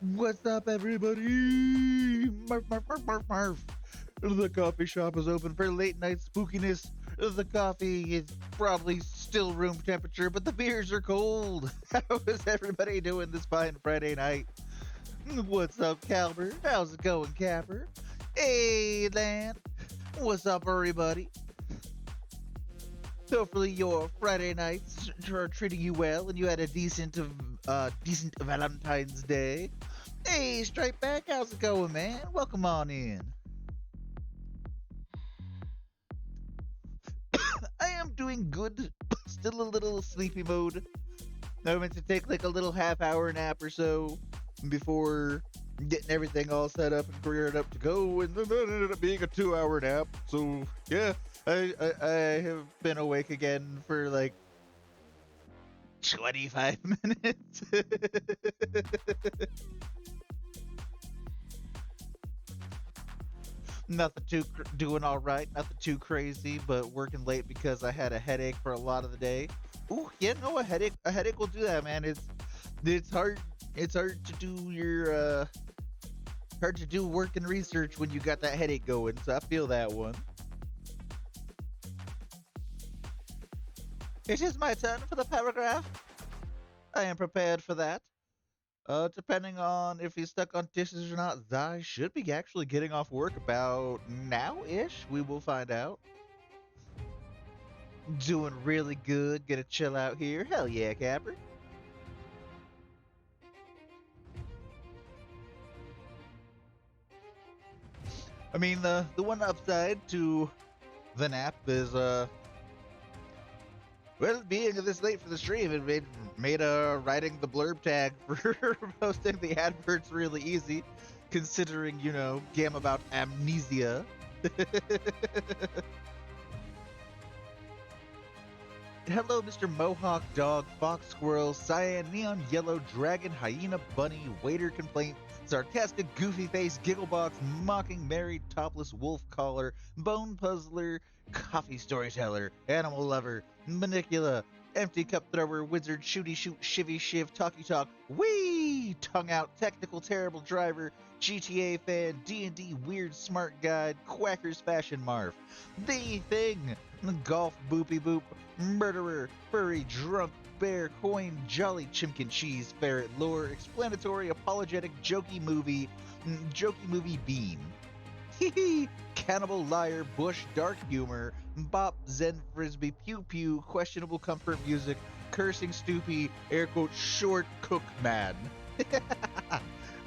What's up, everybody? Marf, marf, marf, marf, marf. The coffee shop is open for late night spookiness. The coffee is probably still room temperature, but the beers are cold. How is everybody doing this fine Friday night? What's up, Calbert? How's it going, Capper? Hey, Lan. What's up, everybody? Hopefully your Friday nights are treating you well and you had a decent Valentine's Day. Hey, Straight Back, how's it going, man? Welcome on in. I am doing good. Still a little sleepy mode. I meant to take like a little half hour nap or so before getting everything all set up and geared up to go, and then that ended up being a 2 hour nap. So yeah, I have been awake again for like 25 minutes. Nothing too doing all right, nothing too crazy, but working late because I had a headache for a lot of the day. Ooh, yeah, no, a headache will do that, man. It's hard it's hard to do work and research when you got that headache going. So I feel that one. It is my turn for the paragraph. I am prepared for that. Depending on if he's stuck on dishes or not, I should be actually getting off work about now-ish. We will find out. Doing really good. Gonna chill out here. Hell yeah, Capper. I mean, the one upside to the nap is well, being this late for the stream, it made writing the blurb tag for posting the adverts really easy, considering game about amnesia. Hello, Mr. Mohawk Dog, Fox Squirrel, Cyan, Neon Yellow, Dragon, Hyena, Bunny, Waiter Complaint, Sarcastic, Goofy Face, Gigglebox, Mocking, Married, Topless, Wolf Caller, Bone Puzzler, Coffee Storyteller, Animal Lover, Manicula, Empty Cup Thrower, Wizard, Shooty Shoot, Shivy Shiv, Talkie Talk, Wee! Tongue Out, Technical Terrible Driver, GTA Fan, D&D Weird Smart Guide, Quackers Fashion Marf. The Thing, Golf Boopy Boop, Murderer, Furry, Drunk, Bear, Coin, Jolly Chimkin Cheese, Ferret, Lore, Explanatory, Apologetic, Jokey Movie Bean. Hee Cannibal, Liar, Bush, Dark Humor, Bop, Zen Frisbee, Pew Pew, Questionable Comfort Music, Cursing Stoopy, air quote, Short Cook Man.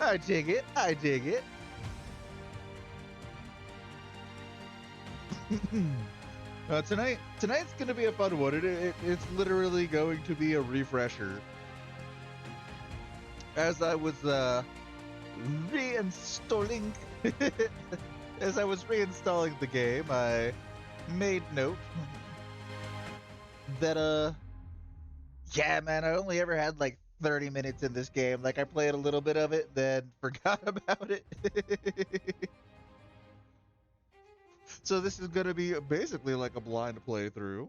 I dig it, I dig it. Tonight's gonna be a fun one. It's literally going to be a refresher. As I was reinstalling, as I was reinstalling the game, I made note that yeah, man, I only ever had like 30 minutes in this game. Like I played a little bit of it, then forgot about it. So this is gonna be basically like a blind playthrough.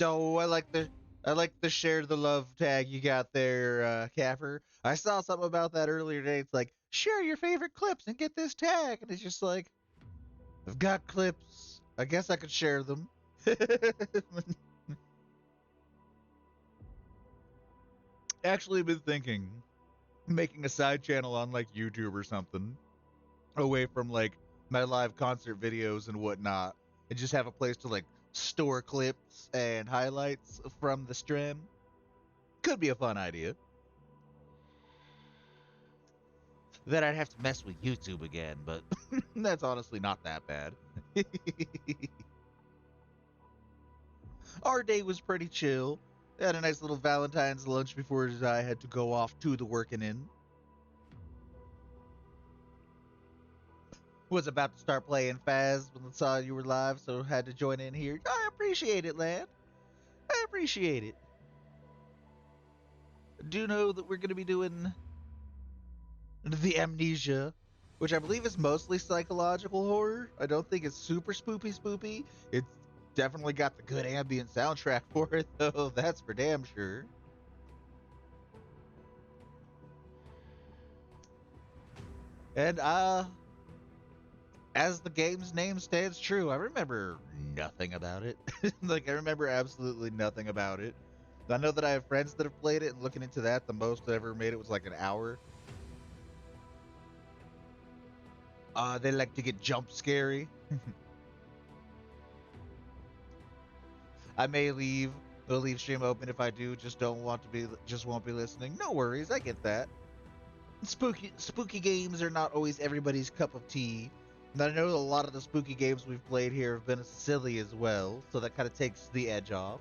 Oh, I like the share the love tag you got there, Kaffer. I saw something about that earlier today. It's like share your favorite clips and get this tag, and it's just like I've got clips. I guess I could share them. Actually, been thinking making a side channel on like YouTube or something, away from like my live concert videos and whatnot, and just have a place to like store clips and highlights from the stream. Could be a fun idea. Then I'd have to mess with YouTube again, but that's honestly not that bad. Our day was pretty chill. Had a nice little Valentine's lunch before I had to go off to the working in. Was about to start playing Faz when I saw you were live, so had to join in here. I appreciate it, lad. I appreciate it. Do know that we're going to be doing the Amnesia, which I believe is mostly psychological horror. I don't think it's super spoopy. It's definitely got the good ambient soundtrack for it, though. That's for damn sure. And as the game's name stands true, I remember nothing about it. Like I remember absolutely nothing about it. I know that I have friends that have played it, and looking into that, the most I ever made it was like an hour. They like to get jump scary. I may leave the leave stream open if I do. Just don't want to be. Just won't be listening. No worries. I get that. Spooky games are not always everybody's cup of tea. And I know a lot of the spooky games we've played here have been silly as well, so that kind of takes the edge off.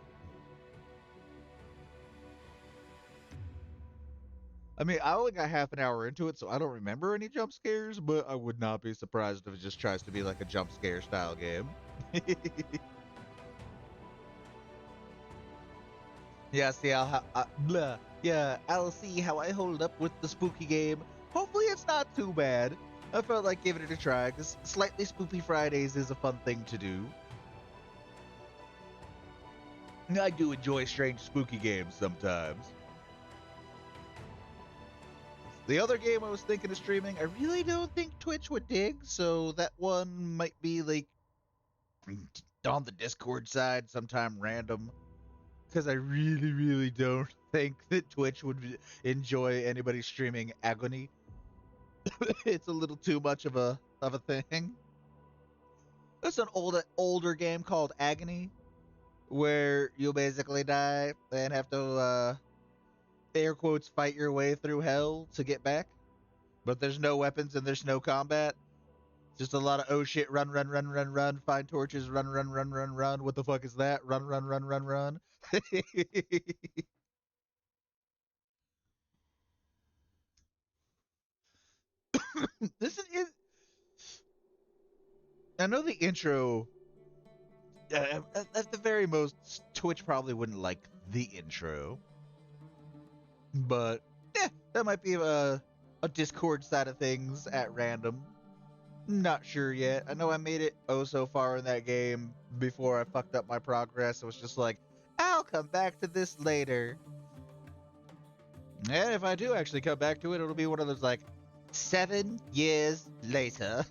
I mean, I only got half an hour into it, so I don't remember any jump scares, but I would not be surprised if it just tries to be like a jump scare style game. Yeah, see how blah. Yeah, I'll see how I hold up with the spooky game. Hopefully, it's not too bad. I felt like giving it a try because slightly spooky Fridays is a fun thing to do. I do enjoy strange spooky games sometimes. The other game I was thinking of streaming, I really don't think Twitch would dig, so that one might be like on the Discord side, sometime random. Because I really, really don't think that Twitch would enjoy anybody streaming Agony. It's a little too much of a thing. It's an older game called Agony, where you basically die and have to air quotes fight your way through hell to get back. But there's no weapons and there's no combat. Just a lot of oh shit, run, run, run, run, run, find torches, run, run, run, run, run. What the fuck is that? Run, run, run, run, run. This is. I know the intro. At the very most, Twitch probably wouldn't like the intro, but that might be a Discord side of things at random. Not sure yet. I know I made it oh so far in that game before I fucked up my progress. It was just like, I'll come back to this later. And if I do actually come back to it, it'll be one of those like 7 years later.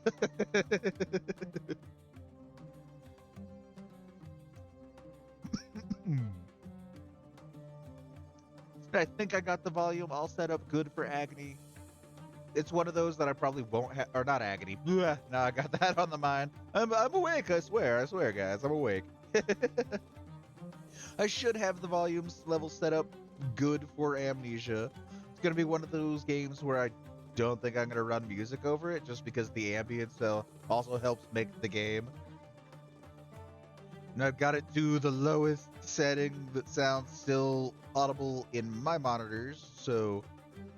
I think I got the volume all set up good for Agony. It's one of those that I probably won't have, or not Agony. Blah, no, I got that on the mind. I'm awake, I swear, guys, I'm awake. I should have the volumes level set up good for Amnesia. It's gonna be one of those games where I don't think I'm gonna run music over it, just because the ambience also helps make the game. And I've got it to the lowest setting that sounds still audible in my monitors, so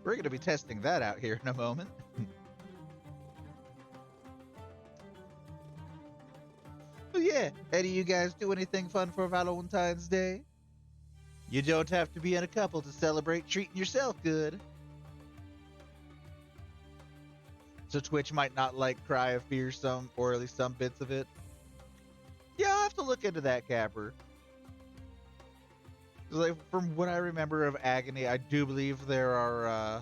we're going to be testing that out here in a moment. But yeah, any of you guys do anything fun for Valentine's Day? You don't have to be in a couple to celebrate treating yourself good. So Twitch might not like Cry of Fear some, or at least some bits of it. Yeah, I'll have to look into that, Capper. Like, from what I remember of Agony, I do believe there's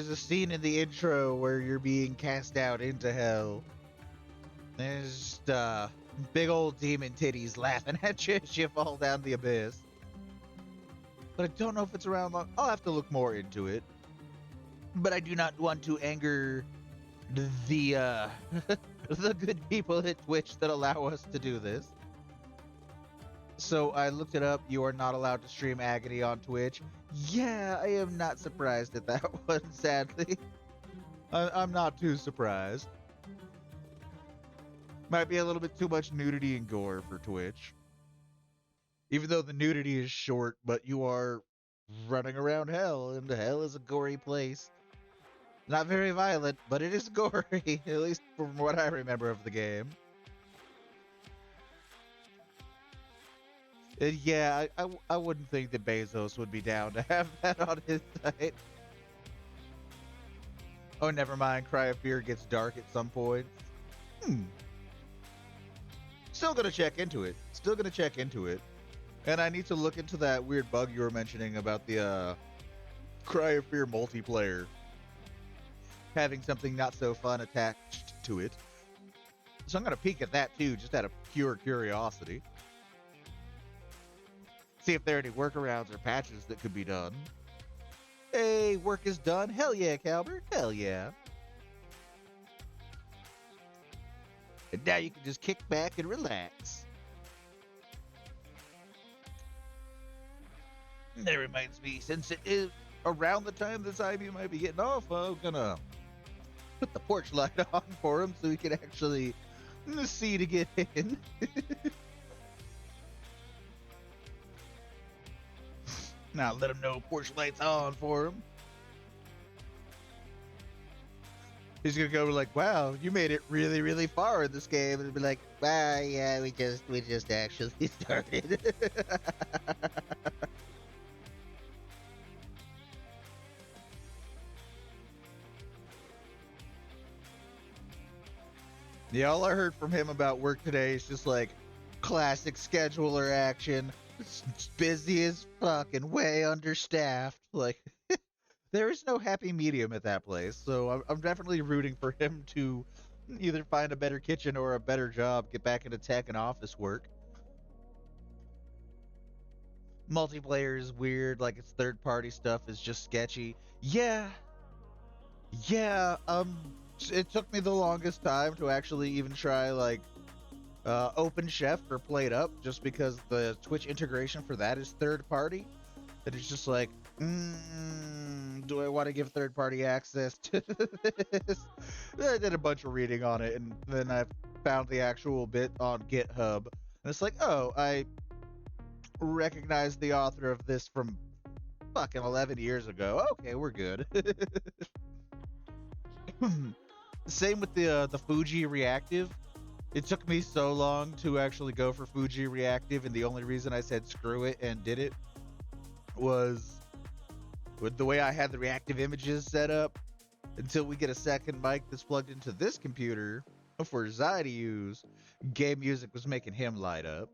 a scene in the intro where you're being cast out into hell. There's just big old demon titties laughing at you as you fall down the abyss. But I don't know if it's around long. I'll have to look more into it. But I do not want to anger the the good people at Twitch that allow us to do this. So I looked it up. You are not allowed to stream Agony on Twitch. Yeah, I am not surprised at that one, sadly. I'm not too surprised. Might be a little bit too much nudity and gore for Twitch. Even though the nudity is short, but you are running around hell, and hell is a gory place. Not very violent, but it is gory, at least from what I remember of the game. And yeah, I wouldn't think that Bezos would be down to have that on his site. Oh, never mind. Cry of Fear gets dark at some point. Still gonna check into it. And I need to look into that weird bug you were mentioning about the Cry of Fear multiplayer. having something not so fun attached to it. So I'm gonna peek at that too, just out of pure curiosity. See if there are any workarounds or patches that could be done. Hey, work is done. Hell yeah, Calbert. Hell yeah. And now you can just kick back and relax. That reminds me, since it is around the time this IB might be getting off, I'm gonna put the porch light on for him so he can actually see to get in. Now let him know porch light's on for him. He's gonna go like, "Wow, you made it really, really far in this game," and be like, "Well, yeah, we just actually started." Yeah, all I heard from him about work today is just like classic scheduler action. It's busy as fuck and way understaffed. Like, there is no happy medium at that place, so I'm definitely rooting for him to either find a better kitchen or a better job, get back into tech and office work. Multiplayer is weird, like its third party stuff is just sketchy. Yeah, it took me the longest time to actually even try like Open Chef or Played Up, just because the Twitch integration for that is third party. And it's just like, do I want to give third party access to this? I did a bunch of reading on it, and then I found the actual bit on GitHub. And it's like, oh, I recognize the author of this from fucking 11 years ago. Okay, we're good. Same with the Fuji Reactive. It took me so long to actually go for Fuji Reactive, and the only reason I said screw it and did it was with the way I had the reactive images set up. Until we get a second mic that's plugged into this computer for Zai to use, game music was making him light up.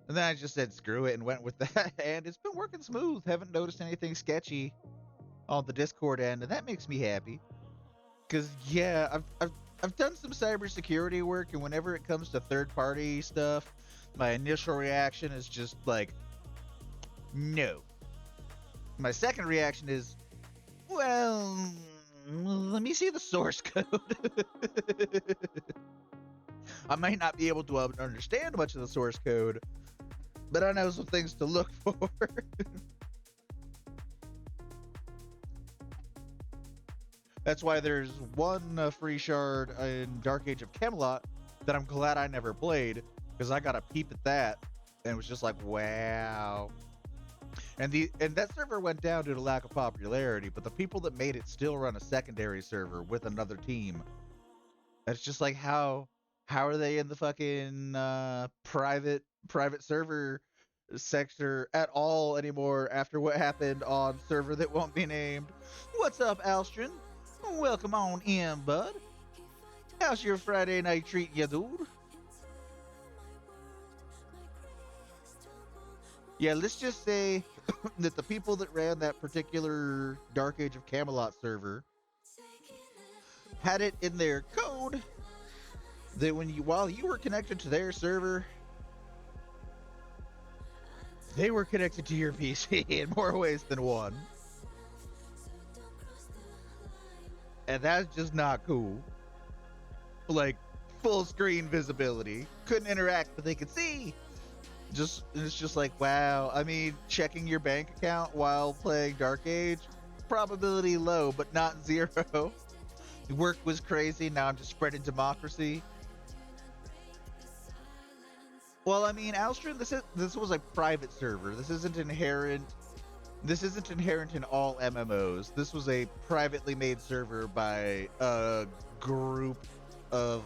And then I just said screw it and went with that, and it's been working smooth. Haven't noticed anything sketchy on the Discord end, and that makes me happy. Because yeah, I've done some cybersecurity work, and whenever it comes to third-party stuff, my initial reaction is just like, no. My second reaction is, well, let me see the source code. I might not be able to understand much of the source code, but I know some things to look for. That's why there's one free shard in Dark Age of Camelot that I'm glad I never played, because I got a peep at that and it was just like, wow. And that server went down due to lack of popularity, but the people that made it still run a secondary server with another team. It's just like, how are they in the fucking private server sector at all anymore after what happened on server that won't be named? What's up, Alstron? Welcome on in, bud. How's your Friday night treating you, dude? Yeah, let's just say that the people that ran that particular Dark Age of Camelot server had it in their code that while you were connected to their server, they were connected to your PC in more ways than one. And that's just not cool. Like, full screen visibility. Couldn't interact, but they could see. It's just like, wow. I mean, checking your bank account while playing Dark Age, probability low, but not zero. Work was crazy. Now I'm just spreading democracy. Well, I mean, Alstron, this was a private server. This isn't inherent in all MMOs. This was a privately made server by a group of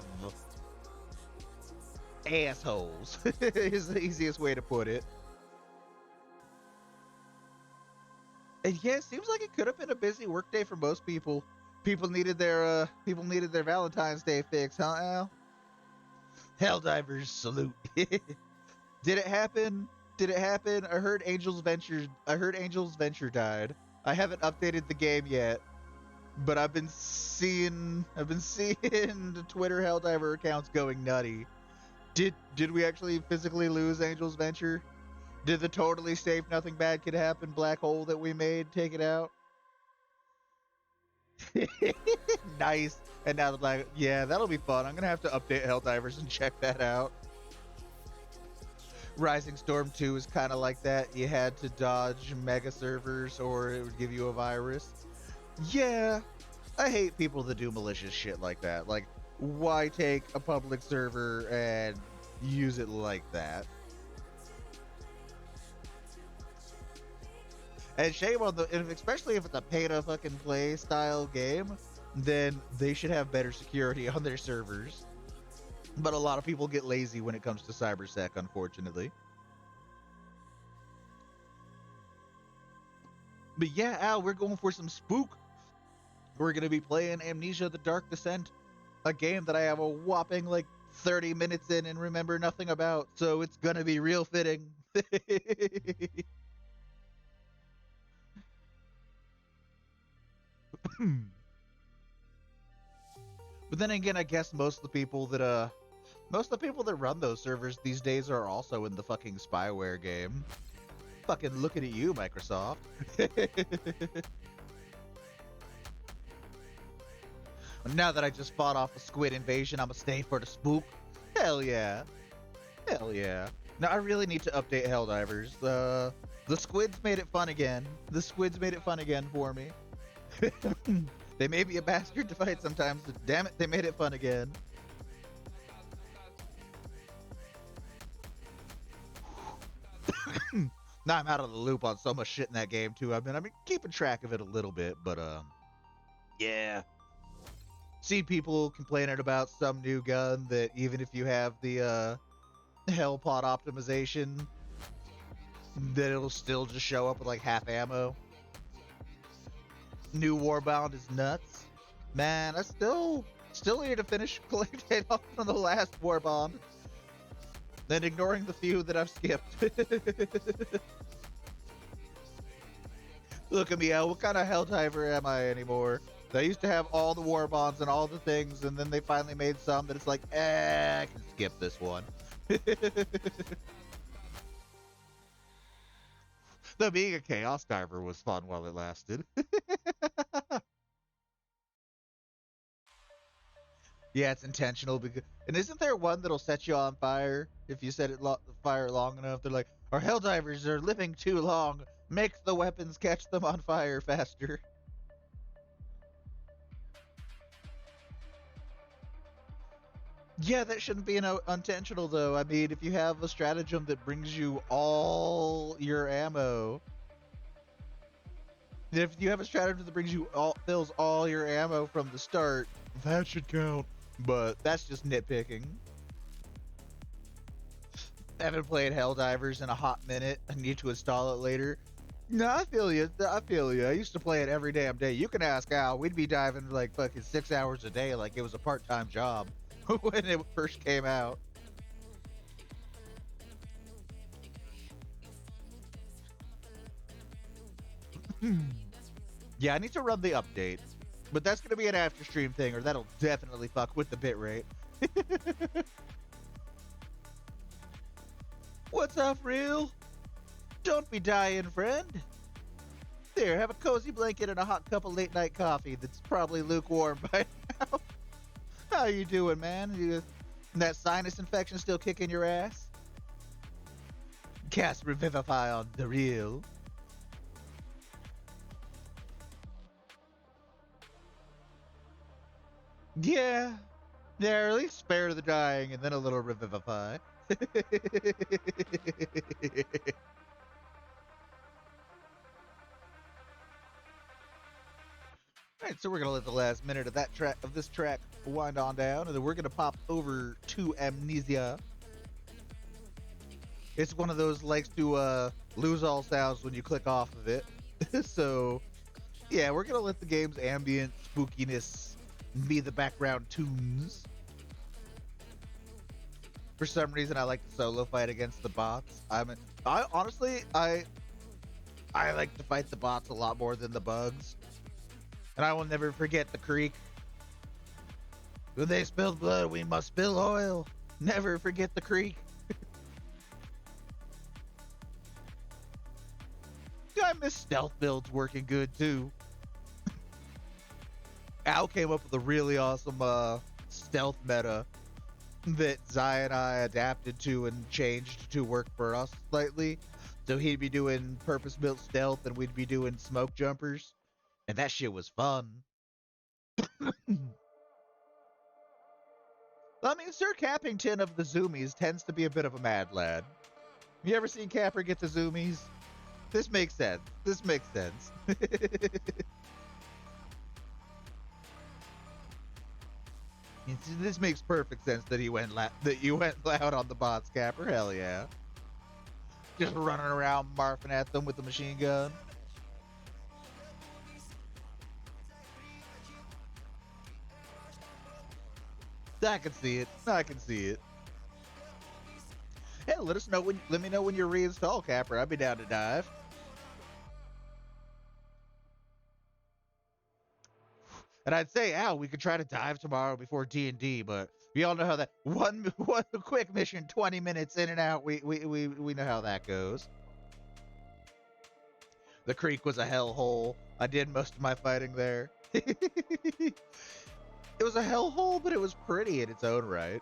assholes. Is the easiest way to put it. And yeah, it seems like it could have been a busy workday for most people. People needed their Valentine's Day fix, huh, Al? Helldivers salute. Did it happen? Did it happen? I heard Angel's Venture died. I haven't updated the game yet. but I've been seeing the Twitter Helldiver accounts going nutty. Did we actually physically lose Angel's Venture? Did the totally safe, nothing bad could happen black hole that we made take it out? Nice. And now the black, yeah, that'll be fun. I'm gonna have to update Helldivers and check that out. Rising Storm 2 is kind of like that. You had to dodge mega servers or it would give you a virus. Yeah, I hate people that do malicious shit like that. Like, why take a public server and use it like that? And shame on the, especially if it's a pay to fucking play style game, then they should have better security on their servers. But a lot of people get lazy when it comes to cybersec, unfortunately. But yeah, Al, we're going for some spook. We're going to be playing Amnesia: The Dark Descent, a game that I have a whopping like 30 minutes in and remember nothing about, so it's going to be real fitting. But then again, I guess most of the people that run those servers these days are also in the fucking spyware game. Fucking looking at you, Microsoft. Now that I just fought off the squid invasion, I'm gonna stay for the spook. Hell yeah. Hell yeah. Now I really need to update Helldivers. The squids made it fun again. The squids made it fun again for me. They may be a bastard to fight sometimes, but damn it, they made it fun again. Now I'm out of the loop on so much shit in that game too. I've been keeping track of it a little bit, but yeah. See people complaining about some new gun that even if you have the hell pot optimization, that it'll still just show up with like half ammo. New Warbound is nuts. Man, I still need to finish collecting off on the last Warbond. Then ignoring the few that I've skipped. Look at me, Al. What kind of Helldiver am I anymore? I used to have all the war bonds and all the things, and then they finally made some that it's like, I can skip this one. Though being a Chaos Diver was fun while it lasted. Yeah, it's intentional because, and isn't there one that'll set you on fire if you set it fire long enough? They're like, our Helldivers are living too long. Makes the weapons catch them on fire faster. Yeah, that shouldn't be unintentional though. I mean, if you have a stratagem that brings you all your ammo, if you have a stratagem that brings you fills all your ammo from the start, that should count. But that's just nitpicking. I haven't played Helldivers in a hot minute. I need to install it later. No, I feel you. I feel you. I used to play it every damn day. You can ask Al. We'd be diving like fucking 6 hours a day like it was a part-time job when it first came out. Yeah, I need to run the update. But that's going to be an after stream thing, or that'll definitely fuck with the bitrate. What's up, real? Don't be dying, friend. There, have a cozy blanket and a hot cup of late night coffee that's probably lukewarm by now. How you doing, man? That sinus infection still kicking your ass? Cast Revivify on the real. Yeah. Yeah, or at least spare the dying and then a little Revivify. Alright, so we're gonna let the last minute of this track wind on down, and then we're gonna pop over to Amnesia. It's one of those likes to lose all sounds when you click off of it. So yeah, we're gonna let the game's ambient spookiness be the background tunes. For some reason, I like the solo fight against the bots. I honestly, I like to fight the bots a lot more than the bugs. And I will never forget the creek. When they spilled blood, we must spill oil. Never forget the creek. I miss stealth builds working good too. Al came up with a really awesome stealth meta that Zai and I adapted to and changed to work for us slightly. So he'd be doing purpose-built stealth and we'd be doing smoke jumpers. And that shit was fun. I mean, Sir Cappington of the Zoomies tends to be a bit of a mad lad. You ever seen Capper get the Zoomies? This makes sense. This makes sense. This makes perfect sense that you went loud on the bots, Capper. Hell yeah. Just running around marfing at them with the machine gun. I can see it. I can see it. Hey, let me know when you reinstall, Capper. I'd be down to dive. And I'd say, Al, we could try to dive tomorrow before D&D, but we all know how that one quick mission, 20 minutes in and out. We know how that goes. The creek was a hellhole. I did most of my fighting there. It was a hellhole, but it was pretty in its own right.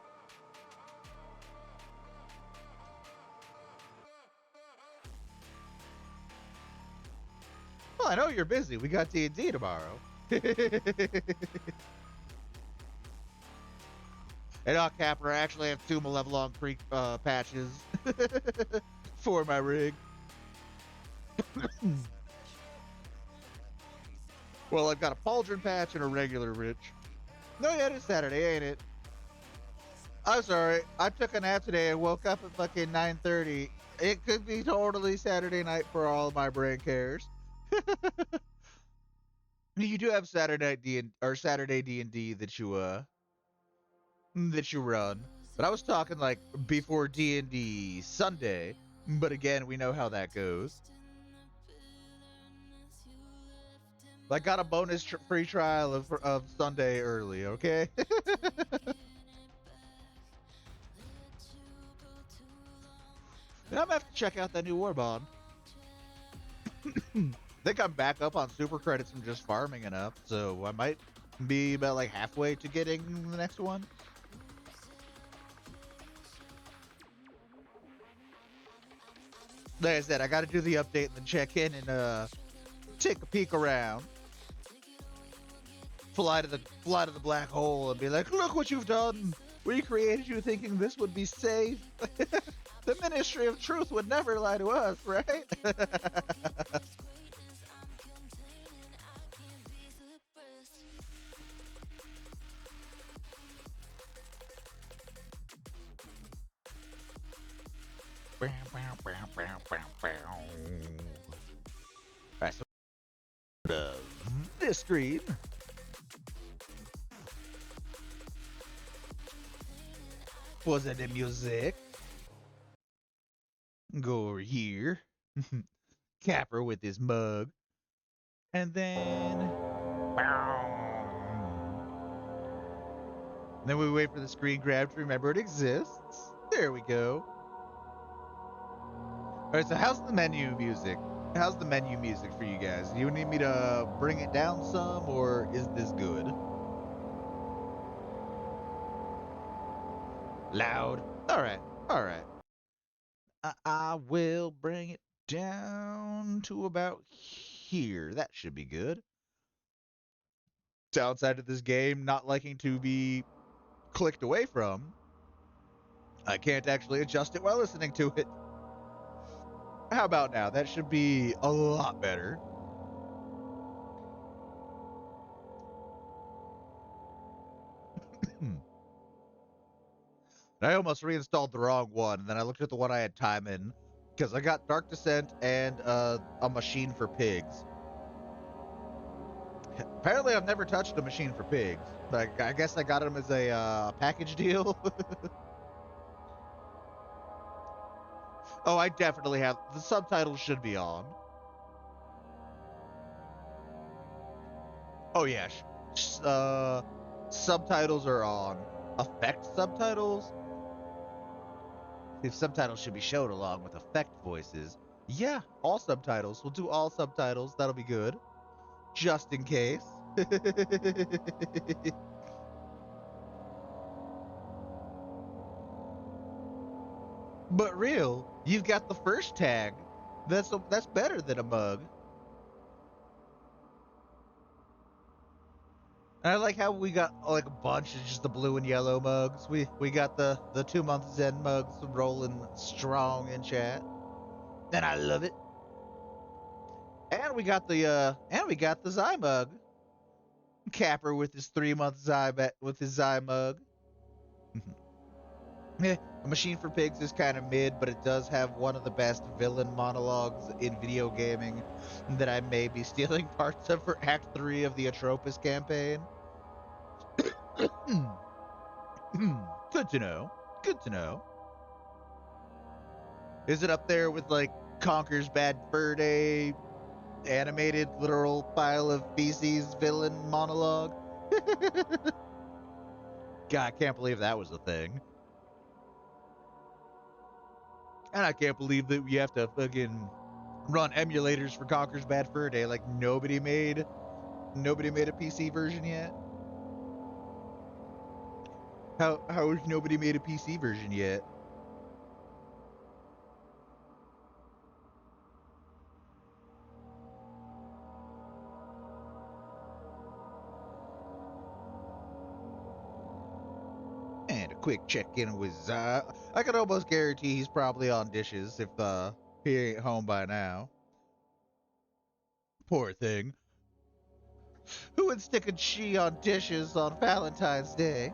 Well, I know you're busy. We got D&D tomorrow. And Capper, I actually have 2 Malevolon Creek patches for my rig. Well, I've got a Pauldron patch and a regular Rich. No, yeah, it's Saturday, ain't it? I'm sorry. I took a nap today and woke up at fucking 9:30. It could be totally Saturday night for all of my brain cares. You do have Saturday D&D that you run. But I was talking like before D&D Sunday. But again, we know how that goes. I got a bonus free trial of Sunday early, okay? And I'm gonna have to check out that new Warbond. I think I'm back up on super credits from just farming enough, so I might be about like halfway to getting the next one. Like I said, I gotta do the update and then check in and take a peek around. Fly to the black hole and be like, look what you've done. We created you thinking this would be safe. The Ministry of Truth would never lie to us, right? Alright, so this screen. Was it the music? Go over here. Capper with his mug. And then we wait for the screen grab to remember it exists. There we go. Alright, so how's the menu music? How's the menu music for you guys? Do you need me to bring it down some, or is this good? Loud. Alright, alright. I will bring it down to about here. That should be good. Downside of this game, not liking to be clicked away from. I can't actually adjust it while listening to it. How about now? That should be a lot better. I almost reinstalled the wrong one, and then I looked at the one I had time in, because I got Dark Descent and a Machine for Pigs. Apparently, I've never touched a Machine for Pigs. But I guess I got them as a package deal. Oh, I definitely have. The subtitles should be on. Oh yeah, subtitles are on. Effect subtitles. If subtitles should be showed along with effect voices. Yeah, all subtitles. We'll do all subtitles. That'll be good. Just in case. But real, you've got the first tag. That's better than a mug. And I like how we got like a bunch of just the blue and yellow mugs. We got the 2 month Zen mugs rolling strong in chat, and I love it. And we got the Zy mug. Capper with his 3 month with his Zy mug. Yeah, A Machine for Pigs is kind of mid, but it does have one of the best villain monologues in video gaming that I may be stealing parts of for Act 3 of the Atropos campaign. Good to know. Good to know. Is it up there with like Conker's Bad Fur Day animated literal pile of feces villain monologue? God, I can't believe that was a thing. And I can't believe that we have to fucking run emulators for Conker's Bad Fur Day. Like nobody made a PC version yet. How has nobody made a PC version yet? And a quick check in with I could almost guarantee he's probably on dishes if he ain't home by now. Poor thing. Who would stick a chi on dishes on Valentine's Day?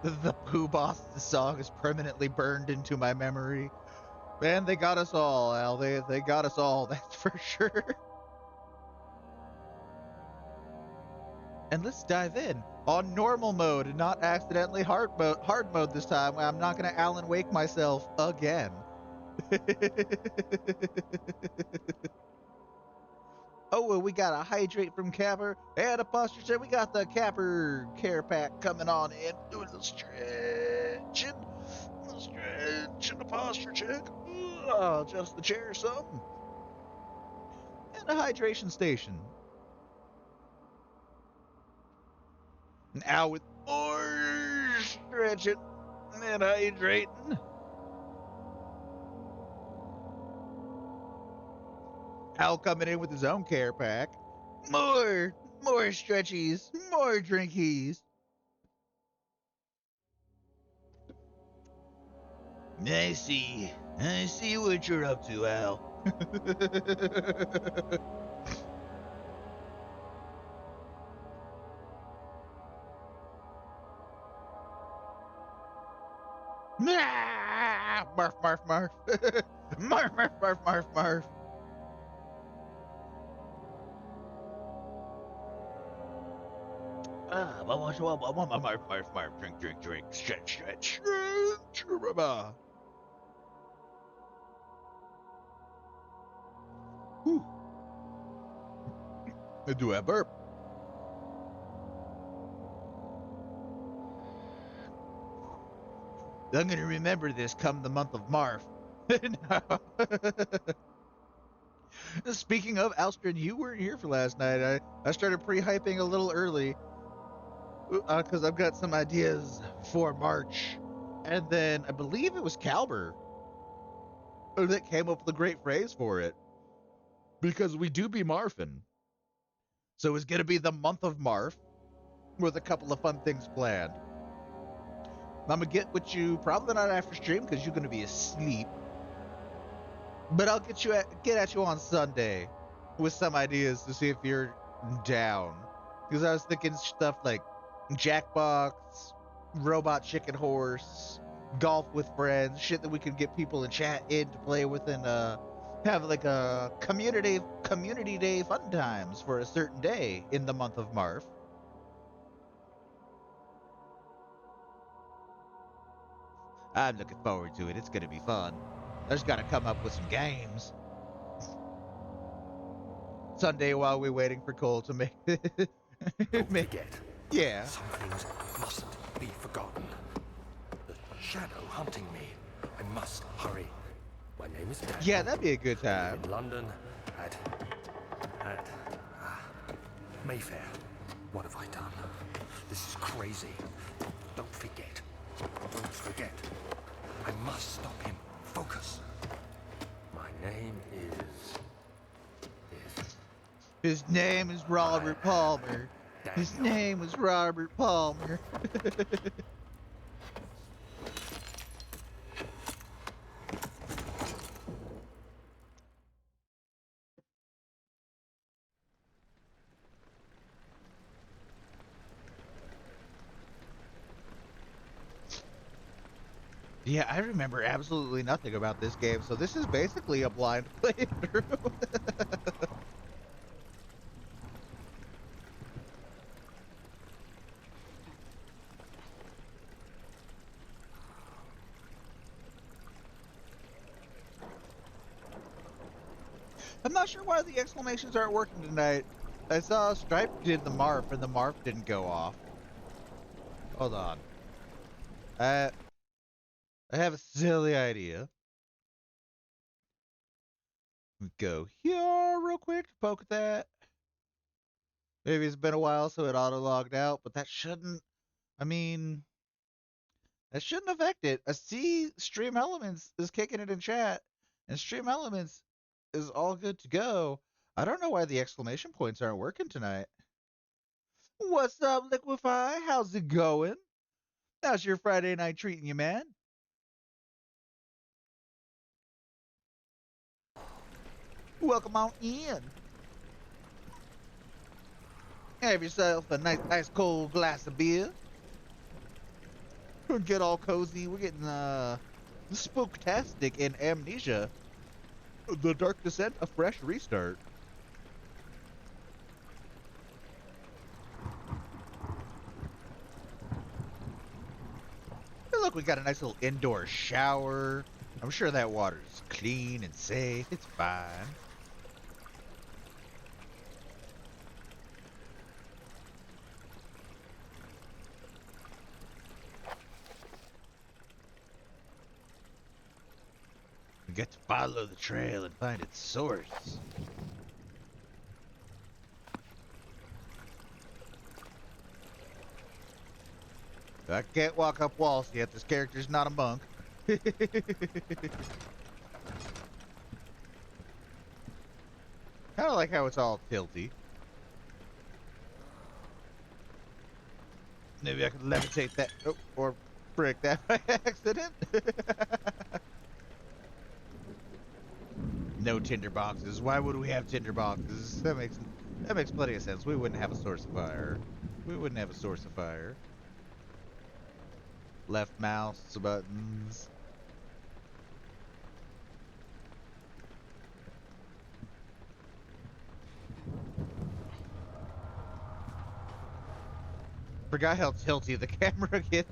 The Pooh Boss song is permanently burned into my memory. Man, they got us all, Al. They got us all, that's for sure. And let's dive in on normal mode, not accidentally hard mode this time. I'm not gonna Alan Wake myself again. Oh, well, we got a hydrate from Capper and a posture check. We got the Capper care pack coming on in. Doing the stretching, the posture check. Adjust the chair some. And a hydration station. Now with more stretching and hydrating. Al coming in with his own care pack. More stretchies, more drinkies. I see what you're up to, Al. Marf, marf, marf. Marf, marf, marf, marf, marf. I want my marf, marf, marf. Drink, drink, drink. Stretch, stretch, stretch. Whew. Do I burp? I'm gonna remember this come the month of Marf. Speaking of, Alstrin, you weren't here for last night. I started pre-hyping a little early because I've got some ideas for March. And then I believe it was Calber that came up with a great phrase for it because we do be Marfin. So it's going to be the month of Marf with a couple of fun things planned. I'm going to get with you probably not after stream because you're going to be asleep. But I'll get at you on Sunday with some ideas to see if you're down. Because I was thinking stuff like Jackbox, Robot Chicken Horse, Golf with Friends, shit that we can get people in chat in to play with and have like a community day fun times for a certain day in the month of March. I'm looking forward to it. It's gonna be fun. I just gotta come up with some games. Sunday while we're waiting for Cole to make Don't make forget. yeah. Some things mustn't be forgotten. The shadow hunting me. I must hurry. My name is Daniel. Yeah, that'd be a good I time. live in London at Mayfair. What have I done? This is crazy. Don't forget. Don't forget. I must stop him. Focus. My name is... His name is Robert Palmer. His Daniel. name was Robert Palmer. Yeah, I remember absolutely nothing about this game, so this is basically a blind playthrough. I'm not sure why the exclamations aren't working tonight. I saw Stripe did the Marf, and the Marf didn't go off. Hold on. I have a silly idea. Go here real quick to poke at that. Maybe it's been a while, so it auto-logged out, but that shouldn't... I mean... That shouldn't affect it. I see Stream Elements is kicking it in chat, and Stream Elements is all good to go. I don't know why the exclamation points aren't working tonight. What's up, Liquify? How's it going? How's your Friday night treating you, man? Welcome on in. Have yourself a nice ice cold glass of beer. Get all cozy. We're getting spooktastic in Amnesia. The Dark Descent, a fresh restart. Hey, look, we got a nice little indoor shower. I'm sure that water's clean and safe. It's fine. We get to follow the trail and find its source. I can't walk up walls yet. This character's not a monk. Kind of like how it's all tilty. Maybe I could levitate that. Oh, or break that by accident. No tinder boxes. Why would we have tinder boxes? That makes plenty of sense. We wouldn't have a source of fire. We wouldn't have a source of fire. Left mouse buttons. Forgot how tilty the camera gets.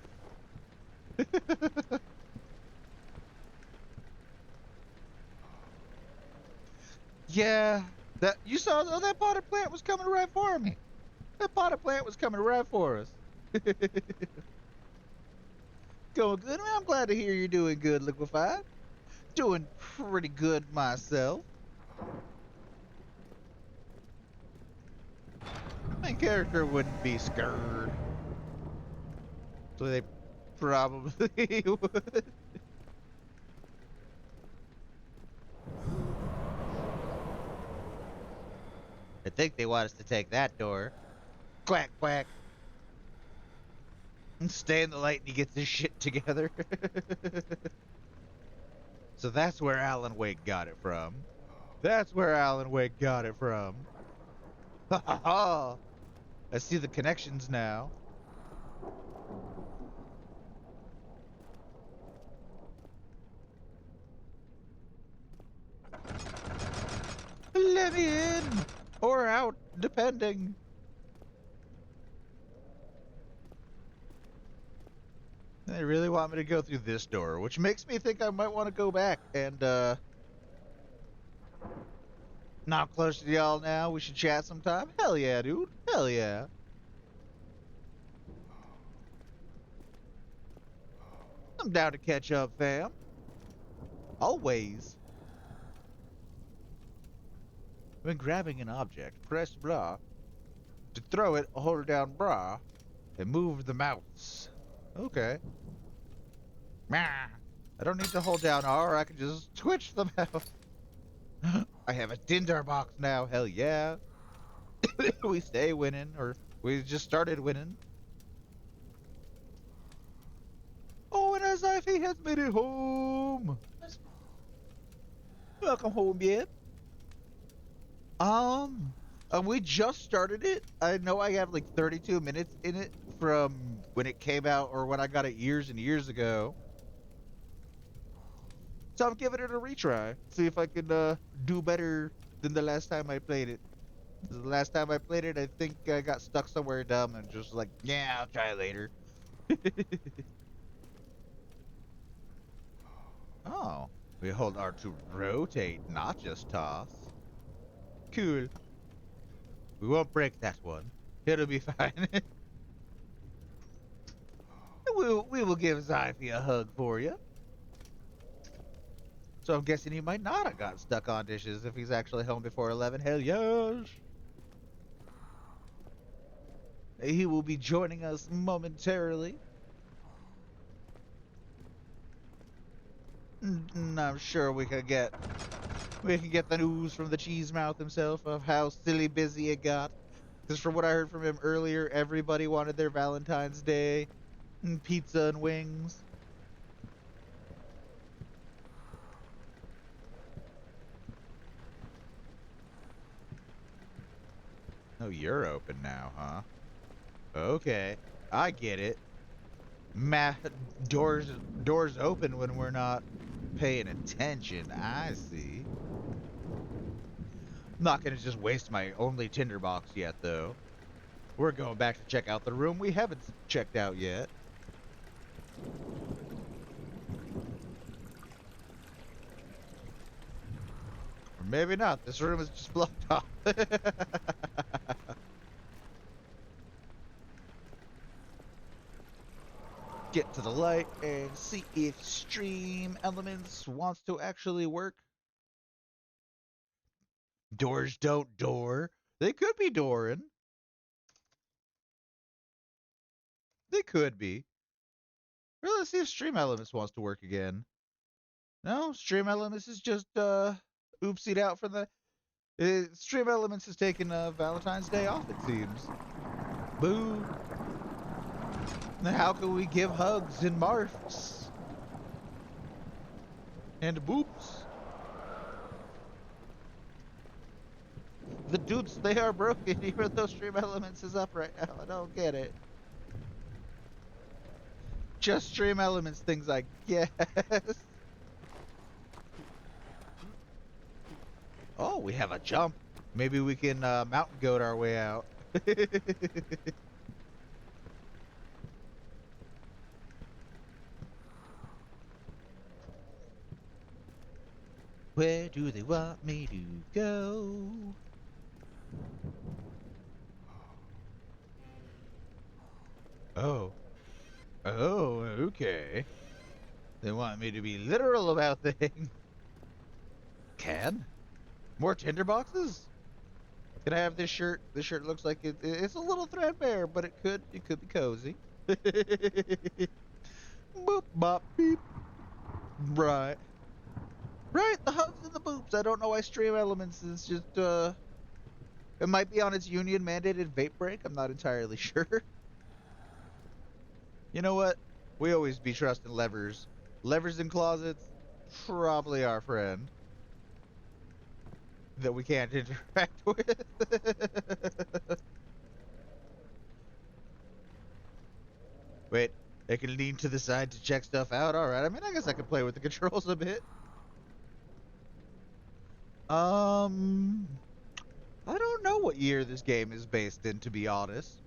Yeah, that you saw. Oh, that potted plant was coming right for me. That potted plant was coming right for us. Going good. I'm glad to hear you're doing good, Liquefied. Doing pretty good myself. Main character wouldn't be scared, so they probably would. I think they want us to take that door. Quack, quack. And stay in the light and he gets his shit together. So that's where Alan Wake got it from. That's where Alan Wake got it from. Ha ha ha! I see the connections now. Let me in! Or out, depending. They really want me to go through this door, which makes me think I might want to go back and, Not close to y'all now. We should chat sometime. Hell yeah, dude. Hell yeah. I'm down to catch up, fam. Always. When grabbing an object, press blah. To throw it, hold down bra and move the mouse. Okay. Meh. I don't need to hold down R. I can just twitch the mouse. I have a Tinder box now. Hell yeah. We stay winning, or we just started winning. Oh, and Azife has made it home. Welcome home, yet. Um, we just started it. I know I have like 32 minutes in it from when it came out or when I got it years and years ago. So I'm giving it a retry. See if I can do better than the last time I played it. The last time I played it, I think I got stuck somewhere dumb and just like, yeah, I'll try later. Oh, we hold R to rotate, not just toss. Cool. We won't break that one. It'll be fine. we will give Zyphy a hug for you. So I'm guessing he might not have got stuck on dishes if he's actually home before 11. Hell yes. He will be joining us momentarily. I'm sure we can get the news from the cheese mouth himself of how silly busy it got. Because from what I heard from him earlier, everybody wanted their Valentine's Day pizza and wings. Oh, you're open now, huh? Okay, I get it. Ma- doors open when we're not paying attention. I see. I'm not gonna just waste my only tinderbox yet, though. We're going back to check out the room we haven't checked out yet. Or maybe not. This room is just blocked off. Get to the light and see if Stream Elements wants to actually work. Doors don't door. They could be dooring. They could be. Well, let's see if Stream Elements wants to work again. No, Stream Elements is just oopsied out for the. Stream Elements is taking Valentine's Day off. It seems. Boo. Now how can we give hugs and marfs and boops? The dudes, they are broken. Even though Stream Elements is up right now, I don't get it. Just Stream Elements things, I guess. Oh, we have a jump. Maybe we can mountain goat our way out. Where do they want me to go? Oh. Oh, okay. They want me to be literal about things. Can? More tinderboxes? Can I have this shirt? This shirt looks like it's a little threadbare, but it could be cozy. Boop bop beep. Right. Right, the hugs and the boops. I don't know why Stream Elements is just it might be on its union mandated vape break. I'm not entirely sure. You know what? We always be trusting levers. Levers in closets, probably our friend that we can't interact with. Wait, I can lean to the side to check stuff out. All right. I mean, I guess I can play with the controls a bit. Um, I don't know what year this game is based in, to be honest.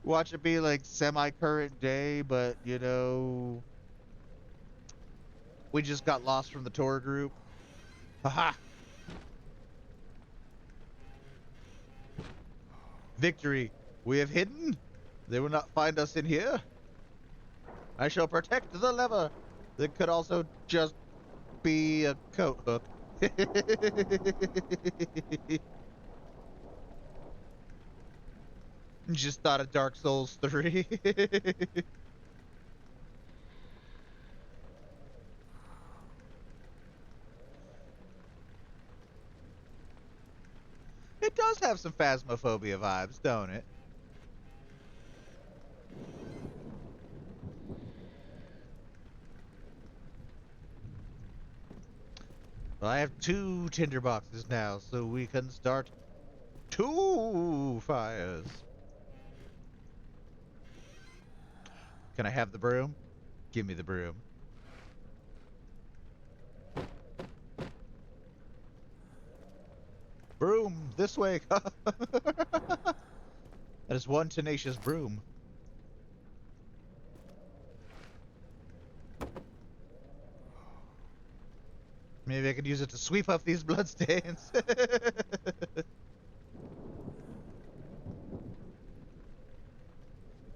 Watch it be like semi-current day, but we just got lost from the tour group. Haha! Victory! We have hidden. They will not find us in here. I shall protect the lever. That could also just be a coat hook. Just thought of Dark Souls 3. It does have some Phasmophobia vibes, don't it? Well, I have 2 tinder boxes now, so we can start 2 fires. Can I have the broom? Give me the broom. Broom, this way. That is one tenacious broom. Maybe I could use it to sweep up these bloodstains.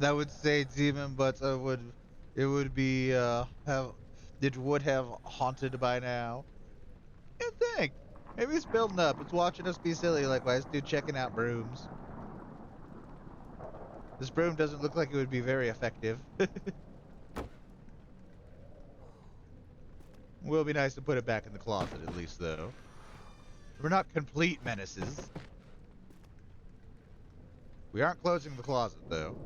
That would say demon, but it would be have it would have haunted by now. You think? Maybe it's building up. It's watching us be silly like why is dude checking out brooms. This broom doesn't look like it would be very effective. Will be nice to put it back in the closet at least though. We're not complete menaces. We aren't closing the closet though.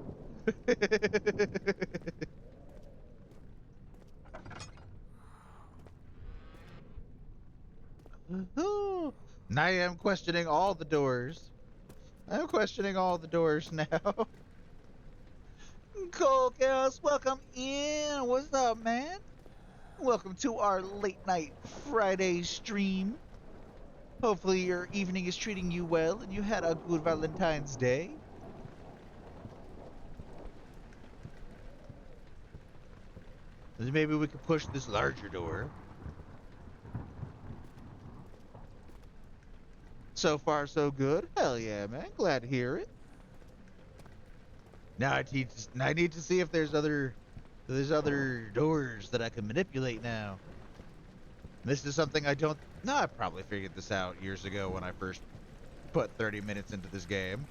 I am questioning all the doors. I'm questioning all the doors now. Cole Chaos, welcome in. What's up, man? Welcome to our late night Friday stream. Hopefully your evening is treating you well and you had a good Valentine's Day. Maybe we could push this larger door. So far, so good. Hell yeah, man. Glad to hear it. Now I need to see if there's other doors that I can manipulate now. This is something I don't. No, I probably figured this out years ago when I first put 30 minutes into this game.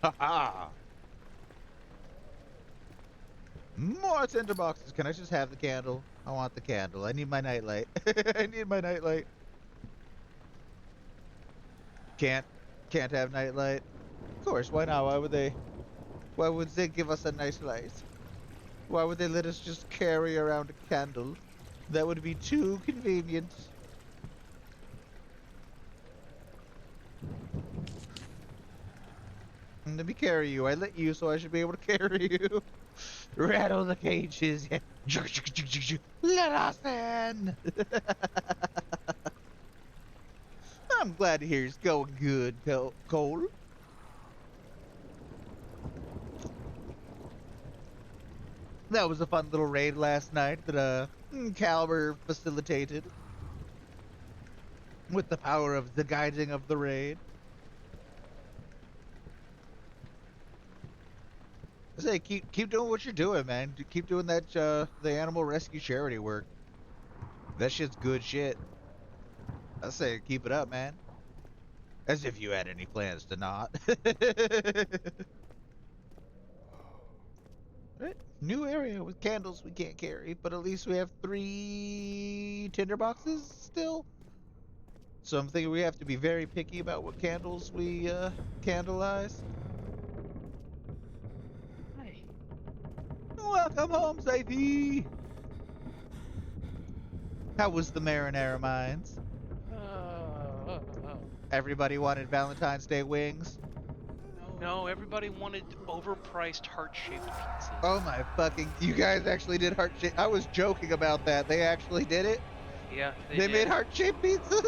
Haha. More tinderboxes. Can I just have the candle? I want the candle. I need my nightlight. I need my nightlight. Can't have nightlight. Of course, why not? Why would they give us a nice light? Why would they let us just carry around a candle? That would be too convenient. Let me carry you. I let you, so I should be able to carry you. Rattle the cages. Let us in. I'm glad to hear it's going good, Cole. That was a fun little raid last night that Caliber facilitated with the power of the guiding of the raid. I say keep doing what you're doing, man. Keep doing that the animal rescue charity work. That shit's good shit. I say keep it up, man. As if you had any plans to not. Right? New area with candles we can't carry, but at least we have 3 tinder boxes still. So I'm thinking we have to be very picky about what candles we candleize. Hi. Welcome home, Sadie. How was the marinara mines? Uh, Everybody wanted Valentine's Day wings. no, everybody wanted overpriced heart-shaped pizzas. Oh my fucking! You guys actually did heart shape. I was joking about that. They actually did it. Yeah, they They did. made heart shaped pizza.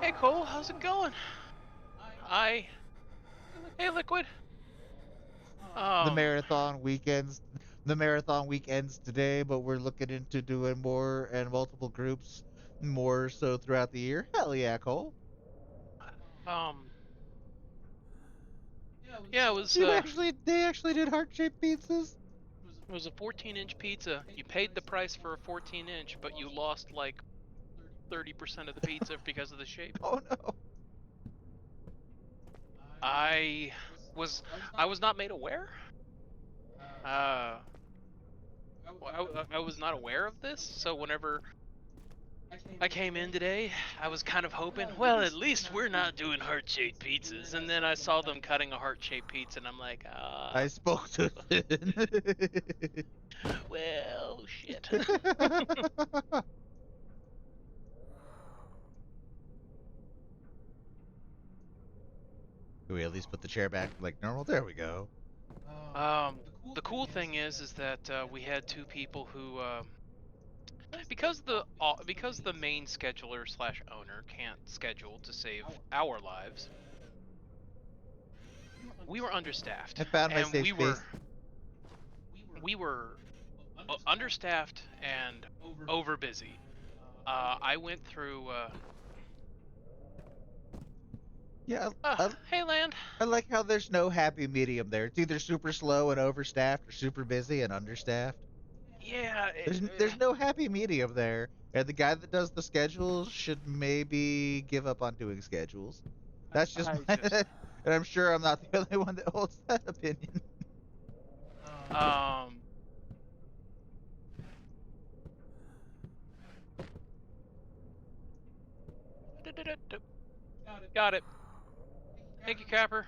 Hey Cole, how's it going? Hey Liquid. The marathon weekends. the marathon week ends today, but we're looking into doing more and multiple groups more so throughout the year. Hell yeah, Cole. Um, yeah, They actually did heart-shaped pizzas. it was a 14-inch pizza. You paid the price for a 14-inch, but you lost like 30% of the pizza because of the shape. Oh no. I I was not made aware. Uh, I was not aware of this, so whenever I came in today, I was kind of hoping, well, at least we're not doing heart-shaped pizzas. And then I saw them cutting a heart-shaped pizza, and I'm like, I spoke to Finn. well, shit. Can we at least put the chair back like normal? There we go. The cool thing is that we had two people who, because the main scheduler slash owner can't schedule to save our lives, we were understaffed, I found my and safe space. we were understaffed and over busy. I went through. Yeah, I, Hey, land. I like how there's no happy medium there. It's either super slow and overstaffed or super busy and understaffed. Yeah, There's no happy medium there. And the guy that does the schedules should maybe give up on doing schedules. That's just I my just and I'm sure I'm not the only one that holds that opinion. um. Got it. Thank you, Capper.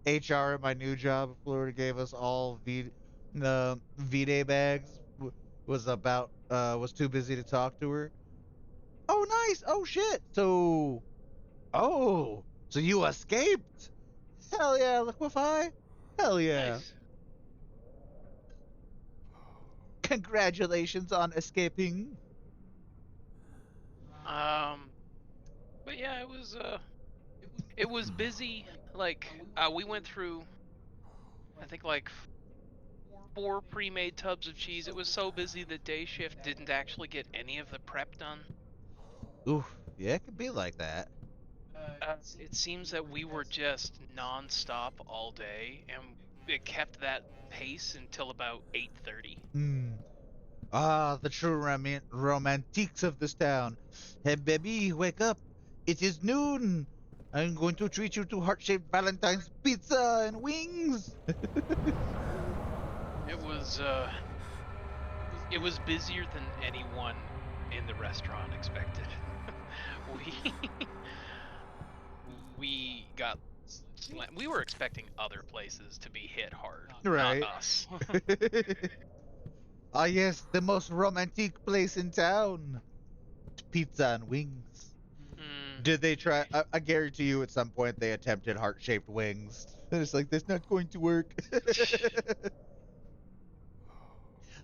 HR at my new job in Florida gave us all V-Day bags. Was too busy to talk to her. Oh nice. Oh shit. So you escaped. Hell yeah, liquefy. Hell yeah. Nice. Congratulations on escaping. Um. But yeah, it was busy. Like, we went through, I think, like four pre-made tubs of cheese. It was so busy that day shift didn't actually get any of the prep done. Oof, yeah, it could be like that. It seems that we were just non-stop all day, and it kept that pace until about 8:30. Hmm. Ah, the true romantiques of this town. Hey, baby, wake up. It is noon. I'm going to treat you to heart-shaped Valentine's pizza and wings. It was it was busier than anyone in the restaurant expected. we we got we were expecting other places to be hit hard, not Right. us. Ah, yes, the most romantic place in town. Pizza and wings. mm. Did they try? I guarantee you, at some point they attempted heart-shaped wings. And it's like that's not going to work.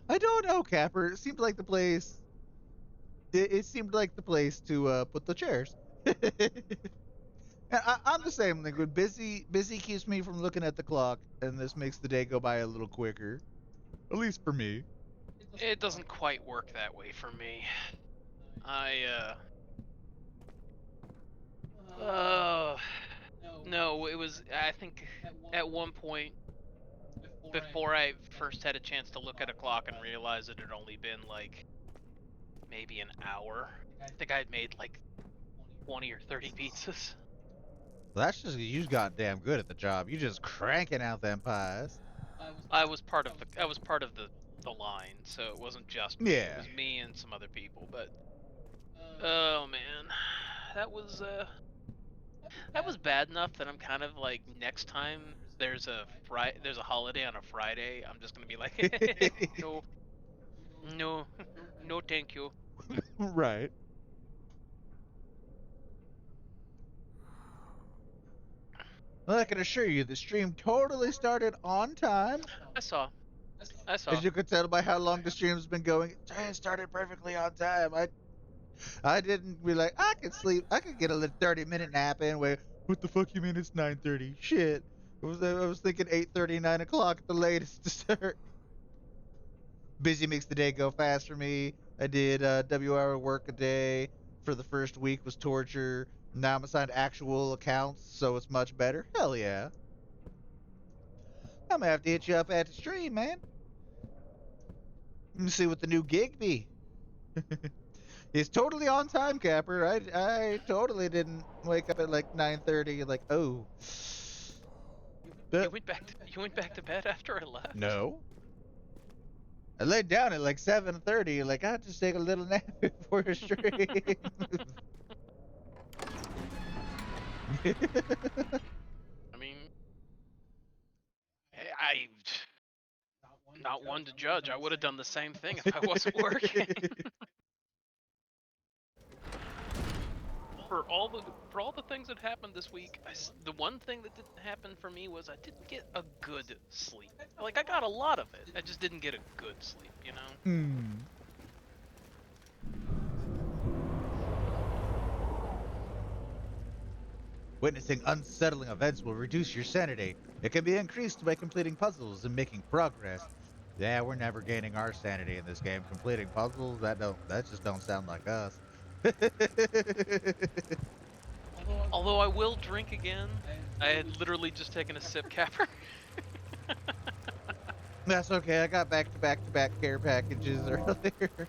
I don't know, Capper. It seemed like the place. It seemed like the place to put the chairs. I'm the same. Like when busy keeps me from looking at the clock, and this makes the day go by a little quicker. At least for me. It doesn't quite work that way for me. I uh no, it was, I think, at one point before I first had a chance to look at a clock and realize it had only been like maybe an hour. I think I had made like 20 or 30 pizzas. Well, that's just you got damn good at the job. You just cranking out them pies. I was part of the line, so it wasn't just me. It Yeah. was me and some other people, but oh man. That was that was bad enough that I'm kind of like, next time there's a holiday on a Friday, I'm just going to be like no, no, no thank you. Right. Well, I can assure you, the stream totally started on time. I saw. I saw. As you can tell by how long the stream's been going, it started perfectly on time. I didn't be like, I could sleep. I could get a little 30-minute nap in. Where, what the fuck you mean it's 9:30? Shit. I was thinking 8:30, 9 o'clock at the latest to start. Busy makes the day go fast for me. I did W-hour work a day for the first week was torture. Now I'm assigned actual accounts, so it's much better. Hell yeah. I'm gonna have to hit you up at the stream, man. Let me see what the new gig be. It's totally on time, Capper. I totally didn't wake up at like 9:30. Like, oh, You went back to bed after I left. no. I laid down at like 7:30. Like, I'll just take a little nap before the stream. I mean, I not one to judge. I would have done the same thing if I wasn't working. For all the things that happened this week, the one thing that didn't happen for me was I didn't get a good sleep. Like I got a lot of it, I just didn't get a good sleep. You know. Hmm. Witnessing unsettling events will reduce your sanity. It can be increased by completing puzzles and making progress. Yeah, we're never gaining our sanity in this game. Completing puzzles, that just don't sound like us. Although I will drink again. I had literally just taken a sip, Capper. That's okay. I got back to back to back care packages earlier.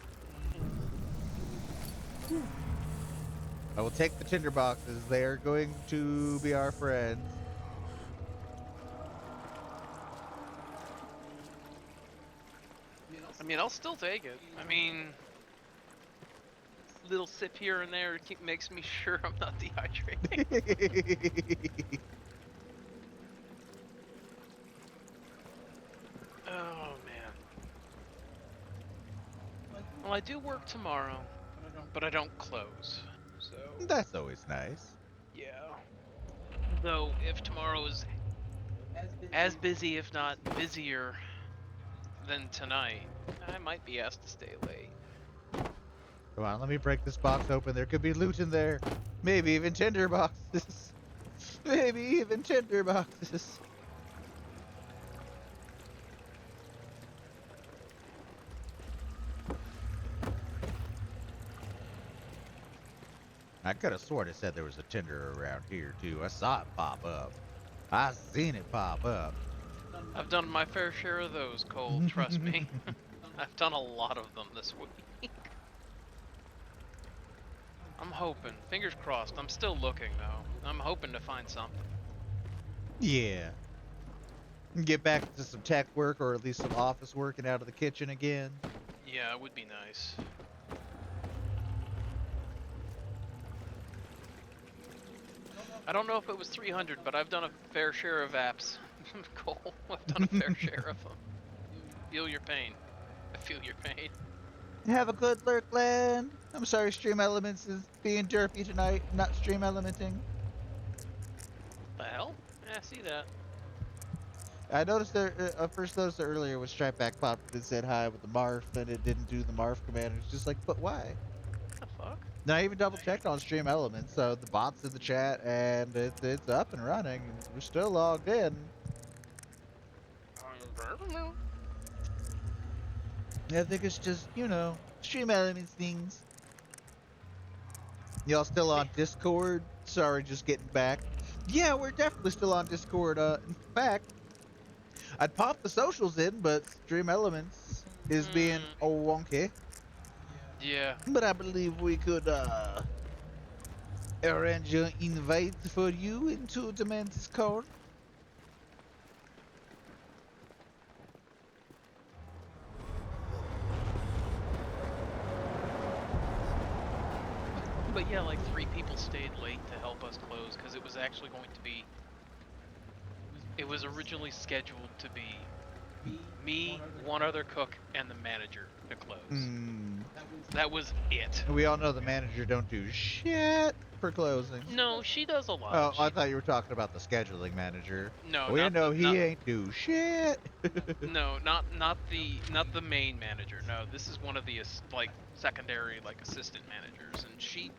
I will take the tinder boxes. They are going to be our friends. I mean, I'll still take it. I mean, little sip here and there makes me sure I'm not dehydrating. Oh man. Well, I do work tomorrow, but I don't close. So That's always nice. yeah. Though if tomorrow is as busy, if not busier, than tonight, I might be asked to stay late. Come on, let me break this box open. There could be loot in there. Maybe even tinder boxes. Maybe even tinder boxes. I could have sworn it said there was a tinder around here too. I saw it pop up. I seen it pop up. I've done my fair share of those, Cole, trust me. I've done a lot of them this week. I'm hoping, fingers crossed, I'm still looking though. I'm hoping to find something. Yeah. Get back to some tech work or at least some office work and out of the kitchen again. Yeah, it would be nice. I don't know if it was 300, but I've done a fair share of apps. Cole, I've done a fair share of them. Feel your pain. I feel your pain. Have a good Lurkland. I'm sorry Stream Elements is being derpy tonight, not stream elementing. The hell? Yeah, I see that. I noticed there, I first noticed it earlier when Stripe Back popped and said hi with the Marf, and it didn't do the Marf command. It's just like, but why? What the fuck? Now I even double checked on Stream Elements, so the bot's in the chat and it's up and running. And we're still logged in. I don't know. I think it's just, Stream Elements things. Y'all still on Discord? Sorry, just getting back. Yeah, we're definitely still on Discord. In fact, I'd pop the socials in, but Stream Elements is being wonky. Yeah. But I believe we could arrange an invite for you into the Mantis Code. But yeah, like 3 people stayed late to help us close because it was actually going to be. It was originally scheduled to be me, one other cook, and the manager to close. That was it. We all know the manager don't do shit for closing. No, she does a lot. Oh, I thought you were talking about the scheduling manager. No, we not know the, he not, ain't do shit. No, not the main manager. No, this is one of the like secondary like assistant managers, and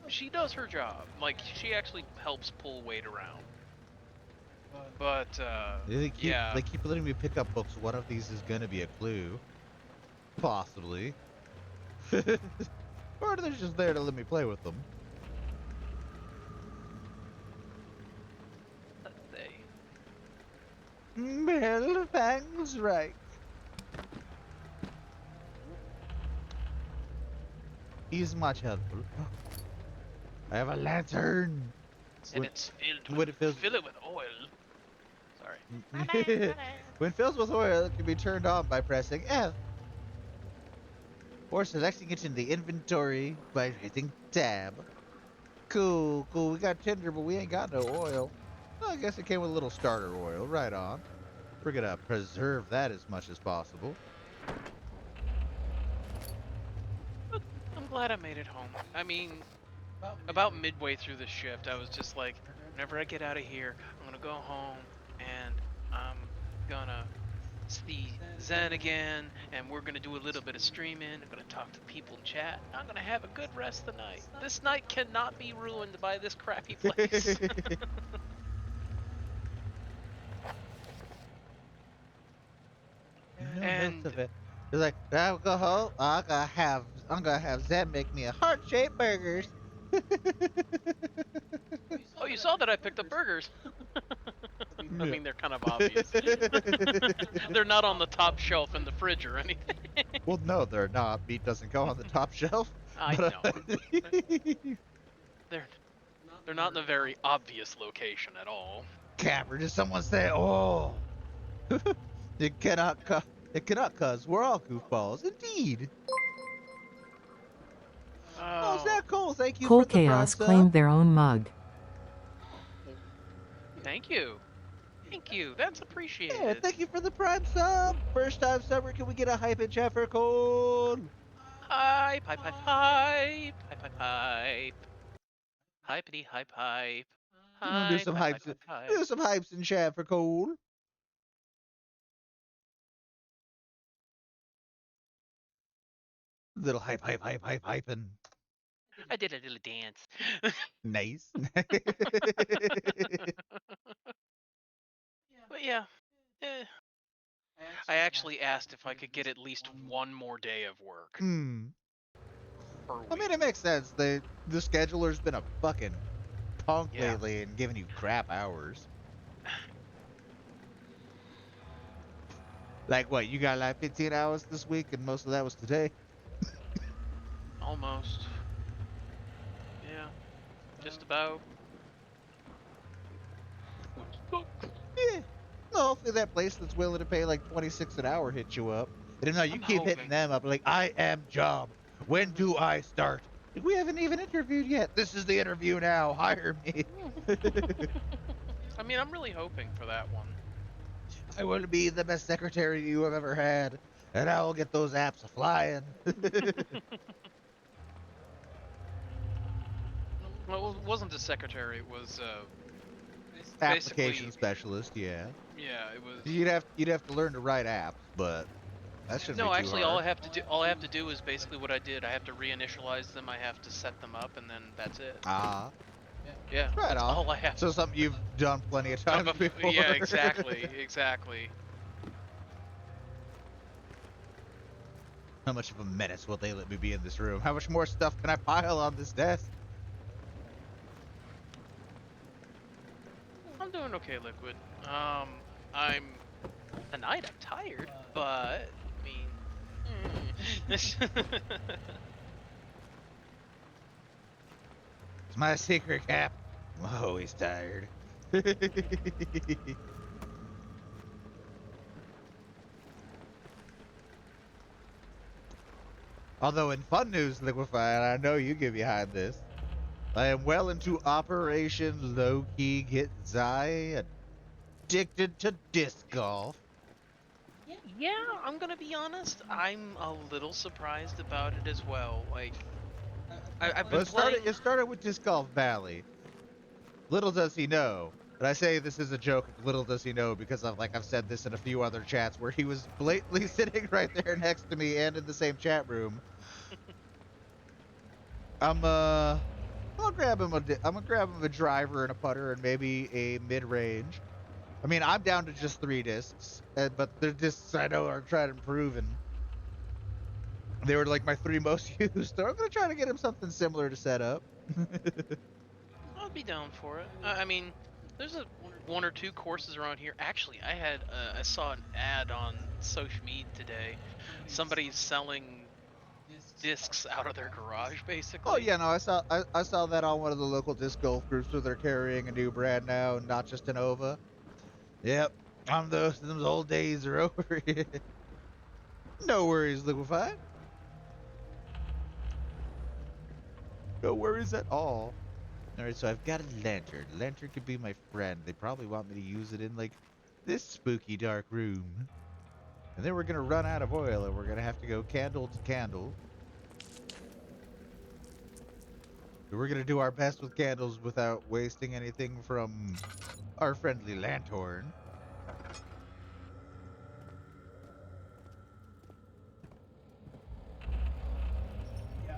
she does her job. Like she actually helps pull weight around. But They keep yeah, they keep letting me pick up books. One of these is gonna be a clue, possibly, or they're just there to let me play with them. they. Fang's right. He's much helpful. I have a lantern. And When, it's filled with when it fills fill it with oil. Sorry. when filled with oil, it can be turned on by pressing F or selecting it in the inventory by hitting Tab. Cool, cool. We got tinder, but we ain't got no oil. Well, I guess it came with a little starter oil. Right on. We're gonna preserve that as much as possible. I'm glad I made it home. I mean, about midway through the shift, I was just like, whenever I get out of here, I'm gonna go home and I'm gonna see Zen again, and we're gonna do a little bit of streaming. I'm gonna talk to people in chat. I'm gonna have a good rest of the night. This night cannot be ruined by this crappy place. No notes And of it. It's like, I'll go home. I'm gonna have Zen make me a heart-shaped burgers. oh, you saw that I picked up burgers. I Yeah. mean, they're kind of obvious. They're not on the top shelf in the fridge or anything. Well, no, they're not. Meat doesn't go on the top shelf. I But know. They're they're not in a very obvious location at all. Capper, did someone say, "Oh, it cannot, it cannot, cause we're all goofballs." Indeed. Oh, is Oh, that cool? Thank you Cool for the prime Chaos sub. claimed their own mug. thank you. Thank you. That's Yeah, appreciated. thank you for the prime sub. First time subber, can we get a hype in chat for Cole? Hype, hype, hype, hype, hype, hype, hype. Hypety, hype, hype. Do Hype, some hype, hype, hypes. hype, hype. Do some hypes in chat for Cole. Little hyping. I did a little dance. Nice. But yeah, eh. I actually asked if I could get at least one more day of work Hmm. per I mean, week. it makes sense. The scheduler's been a fucking punk Yeah. lately and giving you crap hours. Like what? You got like 15 hours this week, and most of that was today. Almost. Yeah. Just about. Which sucks. Yeah. No, hopefully that place that's willing to pay like 26 an hour hits you up. And no, you I'm keep hitting hoping. them up like, I am job. When do I start? Like, we haven't even interviewed yet. This is the interview now. Hire me. I mean, I'm really hoping for that one. I will be the best secretary you have ever had, and I will get those apps a flying. Well, it wasn't a secretary. It was Application basically. specialist, yeah. Yeah, it was. You'd have to learn to write apps, but that shouldn't be No, too actually, all hard. I have to do, is basically what I did. I have to reinitialize them. I have to set them up, and then that's it. Ah, Yeah, right that's on. all I have. So something you've done plenty of times Yeah, before. exactly, exactly. How much of a menace will they let me be in this room? How much more stuff can I pile on this desk? I'm doing okay, Liquid. I'm tonight. I'm tired, but I mean, It's my secret, Cap. I'm always tired. Although in fun news, Liquefy, and I know you get behind this, I am well into Operation Low Key Get Zai addicted to disc golf. yeah, I'm gonna be honest. I'm a little surprised about it as well. Like, I've Well, been playing. it started with Disc Golf Valley. Little does he know. But I say this is a joke. Little does he know because I've said this in a few other chats where he was blatantly sitting right there next to me and in the same chat room. I'm I'll grab him I'm gonna grab him a driver and a putter and maybe a mid range. I mean, I'm down to just 3 discs, but they're discs I know are tried and proven. They were like my 3 most used, so I'm gonna try to get him something similar to set up. I'd be down for it. I mean, there's a one or two courses around here. Actually, I saw an ad on social media today. Somebody's selling discs out of their garage, Oh basically. yeah, no, I saw that on one of the local disc golf groups where they're carrying a new brand now, and not just an OVA. Yep, those old days are over. No worries, Liquefied. No worries at all. All right, so I've got a lantern. Lantern could be my friend. They probably want me to use it in like this spooky dark room. And then we're gonna run out of oil, and we're gonna have to go candle to candle. We're gonna do our best with candles without wasting anything from our friendly lantern.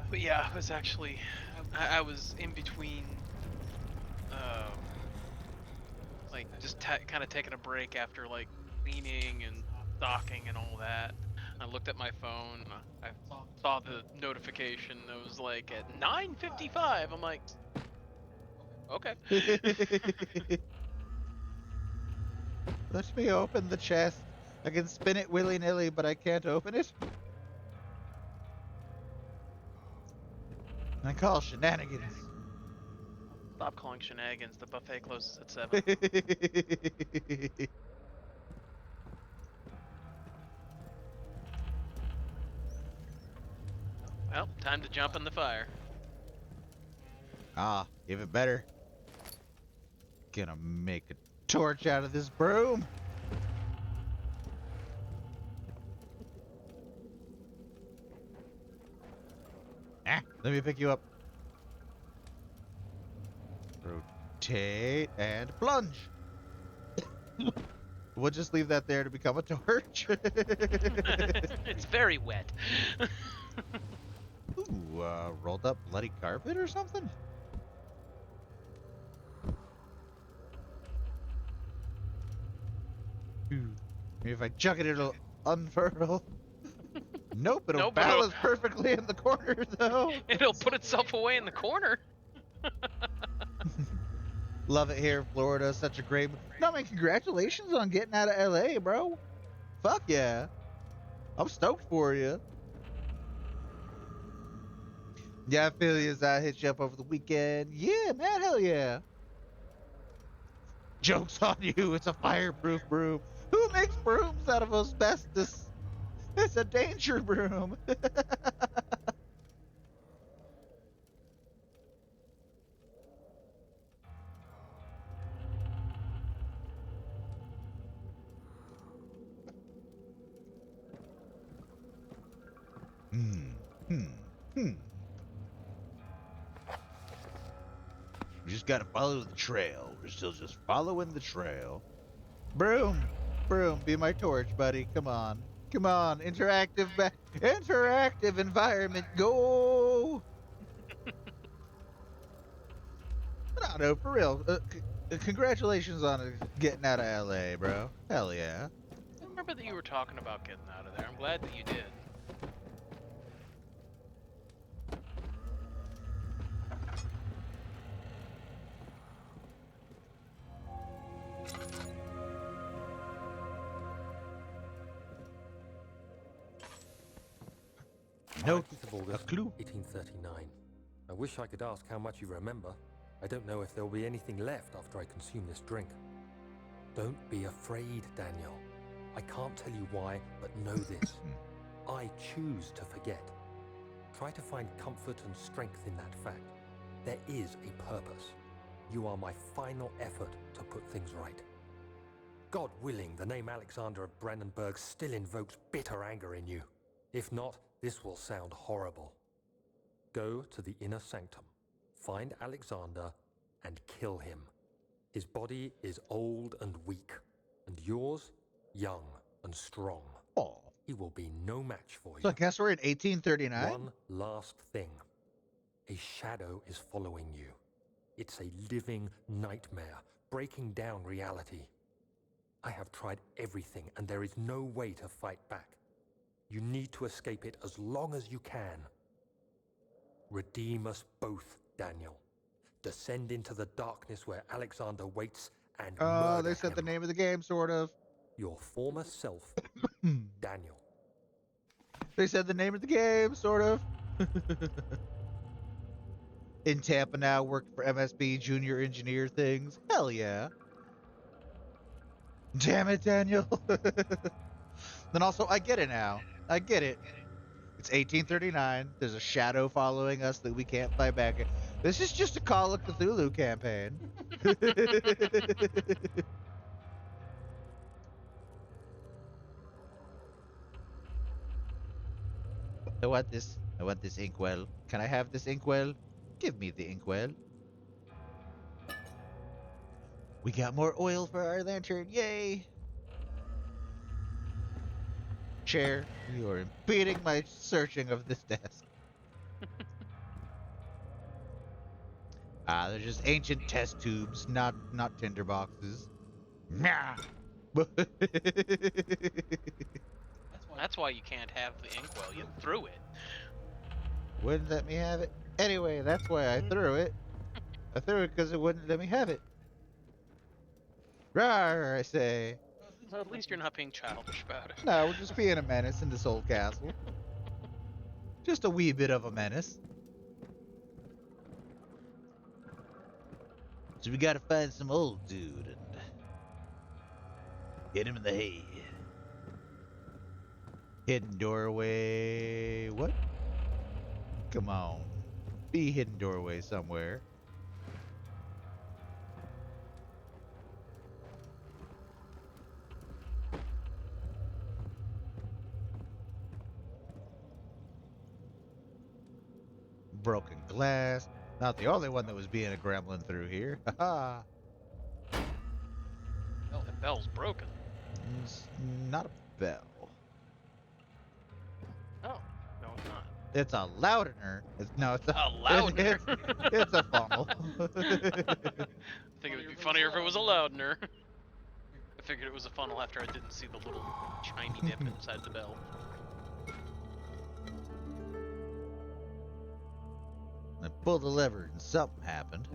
But yeah, I was actually, I was in between, like just kind of taking a break after like cleaning and stocking and all that. I looked at my phone. I saw the notification. It was like at 9:55. I'm like, okay. Let me open the chest. I can spin it willy-nilly, but I can't open it. I call shenanigans. Stop calling shenanigans. The buffet closes at 7. Well, time to jump in the fire. Ah, even better. Gonna make a torch out of this broom. Let me pick you up. Rotate and plunge. We'll just leave that there to become a torch. It's very wet. Ooh, rolled up bloody carpet or something? Ooh, maybe if I chuck it, it'll unfurl. Nope, it'll No, but it'll, balance perfectly in the corner, though. it'll put itself away in the corner. Love it here in Florida. Such a great. No, man, congratulations on getting out of LA, bro. Fuck yeah. I'm stoked for you. Yeah, I feel you as I hit you up over the weekend. Yeah, man, hell yeah. Joke's on you. It's a fireproof broom. Who makes brooms out of asbestos? It's a danger broom. Hmm. Hmm. Hmm. We just gotta follow the trail. We're still just following the trail. Broom. Broom, be my torch, buddy. Come on. Come on. Interactive environment. Go. No, for real. Congratulations on getting out of LA, bro. Hell yeah. I remember that you were talking about getting out of there. I'm glad that you did. Note 19th of a August, clue. 1839. I wish I could ask how much you remember. I don't know if there'll be anything left after I consume this drink. Don't be afraid, Daniel. I can't tell you why, but know this. I choose to forget. Try to find comfort and strength in that fact. There is a purpose. You are my final effort to put things right. God willing, the name Alexander of Brandenburg still invokes bitter anger in you. If not, this will sound horrible. Go to the inner sanctum, find Alexander, and kill him. His body is old and weak, and yours, young and strong. Oh. He will be no match for you. So I guess we're in 1839? One last thing. A shadow is following you. It's a living nightmare, breaking down reality. I have tried everything, and there is no way to fight back. You need to escape it as long as you can. Redeem us both, Daniel. Descend into the darkness where Alexander waits and Oh, murder they said him. the name of the game, sort of. Your former self, Daniel. They said the name of the game, sort of. In Tampa now, working for MSB junior engineer things. Hell yeah. Damn it, Daniel. Then also, I get it now. I get it. It's 1839. There's a shadow following us that we can't fight back. This is just a Call of Cthulhu campaign. I want this. I want this inkwell. Can I have this inkwell? Give me the inkwell. We got more oil for our lantern. Yay! Chair, you are impeding my searching of this desk. They're just ancient test tubes, not tinder boxes. Nah. That's why you can't have the inkwell. You threw it. Wouldn't let me have it. Anyway, that's why I threw it. I threw it because it wouldn't let me have it. Rawr, I say. Well, at least you're not being childish about it. No, we're just being a menace in this old castle. Just a wee bit of a menace. So we gotta find some old dude and get him in the head. Hidden doorway. What? Come on. Be hidden doorway somewhere. Broken glass. Not the only one that was being a gremlin through here. Haha. Well, the bell's broken. It's not a bell. Oh, no, it's not. It's a loudener. It's a A loudener. it's a funnel. I think it would be funnier if it was a loudener. I figured it was a funnel after I didn't see the little chimey dip inside the bell. I pulled the lever and something happened.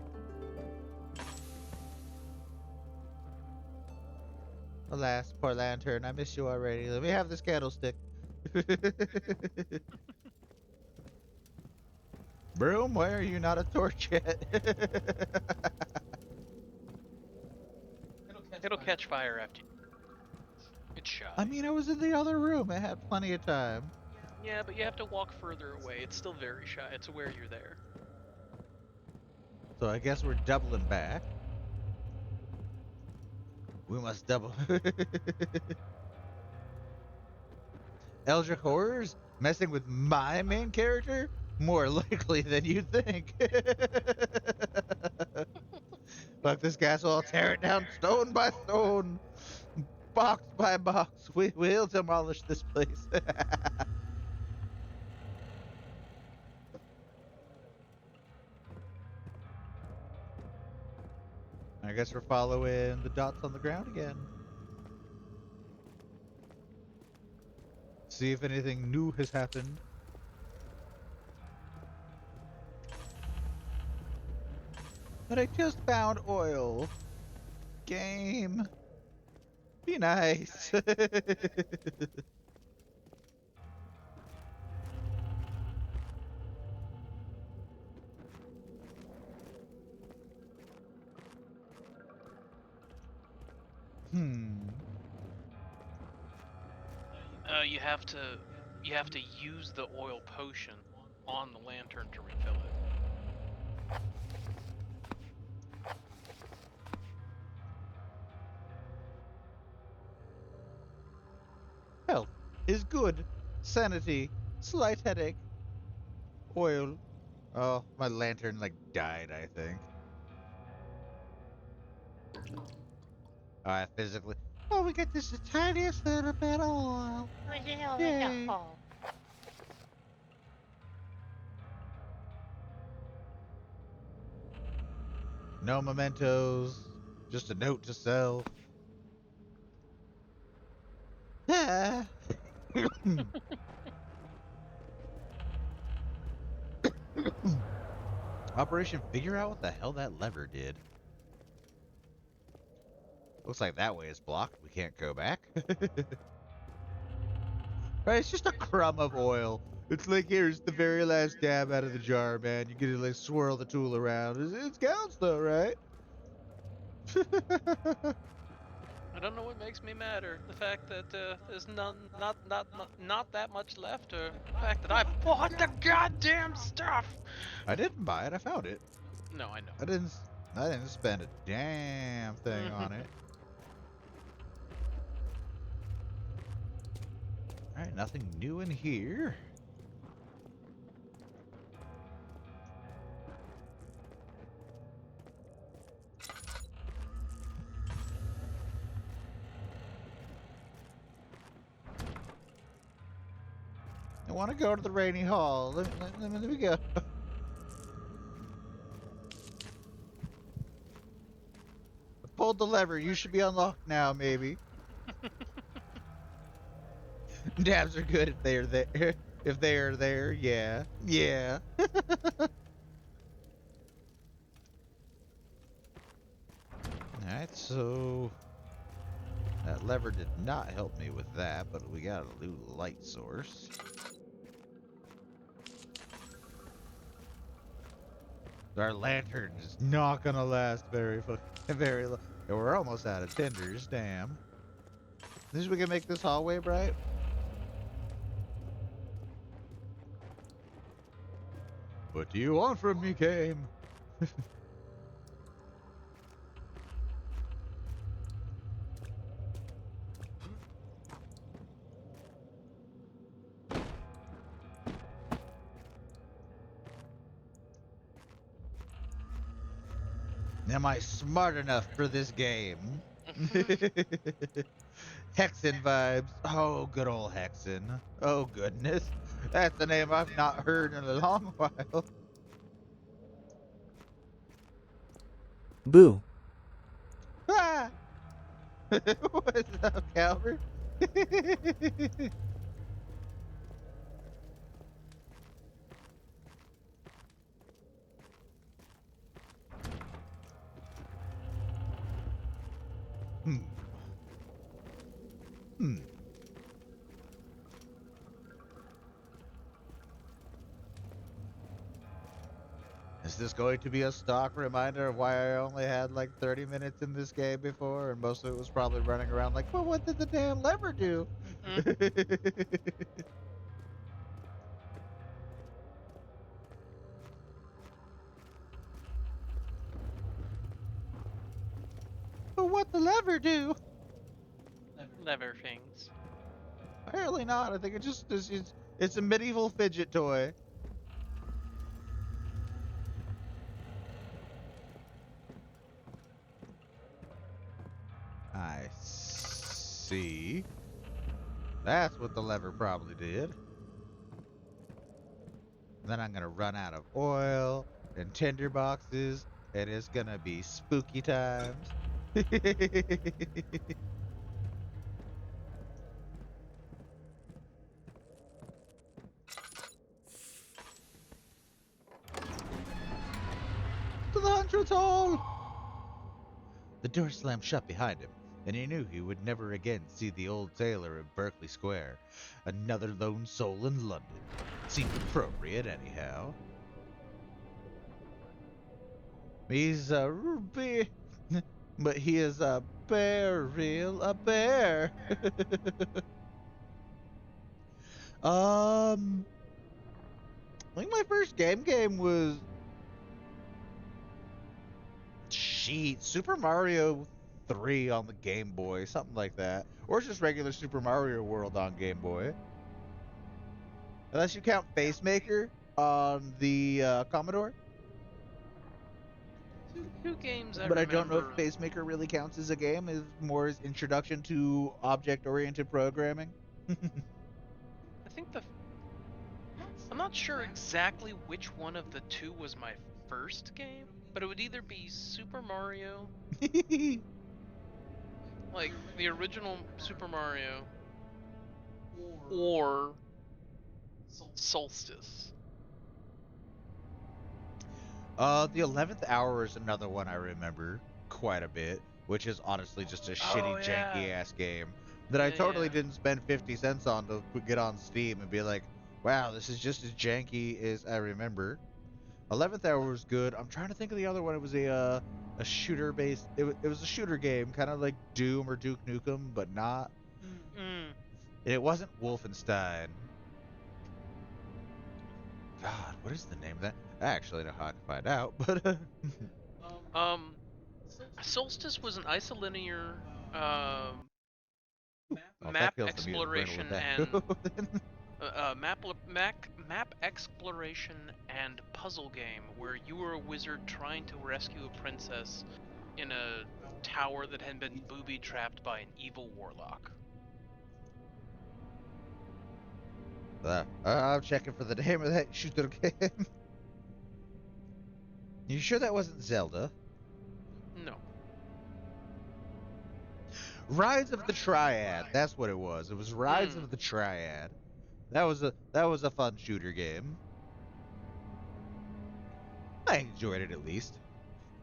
Alas, poor lantern, I miss you already. Let me have this candlestick. Broom, why are you not a torch yet? It'll catch fire after you. It's shy. I mean, I was in the other room. I had plenty of time. Yeah, but you have to walk further away. It's still very shy. It's aware you're there. So I guess we're doubling back. We must double. Eldritch Horrors? Messing with my main character? More likely than you'd think. Fuck this castle, I'll tear it down stone by stone, box by box. We'll demolish this place. I guess we're following the dots on the ground again. See if anything new has happened. But I just found oil. Game. Be nice. You have to use the oil potion on the lantern to refill it. Health is good. Sanity. Slight headache. Oil. Oh, my lantern like died, I think. I physically. Oh, we get this the tiniest little bit of oil. Yay. No mementos. Just a note to self. Ah. Operation figure out what the hell that lever did. Looks like that way is blocked. We can't go back. Right, it's just a crumb of oil. It's like, here's the very last dab out of the jar, man. You get to like swirl the tool around. It counts though, right? I don't know what makes me madder: the fact that there's not that much left, or the fact that I bought the goddamn stuff. I didn't buy it. I found it. No, I know. I didn't. I didn't spend a damn thing on it. All right, nothing new in here. I want to go to the rainy hall. Let me go. I pulled the lever. You should be unlocked now, maybe. Dabs are good if they're there. If they are there, yeah. Yeah. Alright, so that lever did not help me with that, but we got a new light source. Our lantern is not gonna last very long. And we're almost out of tinders, damn. Think we can make this hallway bright? What do you want from me, Game? Am I smart enough for this game? Hexen vibes. Oh, good old Hexen. Oh, goodness. That's a name I've not heard in a long while. Boo. Ah! What's up, Calvert? Hmm. Hmm. Is this going to be a stock reminder of why I only had like 30 minutes in this game before, and most of it was probably running around like, well, what did the damn lever do? But what the lever do? Lever things. Apparently not. I think it just is. It's a medieval fidget toy. I see. That's what the lever probably did. Then I'm gonna run out of oil and tinder boxes, and it's gonna be spooky times. To the hundredth hole! The door slammed shut behind him, and he knew he would never again see the old tailor of Berkeley Square. Another lone soul in London. Seemed appropriate, anyhow. He's a ruby, but he is a bear, a bear. I think my first game was Super Mario 3 on the Game Boy, something like that. Or just regular Super Mario World on Game Boy. Unless you count Facemaker on the Commodore. Two games I But I don't know if remember. Facemaker really counts as a game, is more as introduction to object-oriented programming. I think I'm not sure exactly which one of the two was my first game, but it would either be Super Mario, like the original Super Mario, or Solstice. The 11th Hour is another one I remember quite a bit, which is honestly just a Oh shitty, yeah, janky ass game that I yeah, totally yeah. didn't spend 50 cents on to get on Steam and be like, wow, this is just as janky as I remember. 11th Hour was good. I'm trying to think of the other one. It was a shooter based. It was a shooter game, kind of like Doom or Duke Nukem, but not. Mm. And it wasn't Wolfenstein. God, what is the name of that? I actually know how I can find out, but Um, Solstice was an isolinear well, if that map kills the mutant, we're gonna let exploration that and go. Then. map exploration and puzzle game where you were a wizard trying to rescue a princess in a tower that had been booby trapped by an evil warlock. I'm checking for the name of that shooter game. You sure that wasn't Zelda? No. Rise of the Triad. That's what it was. It was Rise Mm. of the Triad. That was a fun shooter game. I enjoyed it at least.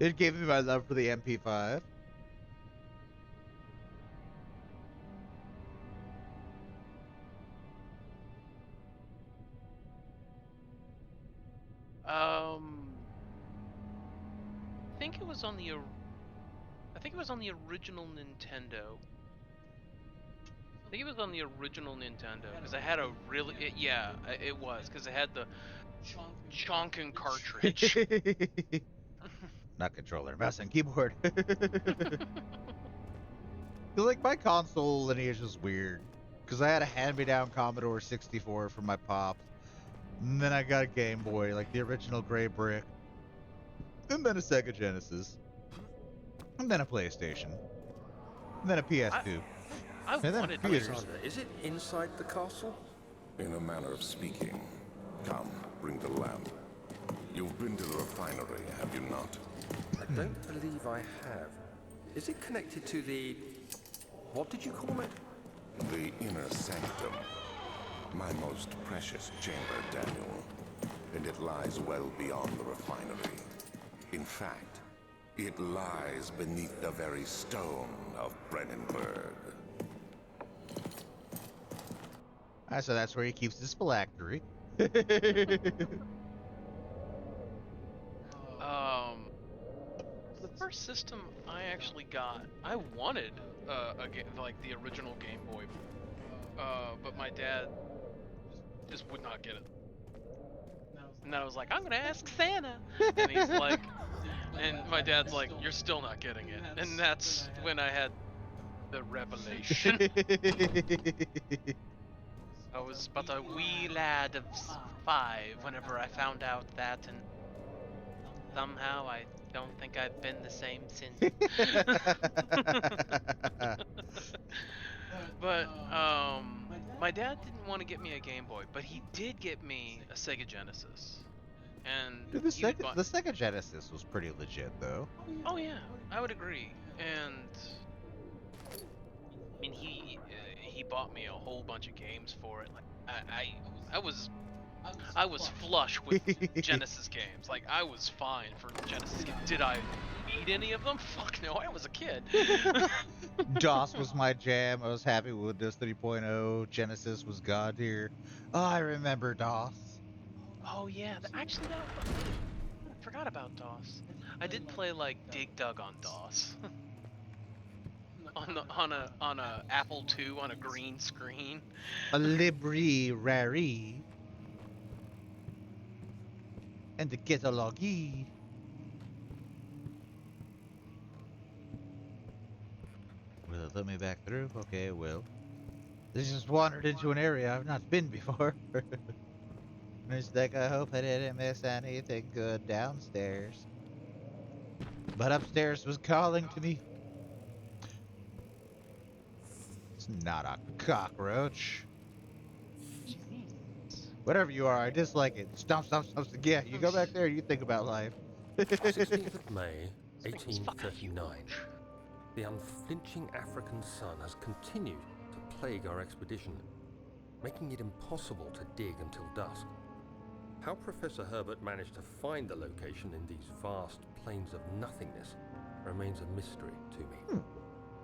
It gave me my love for the MP5. Um, I think it was on the I think it was on the original Nintendo. I think it was on the original Nintendo because I had a really yeah, it was because I had the Chonkin cartridge. Not controller, mouse and keyboard. Like my console lineage is weird because I had a hand-me-down Commodore 64 from my pops, and then I got a Game Boy, like the original gray brick, and then a Sega Genesis, and then a PlayStation, and then a I PS2, I and then wanted computers. Alexander, is it inside the castle? In a manner of speaking. Come, bring the lamp. You've been to the refinery, have you not? I don't believe I have. Is it connected to the... what did you call it? The inner sanctum. My most precious chamber, Daniel. And it lies well beyond the refinery. In fact, it lies beneath the very stone of Brennenburg. So that's where he keeps his phylactery. um the first system I actually got. I wanted like the original Game Boy, but my dad just would not get it. And then I was like, I'm gonna ask Santa, and he's like, and my dad's like, you're still not getting it. And that's when I had the revelation. I was but a wee lad of 5 whenever I found out that, and somehow I don't think I've been the same since. But my dad didn't want to get me a Game Boy, but he did get me a Sega Genesis. And Dude, the he would second buy the Sega Genesis was pretty legit though. Oh yeah, I would agree. And I mean he bought me a whole bunch of games for it. Like I was I was flush with Genesis games. Like I was fine for Genesis games. Did I need any of them? Fuck no, I was a kid. DOS was my jam. I was happy with Windows 3.0. Genesis was god tier. Oh, I remember DOS. Oh yeah, actually that I forgot about DOS. I did play like Dig Dug on DOS. On a Apple II on a green screen. A Libri Rari. And the Ketalogi. Will it let me back through? Okay, it will. This just wandered into an area I've not been before. It's like, I hope I didn't miss anything good downstairs. But upstairs was calling to me. It's not a cockroach. Whatever you are, I dislike it. Stomp, stomp, stomp. Yeah, you go back there, you think about life. 16th of May, This thing was fucking 1839. huge. The unflinching African sun has continued to plague our expedition. making it impossible to dig until dusk. How Professor Herbert managed to find the location in these vast plains of nothingness remains a mystery to me.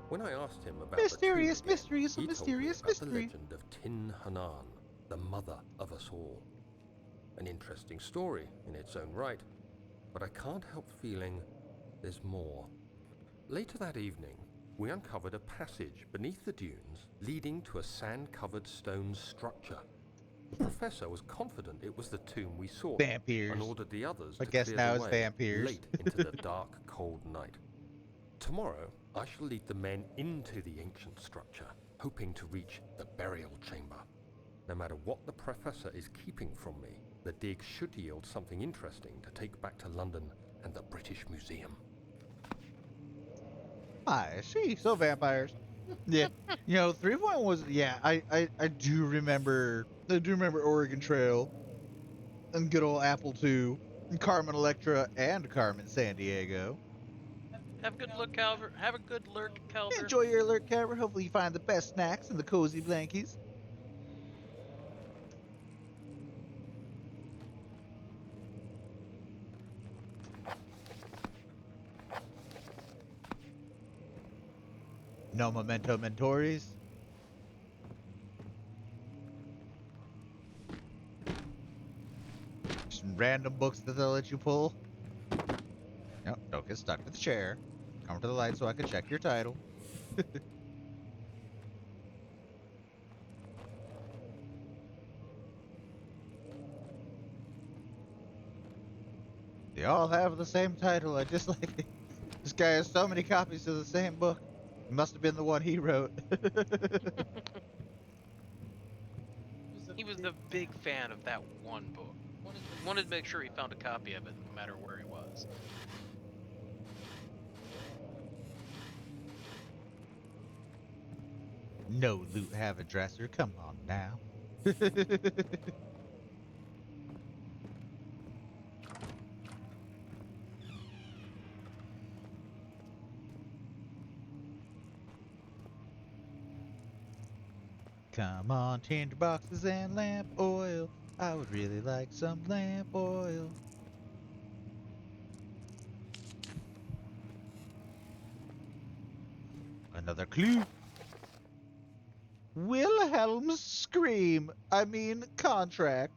When I asked him about Mysterious the tomb again, mystery is a he told me mysterious about the mystery. legend of Tin Hanan, the mother of us all. An interesting story in its own right, but I can't help feeling there's more. Later that evening, we uncovered a passage beneath the dunes leading to a sand-covered stone structure. The professor was confident it was the tomb we sought Vampires. and ordered the others I to guess clear now the it's way vampires. late into the dark, cold night. Tomorrow, I shall lead the men into the ancient structure, hoping to reach the burial chamber. No matter what the professor is keeping from me, the dig should yield something interesting to take back to London and the British Museum. I see. So vampires. Yeah. 3.1 was, yeah, I do remember, Oregon Trail and good old Apple II and Carmen Electra and Carmen San Diego. Have a good look, Calvert. Have a good lurk, Calvert. Enjoy your alert, Cabra. Hopefully you find the best snacks and the cozy blankies. No memento mentoris. Just random books that they'll let you pull. No, don't get stuck to the chair. Come to the light so I can check your title. They all have the same title. I just like it. This guy has so many copies of the same book. It must have been the one he wrote. He was a big fan of that one book. Wanted to make sure he found a copy of it no matter where he was. No loot have a dresser. Come on now. Come on, tinder boxes and lamp oil. I would really like some lamp oil. Another clue. Wilhelm's scream. I mean, contract.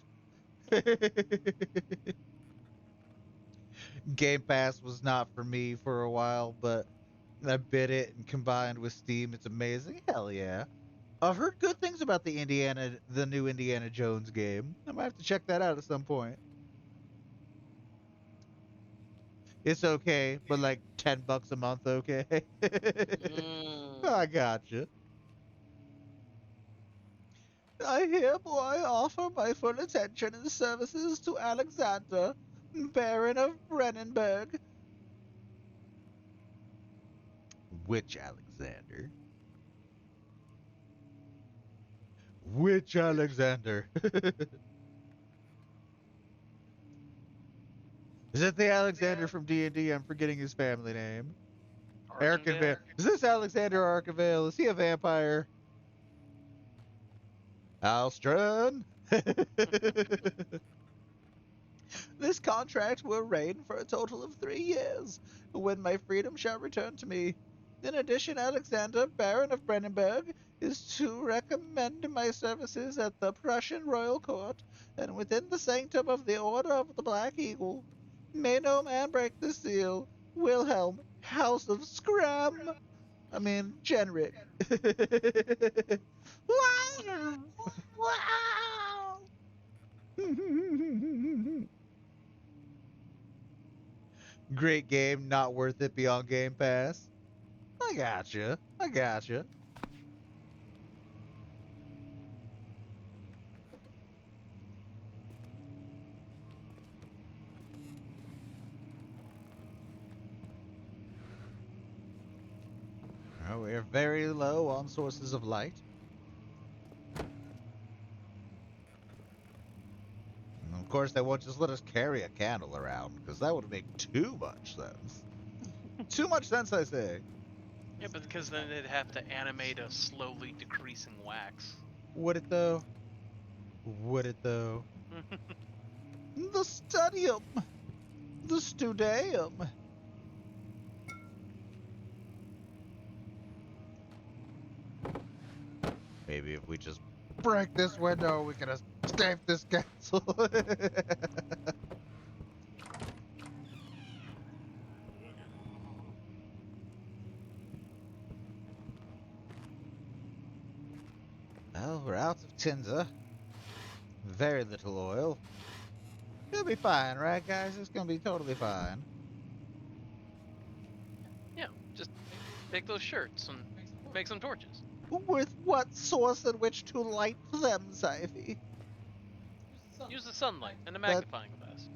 Game Pass was not for me for a while, but I bit it and combined with Steam, it's amazing. Hell yeah. I've heard good things about the new Indiana Jones game. I might have to check that out at some point. It's okay, but like $10 a month, okay? I gotcha. I hereby offer my full attention and services to Alexander, Baron of Brennenburg. Which Alexander? Which Alexander? Is it the Alexander from D&D? I'm forgetting his family name. Archivale. Is this Alexander Archivale? Is he a vampire? Alstrad? This contract will reign for a total of 3 years, when my freedom shall return to me. In addition, Alexander, Baron of Brennenburg, is to recommend my services at the Prussian royal court and within the sanctum of the Order of the Black Eagle. May no man break the seal. Wilhelm, House of Scram. I mean, Genric. Wow! Wow! Great game, not worth it beyond Game Pass. I gotcha. I gotcha. Oh, we're very low on sources of light. And of course, they won't just let us carry a candle around, because that would make too much sense. Too much sense, I say. Yeah, but because then they'd have to animate a slowly decreasing wax. Would it, though? Would it though? The studium. The studium. Maybe if we just break this window, we can escape this castle. Well, we're out of tinder. Very little oil. It'll be fine, right, guys? It's gonna be totally fine. Yeah, just take those shirts and make some torches. With what source in which to light them, Siphy? Use the sunlight and a That magnifying glass.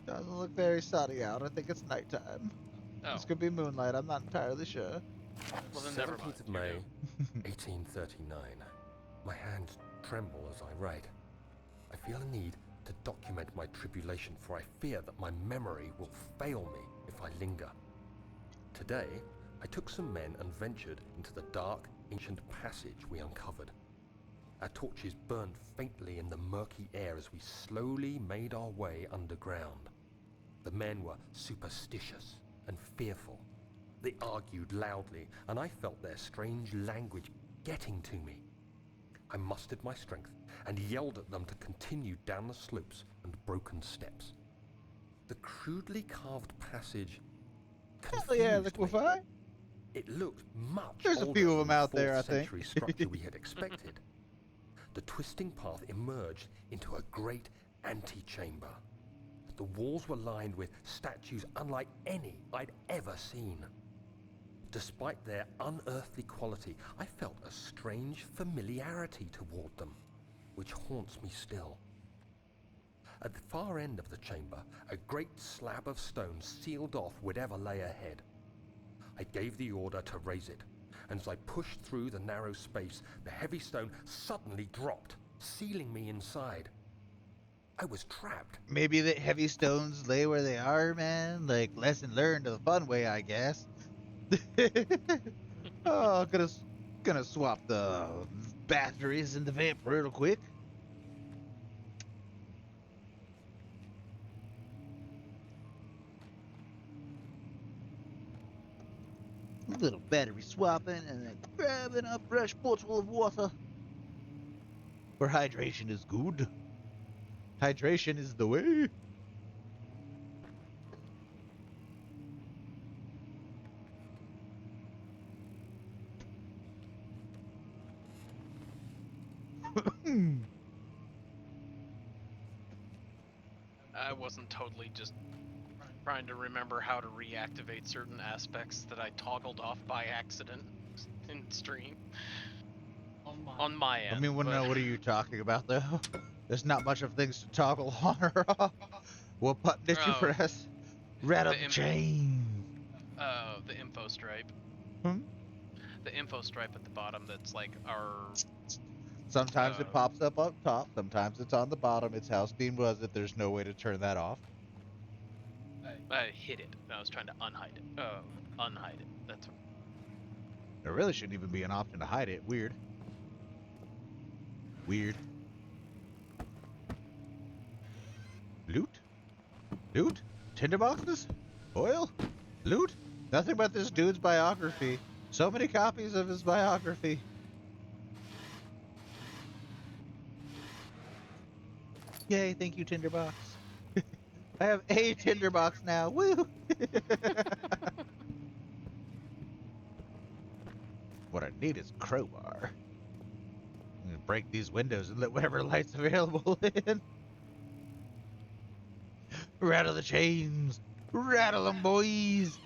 doesn't look very sunny out. I think it's nighttime. Oh, This could be moonlight. I'm not entirely sure. well then never mind. 17th of You're May, doomed. 1839. My hands tremble as I write. I feel a need to document my tribulation, for I fear that my memory will fail me if I linger. Today, I took some men and ventured into the dark, ancient passage we uncovered. Our torches burned faintly in the murky air as we slowly made our way underground. The men were superstitious and fearful. They argued loudly, and I felt their strange language getting to me. I mustered my strength and yelled at them to continue down the slopes and broken steps. The crudely carved passage Hell yeah, confused me. liquefy. It looked much There's a older few of than them out the there, 4th I think. century structure we had expected. The twisting path emerged into a great antechamber. The walls were lined with statues unlike any I'd ever seen. Despite their unearthly quality, I felt a strange familiarity toward them, which haunts me still. At the far end of the chamber, a great slab of stone sealed off whatever lay ahead. I gave the order to raise it, and as I pushed through the narrow space, the heavy stone suddenly dropped, sealing me inside. I was trapped. Maybe the heavy stones lay where they are, man. Like, lesson learned the fun way, I guess. Oh, gonna swap the batteries in the vamp real quick. A little battery swapping and then grabbing a fresh bottle of water. For hydration is good. Hydration is the way. I wasn't totally just trying to remember how to reactivate certain aspects that I toggled off by accident in stream. On my end. I mean, what are you talking about, though? There's not much of things to toggle on or off. What button did you Oh, press? Rattle the the imp- chain. The info stripe. Hmm? The info stripe at the bottom that's like our... Sometimes it pops up top. Sometimes it's on the bottom. It's how Steam was it. There's no way to turn that off. I hit it. I was trying to unhide it. Unhide it. That's what... There really shouldn't even be an option to hide it. Weird. Weird. Loot? Loot? Tinderboxes? Oil? Loot? Nothing but this dude's biography. So many copies of his biography. Yay, thank you, Tinderbox. I have a Tinderbox now. Woo! What I need is crowbar. I'm gonna break these windows and let whatever light's available in. Rattle the chains. Rattle them, boys.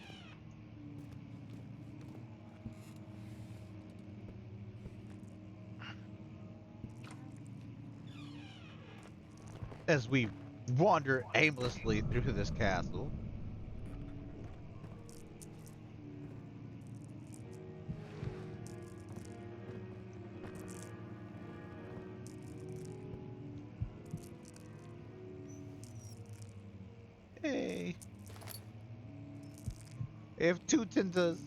As we wander aimlessly through this castle. Hey. I have 2 tinders.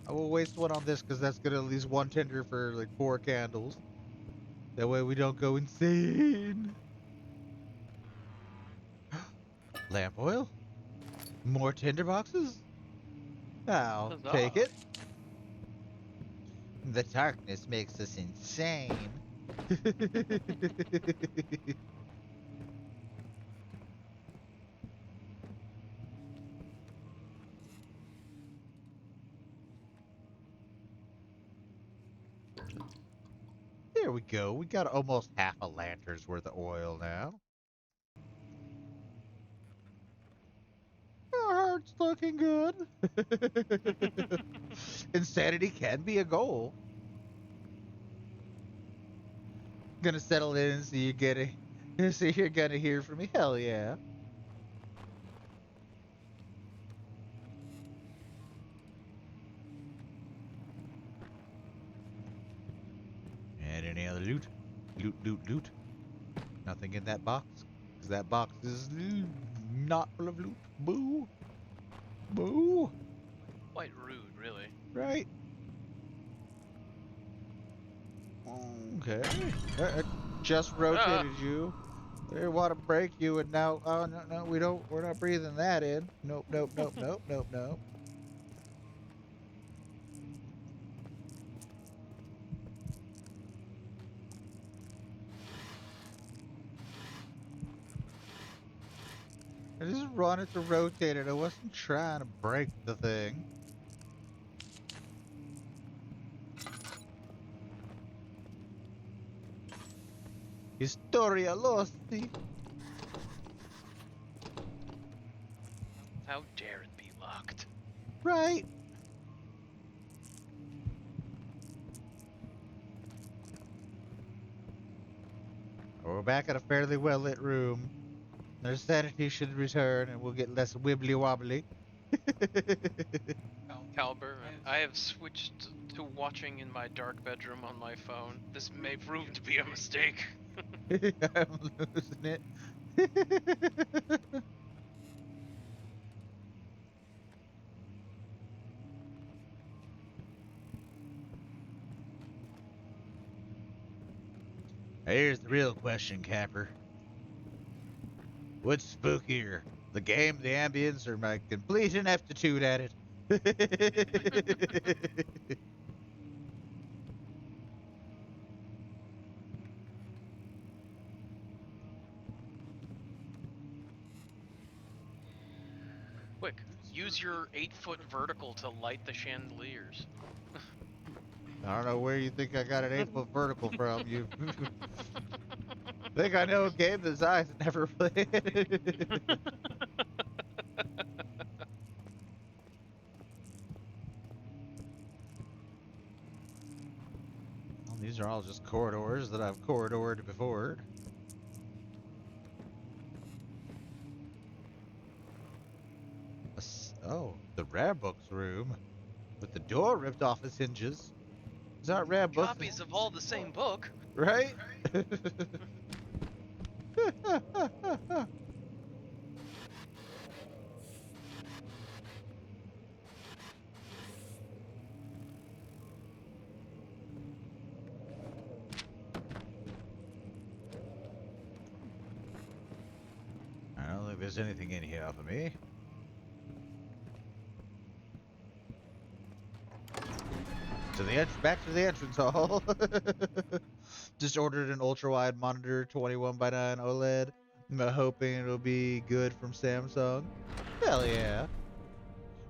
I will waste one on this because that's gonna at least 1 tinder for like 4 candles. That way we don't go insane. Lamp oil? More tinderboxes? I'll take Huzzah. it. The darkness makes us insane. There we go. We got almost half a lantern's worth of oil now. Our heart's looking good. Insanity can be a goal. Gonna settle in and see you get it. See you're gonna hear from me. Hell yeah. And any other loot? Loot, loot, loot. Nothing in that box. Because that box is not full of loot. Boo. Boo. Quite rude, really. Right? Okay. I just rotated you. They want to break you, and now, oh no, no, we don't. We're not breathing that in. Nope, nope, nope, nope, nope, nope. I just wanted to rotate it. I wasn't trying to break the thing. Historia Losti. How dare it be locked? Right. We're back at a fairly well lit room. Their sanity should return, and we'll get less wibbly wobbly. Caliber, I have switched to watching in my dark bedroom on my phone. This may prove to be a mistake. I'm losing it. Here's the real question, Capper. What's spookier? The game, the ambience, or my complete ineptitude at it? Quick, use your 8-foot vertical to light the chandeliers. I don't know where you think I got an 8-foot vertical from. You think I know a game this size and never played? Well, these are all just corridors that I've corridored before. Oh, the rare books room. With the door ripped off its hinges. These aren't rare books. Copies of all the same book. Right? I don't think there's anything in here for me. Back to the entrance hall. Just ordered an ultra-wide monitor, 21:9 OLED. I'm hoping it'll be good from Samsung. Hell yeah.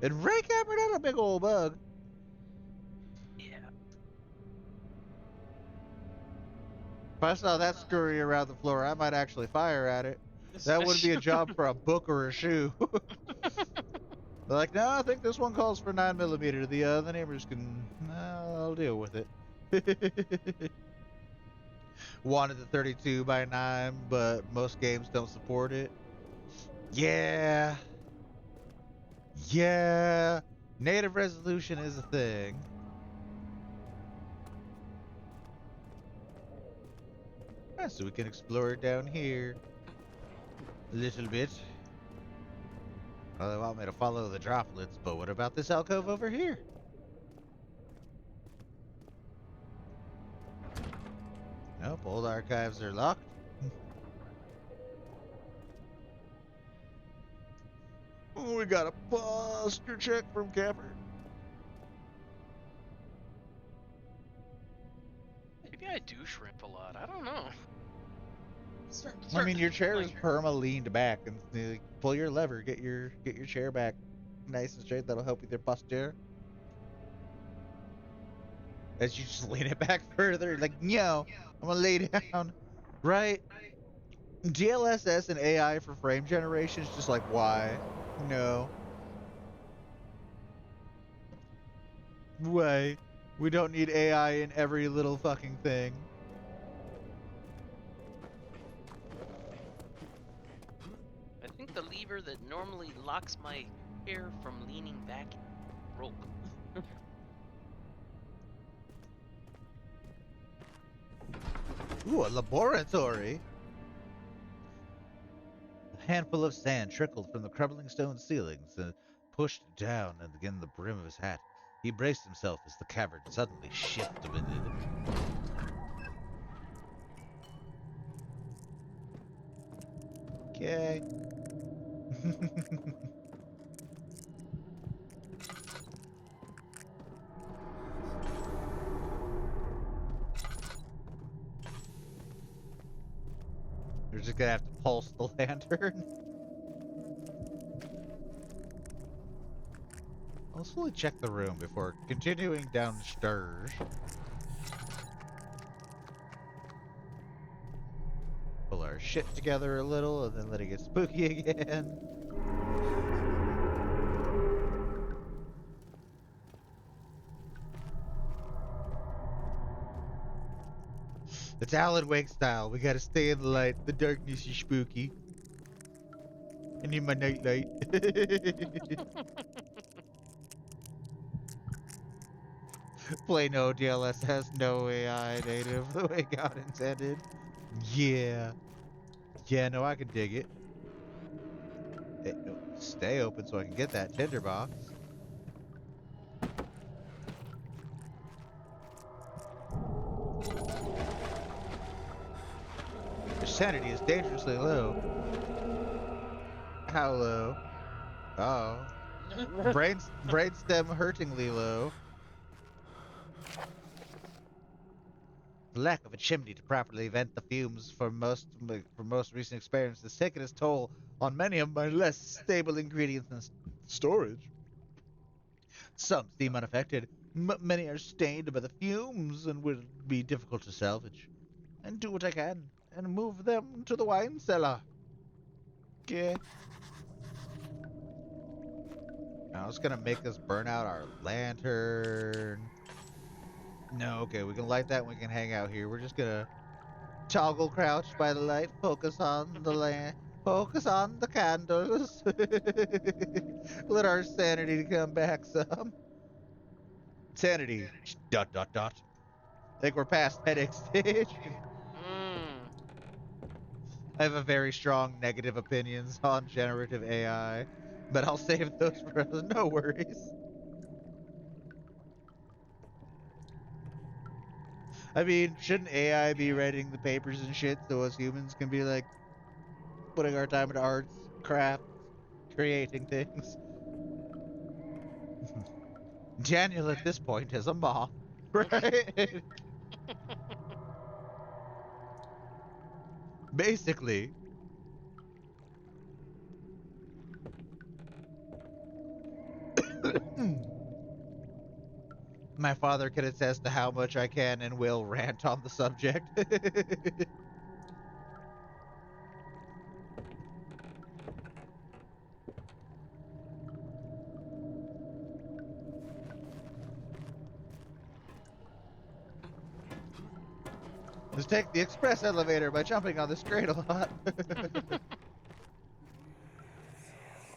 And Ray Capper, not a big old bug. Yeah. If I saw that scurry around the floor, I might actually fire at it. That would be a job for a book or a shoe. They're like, no, I think this one calls for 9mm. The neighbors can, I'll deal with it. Wanted the 32:9, but most games don't support it. Yeah. Yeah. Native resolution is a thing. Alright, so we can explore it down here a little bit. Well, they want me to follow the droplets, but what about this alcove over here? Nope, old archives are locked. We got a posture check from Capper. Maybe I do shrimp a lot. I don't know. I mean, your chair Like, is perma leaned back, and pull your lever, get your chair back nice and straight. That'll help with your posture. As you just lean it back further, like, no, I'm gonna lay down, right? DLSS and AI for frame generation is just like, why? No. Why? We don't need AI in every little fucking thing. I think the lever that normally locks my chair from leaning back broke. Ooh, a laboratory. A handful of sand trickled from the crumbling stone ceilings and pushed down and again the brim of his hat. He braced himself as the cavern suddenly shifted. Okay. We're just gonna have to pulse the lantern. I'll slowly check the room before continuing downstairs. Pull our shit together a little and then let it get spooky again. It's Alan Wake style. We gotta stay in the light. The darkness is spooky. I need my nightlight. Play no DLSS, no AI native the way God intended. Yeah. Yeah, no, I can dig it. Stay open so I can get that tinderbox. Your sanity is dangerously low. How low? Oh. Brainstem hurtingly low. The lack of a chimney to properly vent the fumes from most recent experience has taken its toll on many of my less stable ingredients and storage. Some seem unaffected, but many are stained by the fumes and will be difficult to salvage. And do what I can and move them to the wine cellar. Okay. Now it's gonna make us burn out our lantern. No, okay, we can light that and we can hang out here. We're just gonna toggle crouch by the light, focus on the focus on the candles. Let our sanity come back some. Sanity. Dot dot dot. I think we're past headache stage. Mm. I have a very strong negative opinions on generative AI, but I'll save those for us. No worries. I mean, shouldn't AI be writing the papers and shit so us humans can be like putting our time into arts, crafts, creating things? Daniel at this point is a moth, right? Basically. My father can attest to how much I can and will rant on the subject. Let's take the express elevator by jumping on this crate a lot.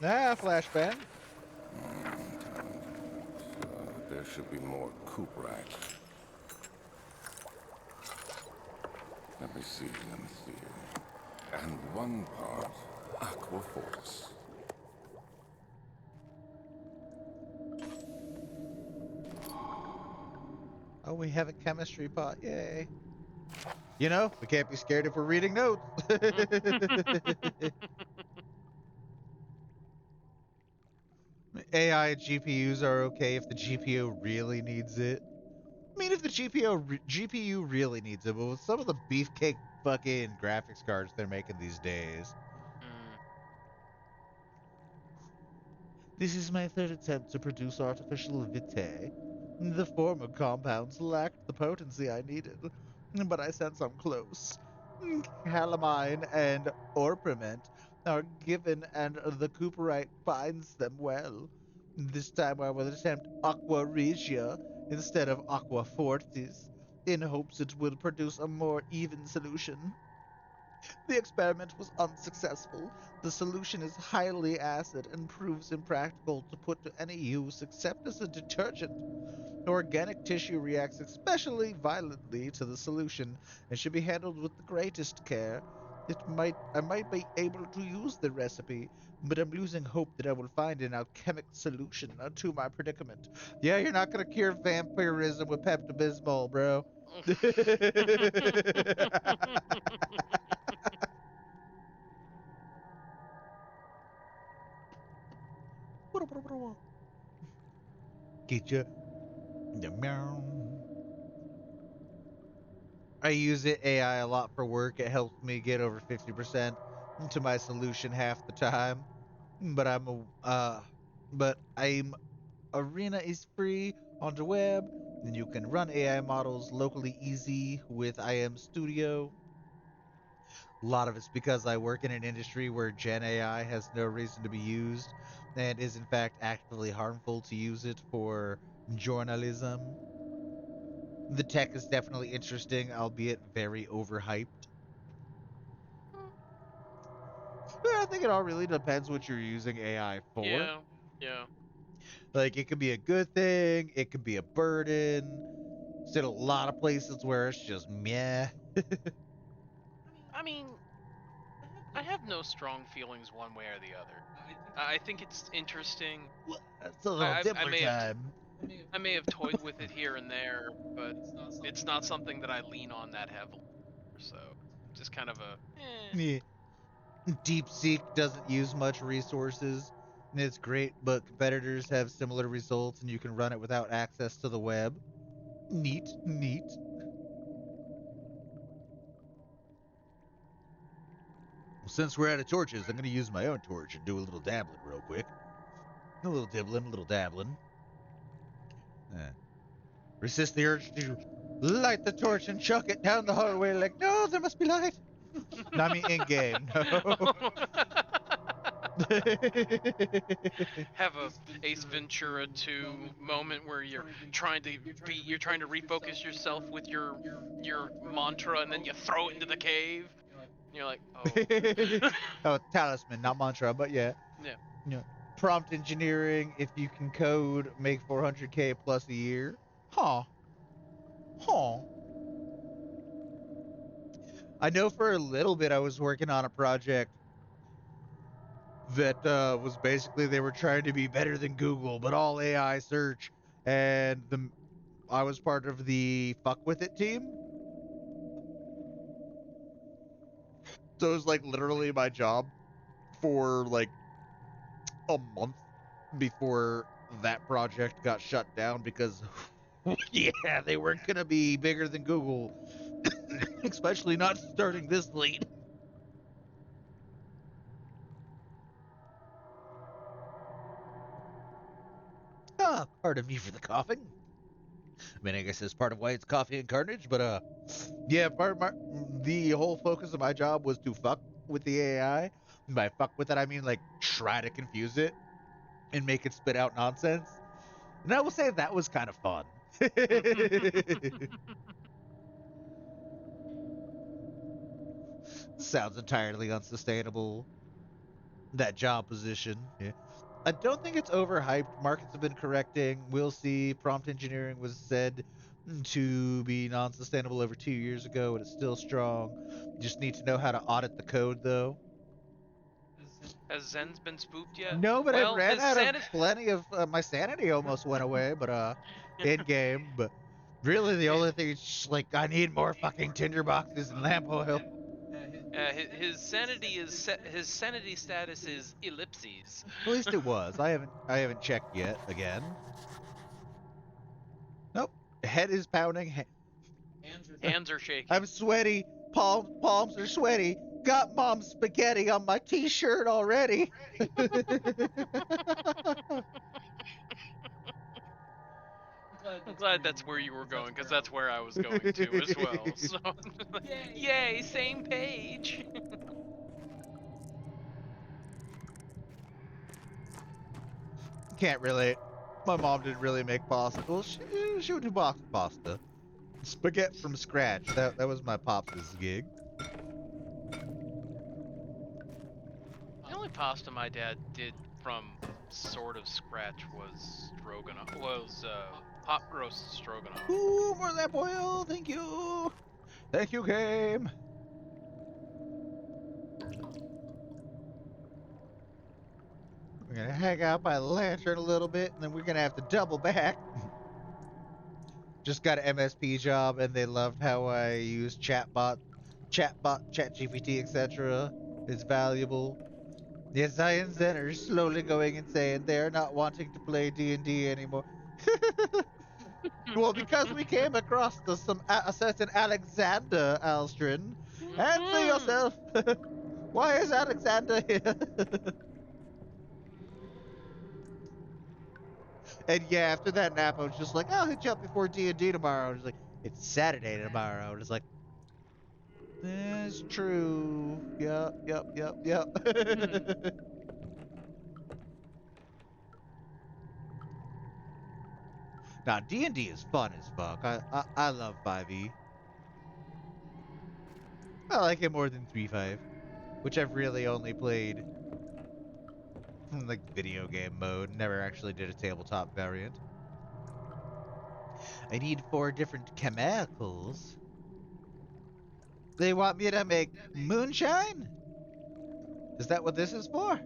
Flashbang. There should be more coop racks. Let me see. And one part Aquaforce. Oh, we have a chemistry pot. Yay. You know, we can't be scared if we're reading notes. AI GPUs are okay if the GPU really needs it. I mean, if the GPU really needs it, but with some of the beefcake fucking graphics cards they're making these days, Mm. this is my third attempt to produce artificial vitae. The former compounds lacked the potency I needed, but I sense I'm close. Calamine and orpiment are given, and the Cooperite finds them well. This time I will attempt aqua regia instead of aqua fortis, in hopes it will produce a more even solution. The experiment was unsuccessful. The solution is highly acid and proves impractical to put to any use except as a detergent. Organic tissue reacts especially violently to the solution and should be handled with the greatest care. I might be able to use the recipe, but I'm losing hope that I will find an alchemic solution to my predicament. Yeah, you're not gonna cure vampirism with Pepto-Bismol, bro. Get you. I use it AI a lot for work. It helps me get over 50% into my solution half the time. But I'm Arena is free on the web, and you can run AI models locally easy with IM Studio. A lot of it's because I work in an industry where Gen AI has no reason to be used and is in fact actively harmful to use it for journalism. The tech is definitely interesting, albeit very overhyped. But I think it all really depends what you're using AI for. Yeah, yeah. Like, it could be a good thing, it could be a burden. There's a lot of places where it's just meh. I mean, I have no strong feelings one way or the other. I think it's interesting. It's a little I dibbler may have time. I may have toyed with it here and there, but it's not something that I lean on that heavily. So just kind of a eh. Yeah. DeepSeek doesn't use much resources. And it's great, but competitors have similar results, and you can run it without access to the web. Neat, neat. Well, since we're out of torches, I'm going to use my own torch and do a little dabbling real quick. A little dibbling, a little dabbling. Uh, Resist the urge to light the torch and chuck it down the hallway like, no, there must be light. No, I mean in game, no. Have a Ace Ventura 2 moment where you're trying to refocus yourself with your mantra and then you throw it into the cave. And you're like, "Oh." Oh, talisman, not mantra, but yeah. Yeah. You know, prompt engineering, if you can code, make 400K plus a year. Huh. Huh. I know for a little bit I was working on a project that was basically they were trying to be better than Google, but all AI search. And I was part of the fuck with it team. So it was like literally my job for like a month before that project got shut down because yeah, they weren't going to be bigger than Google, especially not starting this late. Ah, pardon me for the coughing. I mean, I guess it's part of why it's coffee and carnage, but yeah, part of the whole focus of my job was to fuck with the AI. And by fuck with it, I mean like try to confuse it and make it spit out nonsense. And I will say that was kind of fun. Sounds entirely unsustainable. That job position. Yeah. I don't think it's overhyped. Markets have been correcting. We'll see. Prompt engineering was said to be non-sustainable over 2 years ago, and it's still strong. You just need to know how to audit the code, though. Has Zen's been spooked yet? No, but I've Well, ran his out of sanity. plenty of my sanity almost went away, but in game. But Really, the only thing is just like, I need more fucking tinder boxes and lamp oil. His sanity status is ellipses. At least it was. I haven't checked yet. Again. Nope. Head is pounding. Hands are shaking. I'm sweaty. Palms are sweaty. Got mom's spaghetti on my t-shirt already. I'm glad that's where you were going, because that's where I was going to as well. So, yay, same page. Can't relate. My mom didn't really make pasta. Well, she would do box pasta. Spaghetti from scratch. That was my pops' gig. The only pasta my dad did from sort of scratch was pot roast stroganoff. Ooh, more lamp oil. Thank you. Thank you, game. We're gonna hang out by the lantern a little bit, and then we're gonna have to double back. Just got an MSP job, and they loved how I use ChatGPT, etc. It's valuable. The Zion Zen are slowly going insane. They're not wanting to play D&D anymore. Well, because we came across a certain Alexander Alstrin. Answer yourself. Why is Alexander here? And yeah, after that nap, I was just like, I'll hit you up before D&D tomorrow. I was like, it's Saturday tomorrow. I was like, that's true. Yep. Now, D&D is fun as fuck. I love 5e. I like it more than 3.5, which I've really only played from like video game mode. Never actually did a tabletop variant. I need 4 different chemicals. They want me to make moonshine? Is that what this is for?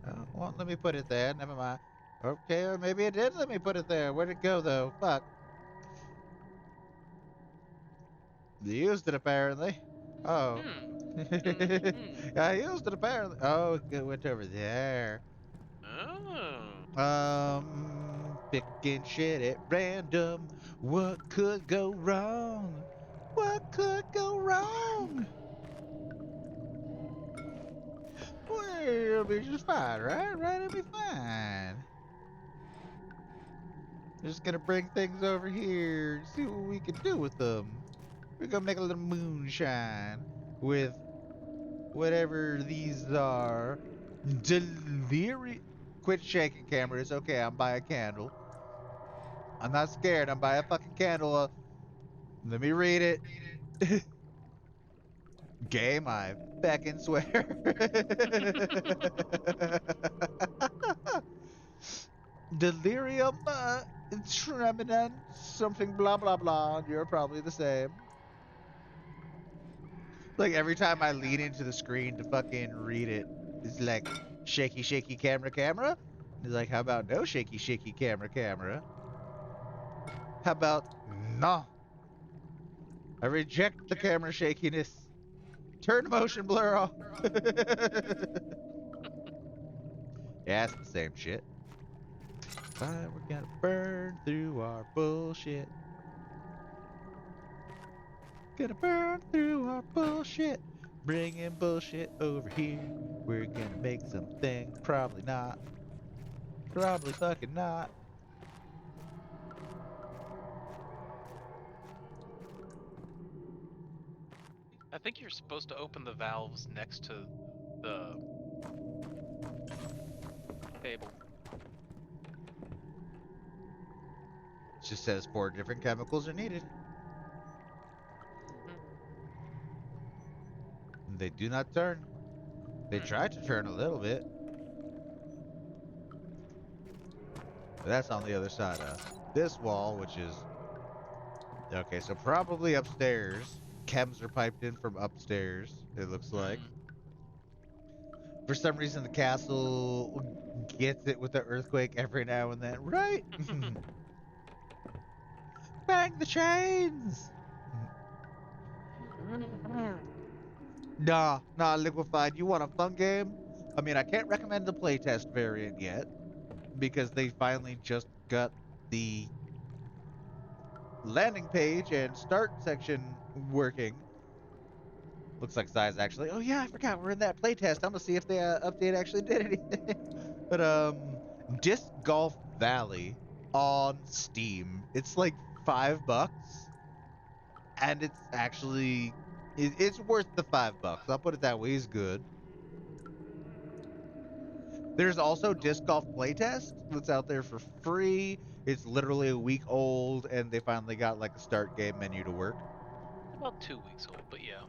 Oh, well, let me put it there. Never mind. Okay, or maybe it did let me put it there. Where'd it go, though? Fuck. You used it, apparently. Oh. I used it, apparently. Oh, it went over there. Picking shit at random. What could go wrong? What could go wrong? Well, it'll be just fine, right? Right, it'll be fine. Just gonna bring things over here and see what we can do with them. We're gonna make a little moonshine with whatever these are. Delirium. Quit shaking, camera. It's okay. I'm by a candle. I'm not scared. I'm by a fucking candle. Let me read it. Game, I fucking swear. Delirium tremendous something blah blah blah. You're probably the same. Like every time I lean into the screen to fucking read it, it's like shaky shaky camera. It's like, how about no shaky shaky camera? How about no? I reject the camera shakiness. Turn motion blur off. Yeah, it's the same shit. Fine, we're gonna burn through our bullshit. Gonna burn through our bullshit. Bringing bullshit over here. We're gonna make something. Probably not. Probably fucking not. I think you're supposed to open the valves next to the table. It just says 4 different chemicals are needed. And they do not turn. They try to turn a little bit. But that's on the other side of this wall, which is... Okay, so probably upstairs. Chems are piped in from upstairs, it looks like. For some reason, the castle gets it with the earthquake every now and then. Right? Bang the chains! Nah, Liquefied. You want a fun game? I mean, I can't recommend the playtest variant yet because they finally just got the landing page and start section working. Looks like Zai's actually. Oh yeah, I forgot we're in that playtest. I'm gonna see if the update actually did anything. But Disc Golf Valley on Steam. It's like $5, and it's actually it's worth the $5. I'll put it that way. It's good. There's also Disc Golf Playtest that's out there for free. It's literally a week old, and they finally got like a start game menu to work. About 2 weeks old, but yeah.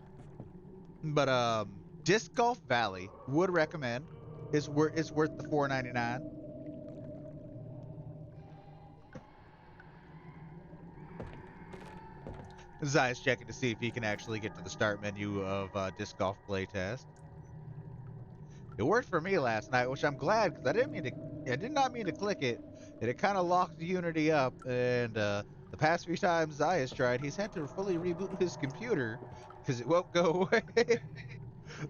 But Disc Golf Valley would recommend. It's worth the $4.99. Zai's checking to see if he can actually get to the start menu of Disc Golf Playtest. It worked for me last night, which I'm glad because I did not mean to click it, and it kind of locked Unity up. And the past few times Zai has tried, he's had to fully reboot his computer because it won't go away.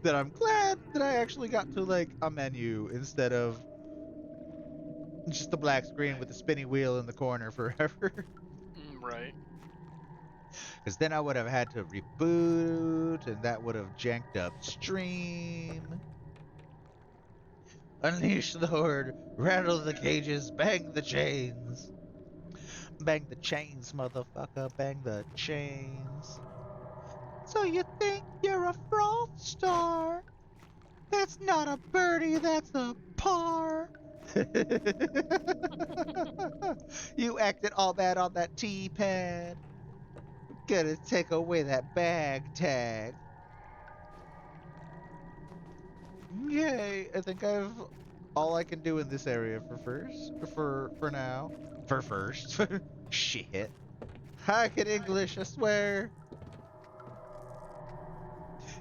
That I'm glad that I actually got to like a menu instead of just a black screen with a spinny wheel in the corner forever. Right. Because then I would have had to reboot, and that would have janked up stream. Unleash the horde, rattle the cages, bang the chains. Bang the chains, motherfucker, bang the chains. So you think you're a froth star? That's not a birdie, that's a par. You acted all bad on that T-pad. Gonna take away that bag tag. Yay, I think I've all I can do in this area for now. For first. Shit. I can English, I swear.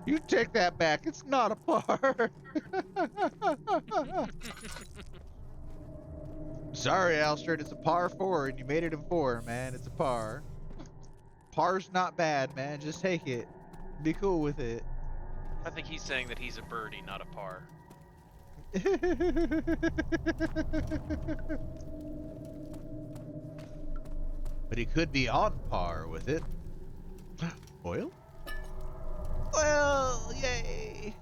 You take that back, it's not a par. Sorry, Alstred, it's a par 4 and you made it in 4, man. It's a par. Par's not bad, man. Just take it. Be cool with it. I think he's saying that he's a birdie, not a par. But he could be on par with it. Oil? Well, yay!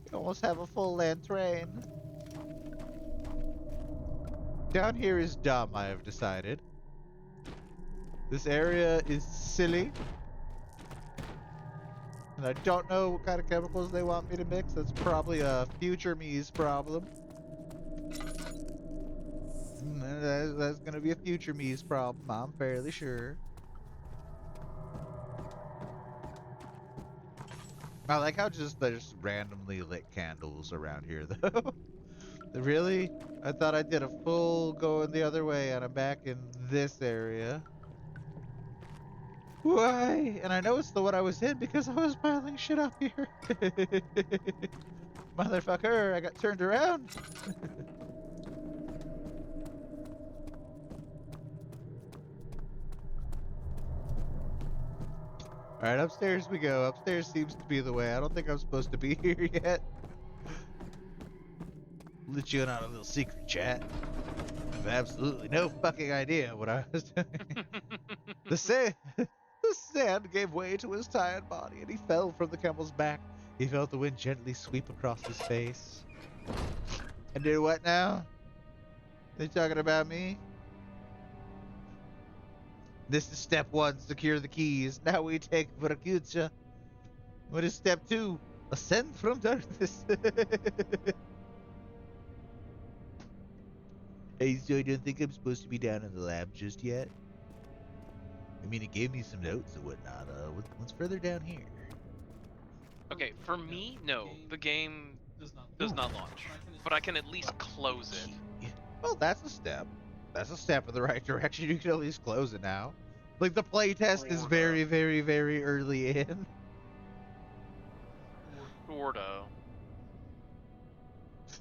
We almost have a full land train. Down here is dumb, I have decided. This area is silly. And I don't know what kind of chemicals they want me to mix. That's probably a future me's problem. That's gonna be a future me's problem, I'm fairly sure. I like how there's randomly lit candles around here, though. Really? I thought I did a full going the other way, and I'm back in this area. Why? And I know it's the one I was in because I was piling shit up here. Motherfucker, I got turned around. Alright, upstairs we go. Upstairs seems to be the way. I don't think I'm supposed to be here yet. Let you in on a little secret, chat. I have absolutely no fucking idea what I was doing. The sand gave way to his tired body, and he fell from the camel's back. He felt the wind gently sweep across his face. And do what now? They talking about me? This is step 1, secure the keys. Now we take for a future. What is step 2? Ascend from darkness. Hey, so I don't think I'm supposed to be down in the lab just yet. I mean, it gave me some notes and whatnot. What's further down here? Okay, for me, no. The game does not launch. But I can at least close it. Yeah. Well, that's a step. That's a step in the right direction. You can at least close it now. Like, the playtest is very, very, very early in.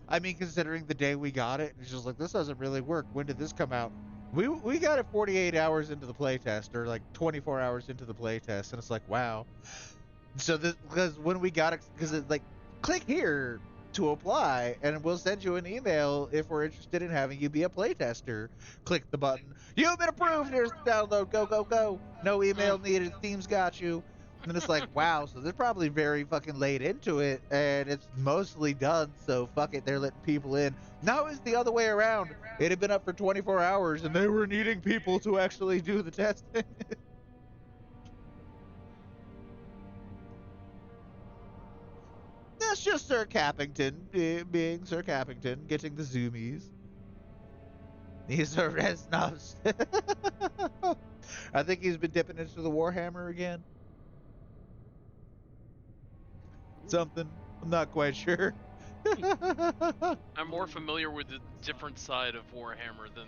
I mean, considering the day we got it, it's just like, this doesn't really work. When did this come out? We got it 48 hours into the playtest, or like 24 hours into the playtest, and it's like, wow. So this, because when we got it, because it's like, click here to apply, and we'll send you an email if we're interested in having you be a playtester. Click the button. You've been approved. Here's the download. Go, go, go. No email needed. Theme's got you. And it's like, wow, so they're probably very fucking late into it, and it's mostly done, so fuck it, they're letting people in. Now it's the other way around. It had been up for 24 hours, and they were needing people to actually do the testing. That's just Sir Cappington being Sir Cappington, getting the zoomies. These are Resnovs. I think he's been dipping into the Warhammer again. Something. I'm not quite sure. I'm more familiar with the different side of Warhammer than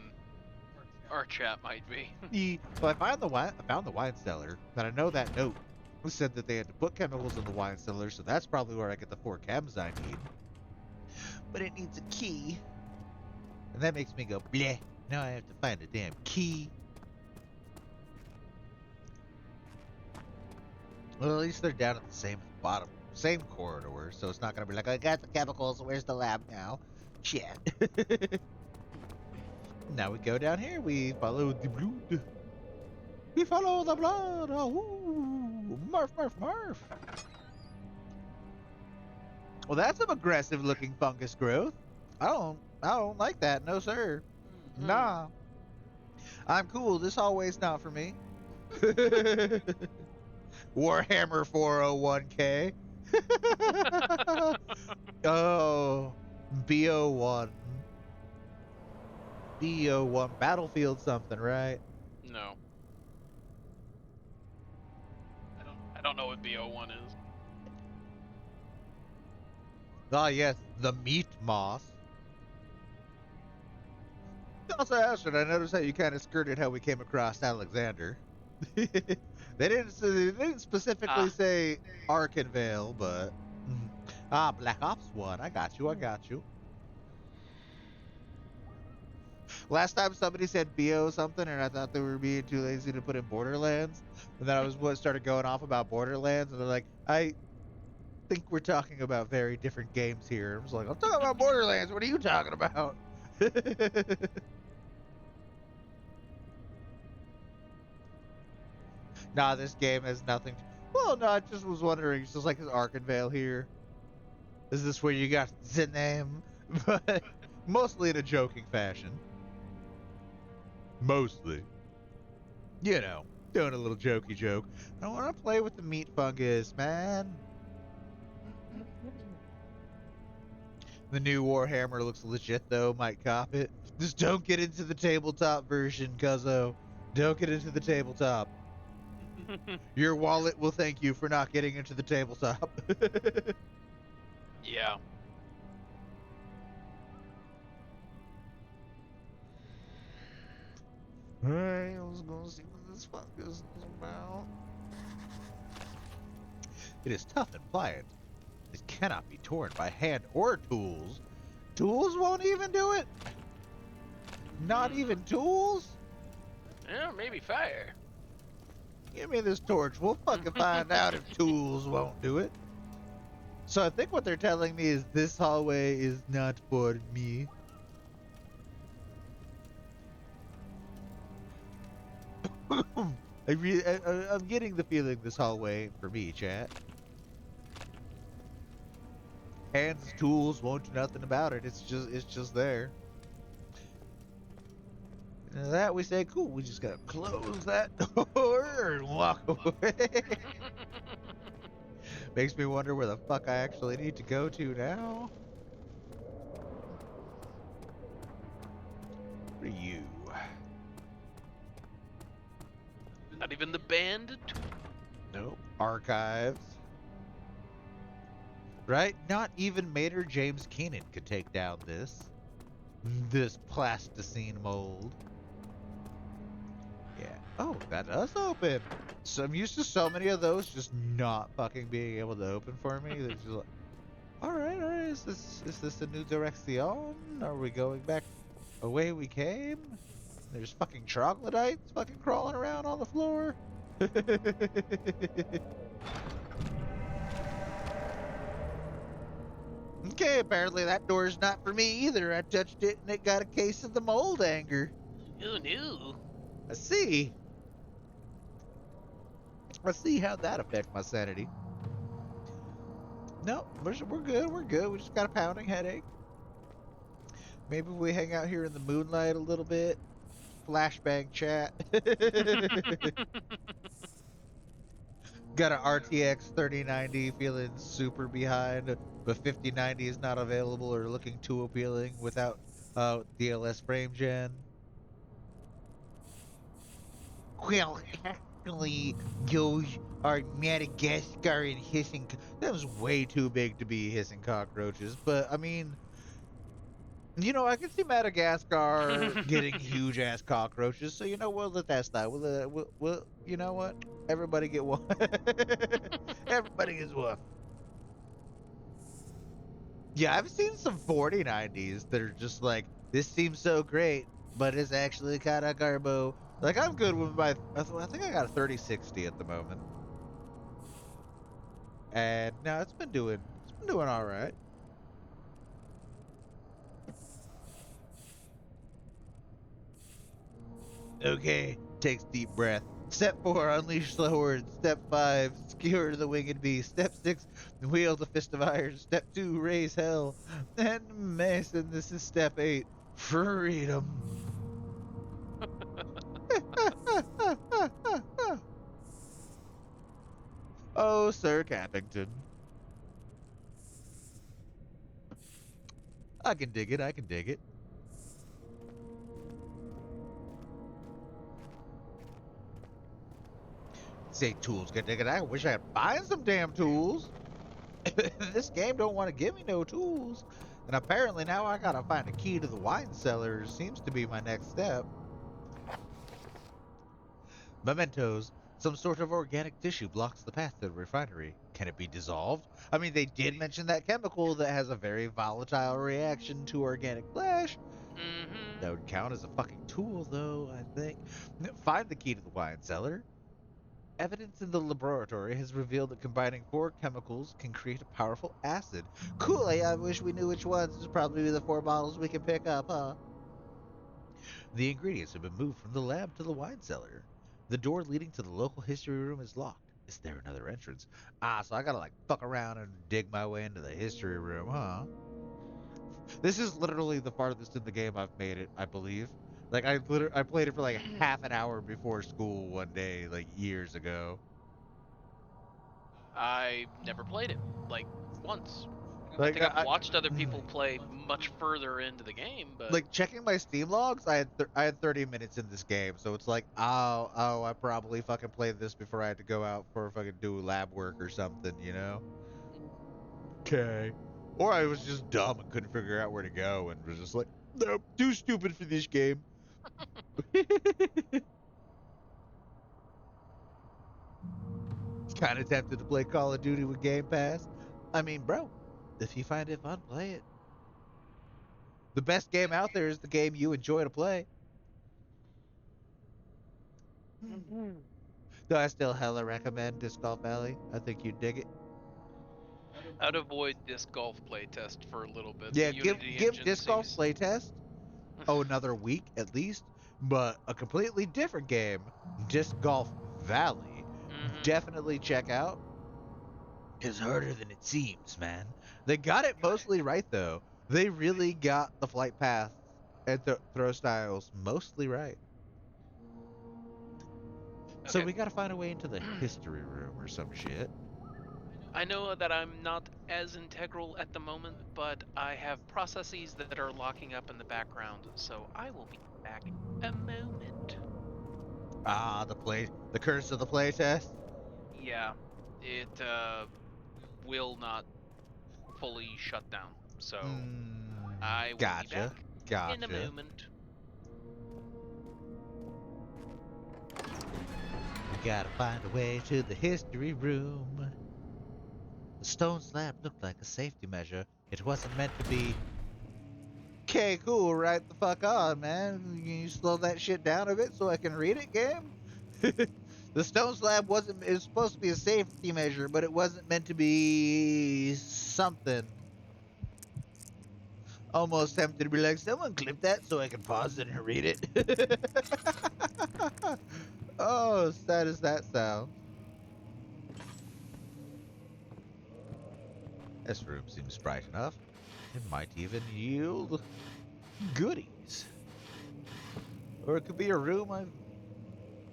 our chat might be. Well, I found the wine cellar, but I know that note said that they had to put chemicals in the wine cellar, so that's probably where I get the 4 chems I need. But it needs a key. And that makes me go, bleh. Now I have to find a damn key. Well, at least they're down at the same bottom, same corridor, so it's not going to be like, I got the chemicals, where's the lab now? Shit. Now we go down here, we follow the blood. We follow the blood. Oh, marf, marf, marf. Well, that's some aggressive looking fungus growth. I don't like that. No, sir. Nah. I'm cool. This hallway's not for me. Warhammer 401k. Oh, BO1. BO1. Battlefield something, right? No. I don't know what BO1 is. Ah, yes, the meat moth. Also, Astrid, I noticed how you kind of skirted how we came across Alexander. They didn't specifically say Arkenvale, but Black Ops 1. I got you. I got you. Last time somebody said BO something, and I thought they were being too lazy to put in Borderlands, and then I was what started going off about Borderlands, and they're like, I think we're talking about very different games here. I was like, I'm talking about Borderlands. What are you talking about? Nah, this game has nothing. Well, no, I just was wondering. It's just like his Arkenvale here. Is this where you got the name? But mostly in a joking fashion. Mostly. You know, doing a little jokey joke. I don't want to play with the meat fungus, man. The new Warhammer looks legit, though. Might cop it. Just don't get into the tabletop version, cuzzo. Don't get into the tabletop. Your wallet will thank you for not getting into the tabletop. Yeah. Alright, I was gonna see what this fungus is about. It is tough and pliant. It cannot be torn by hand or tools. Tools won't even do it? Not even tools? Yeah, maybe fire. Give me this torch. We'll fucking find out if tools won't do it. So I think what they're telling me is this hallway is not for me. I'm getting the feeling this hallway ain't for me, chat. Hands, tools won't do nothing about it. It's just there. And that we say, cool. We just gotta close that door and walk away. Makes me wonder where the fuck I actually need to go to now. What are you? Not even the band. Nope. Archives. Right? Not even Mater James Keenan could take down this plasticine mold. Yeah. Oh, that does open. So I'm used to so many of those just not fucking being able to open for me. They're just like, All right, all right. Is this a new direction? Are we going back away we came? There's fucking troglodytes fucking crawling around on the floor. Okay, apparently that door's not for me either. I touched it and it got a case of the mold anger. Who knew? I see. I see how that affects my sanity. No, we're good. We're good. We just got a pounding headache. Maybe we hang out here in the moonlight a little bit. Flashbang chat. Got an RTX 3090 feeling super behind, but 5090 is not available or looking too appealing without DLS frame gen. Well, actually, those are Madagascar and hissing. That was way too big to be hissing cockroaches, but I mean, I can see Madagascar getting huge ass cockroaches. So we'll let that slide. We'll you know what? Everybody get one. Everybody gets one. Yeah, I've seen some 4090s that are just like, this seems so great, but it's actually kind of garbo. Like, I'm good with I think I got a 3060 at the moment. And no, it's been doing all right. Okay, takes deep breath. Step 4, unleash the horde. Step 5, skewer the winged beast. Step 6, wield the fist of iron. Step 2, raise hell. And Mason, this is step 8, freedom. Oh, Sir Cappington. I can dig it, I can dig it. Say tools can dig it. I wish I could find some damn tools. This game don't want to give me no tools. And apparently now I gotta find a key to the wine cellar. Seems to be my next step. Mementos. Some sort of organic tissue blocks the path to the refinery. Can it be dissolved? I mean, they did mention that chemical that has a very volatile reaction to organic flesh. Mm-hmm. That would count as a fucking tool, though, I think. Find the key to the wine cellar. Evidence in the laboratory has revealed that combining 4 chemicals can create a powerful acid. Cool, I wish we knew which ones. It's probably the 4 bottles we can pick up, huh? The ingredients have been moved from the lab to the wine cellar. The door leading to the local history room is locked. Is there another entrance? So I gotta fuck around and dig my way into the history room, huh? This is literally the farthest in the game I've made it, I believe. Like I played it for like half an hour before school one day, like years ago. I never played it, like, once. I Like think I've I, watched other people play much further into the game, but like checking my Steam logs, I had 30 minutes in this game, so it's like, I probably fucking played this before I had to go out for fucking do lab work or something, you know? Okay. Or I was just dumb and couldn't figure out where to go and was just like, nope, too stupid for this game. Kind of tempted to play Call of Duty with Game Pass. I mean, bro, if you find it fun, play it. The best game out there is the game you enjoy to play. Do I still hella recommend Disc Golf Alley? I think you'd dig it. I'd avoid disc golf playtest for a little bit. The Yeah, Unity give engine Disc Golf seems. playtest another week at least, but a completely different game, Disc Golf Valley. Mm-hmm. Definitely check out. It's harder than it seems, man. They got it mostly right though. They really got the flight paths and throw styles mostly right. So Okay. we gotta find a way into the history room or some shit. I know that I'm not as integral at the moment, but I have processes that are locking up in the background, so I will be back a moment. The curse of the playtest. Yeah, it will not fully shut down, so I will be Gotcha. back in a Gotcha. moment. We gotta find a way to the history room. Stone slab looked like a safety measure. It wasn't meant to be. Okay, cool. Right the fuck on, man. Can you slow that shit down a bit so I can read it, game? The stone slab wasn't. It was supposed to be a safety measure, but it wasn't meant to be something. Almost tempted to be like, someone clip that so I can pause it and read it. Oh, sad as that sounds. This room seems bright enough. It might even yield goodies. Or it could be a room I've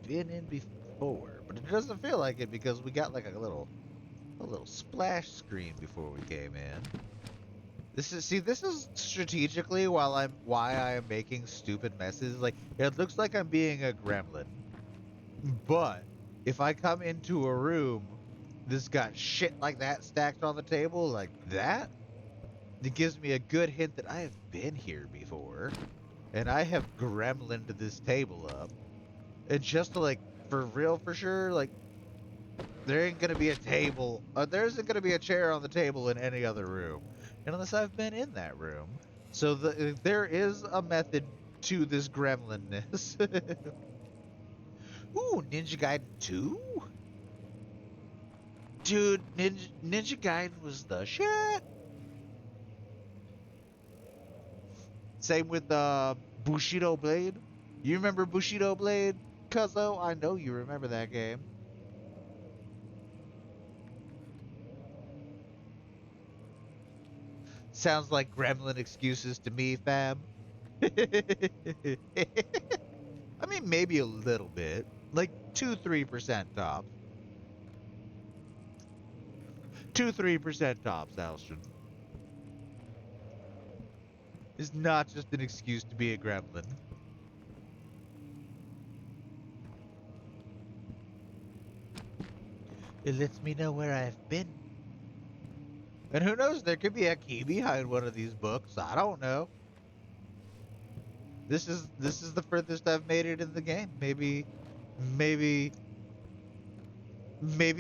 been in before, but it doesn't feel like it because we got like a little splash screen before we came in. This is strategically why I am making stupid messes. Like it looks like I'm being a gremlin, but if I come into a room that's got shit like that stacked on the table like that, it gives me a good hint that I have been here before, and I have gremlined this table up. And just to like for real for sure, like there ain't gonna be a table. There isn't gonna be a chair on the table in any other room, unless I've been in that room. So there is a method to this gremlinness. Ooh, Ninja Gaiden 2? Dude, Ninja Gaiden was the shit. Same with Bushido Blade. You remember Bushido Blade, Cuzzo? I know you remember that game. Sounds like gremlin excuses to me, fam. I mean, maybe a little bit. Like 2-3% tops. 2-3% tops, Alston. Is not just an excuse to be a gremlin. It lets me know where I've been. And who knows, there could be a key behind one of these books. I don't know. This is the furthest I've made it in the game. Maybe maybe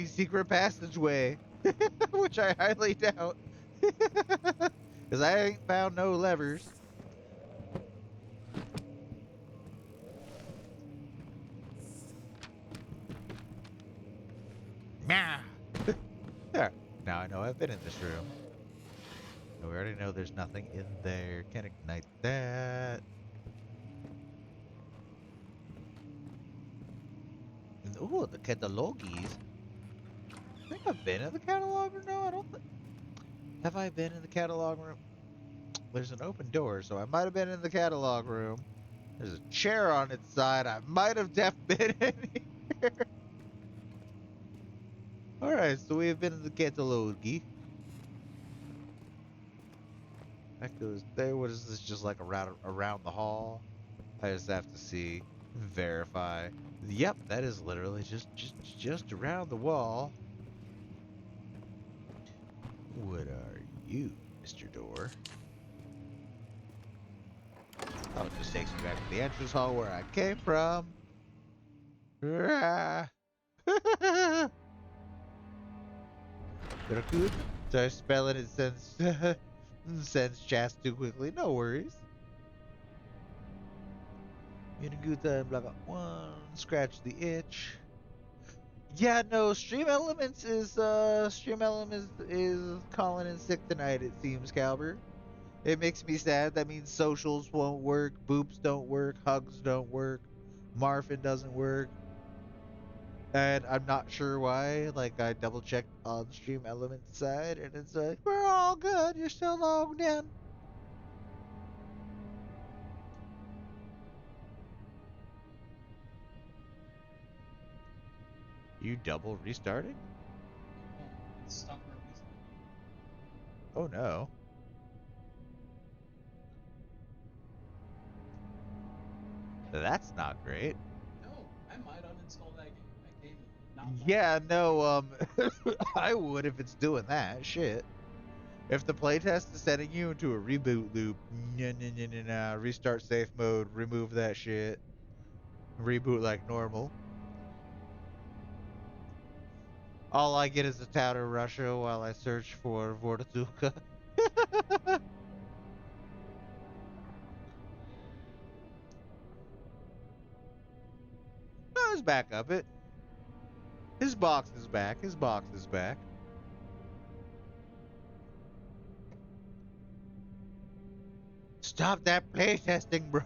secret passageway. Which I highly doubt. Cause I ain't found no levers. Meow. There. Now I know I've been in this room. We already know there's nothing in there. Can't ignite that. Ooh, the catalogies. I think I've been in the catalog room. No, I don't think. Have I been in the catalog room? There's an open door, so I might have been in the catalog room. There's a chair on its side. I might have been in here. Alright, so we have been in the catalogy. That goes there. What is this? Just like around the hall? I just have to see, verify. Yep, that is literally just around the wall. What are you, Mr. Door? Oh, it just takes me back to the entrance hall where I came from. Ah. Good. Sorry, spelling it sends chats too quickly. No worries. In a good time, blah blah. One, scratch the itch. Yeah, no, Stream Elements is calling in sick tonight. It seems, Calber. It makes me sad. That means socials won't work, boops don't work, hugs don't work, Marfin doesn't work, and I'm not sure why. Like I double checked on Stream Elements side, and it's like we're all good. You're still logged in. You double restarted? Oh, it's stuck where we Oh no. That's not great. No, I might uninstall that game and not want Yeah, no, I would if it's doing that. Shit. If the playtest is sending you into a reboot loop, restart safe mode, remove that shit, reboot like normal. All I get is a town of Russia while I search for Vortituka. No, his back up. His box is back. His box is back. Stop that playtesting, bro.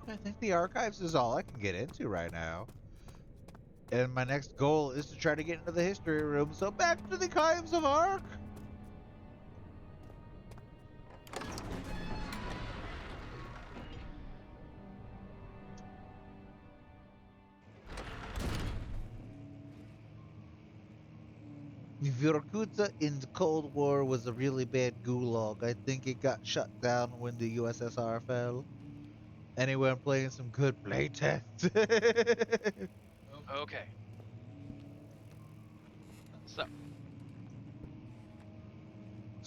I think the archives is all I can get into right now. And my next goal is to try to get into the history room. So back to the archives of Ark. Vorkuta in the Cold War was a really bad gulag. I think it got shut down when the USSR fell. Anyway, I'm playing some good playtests. Okay. So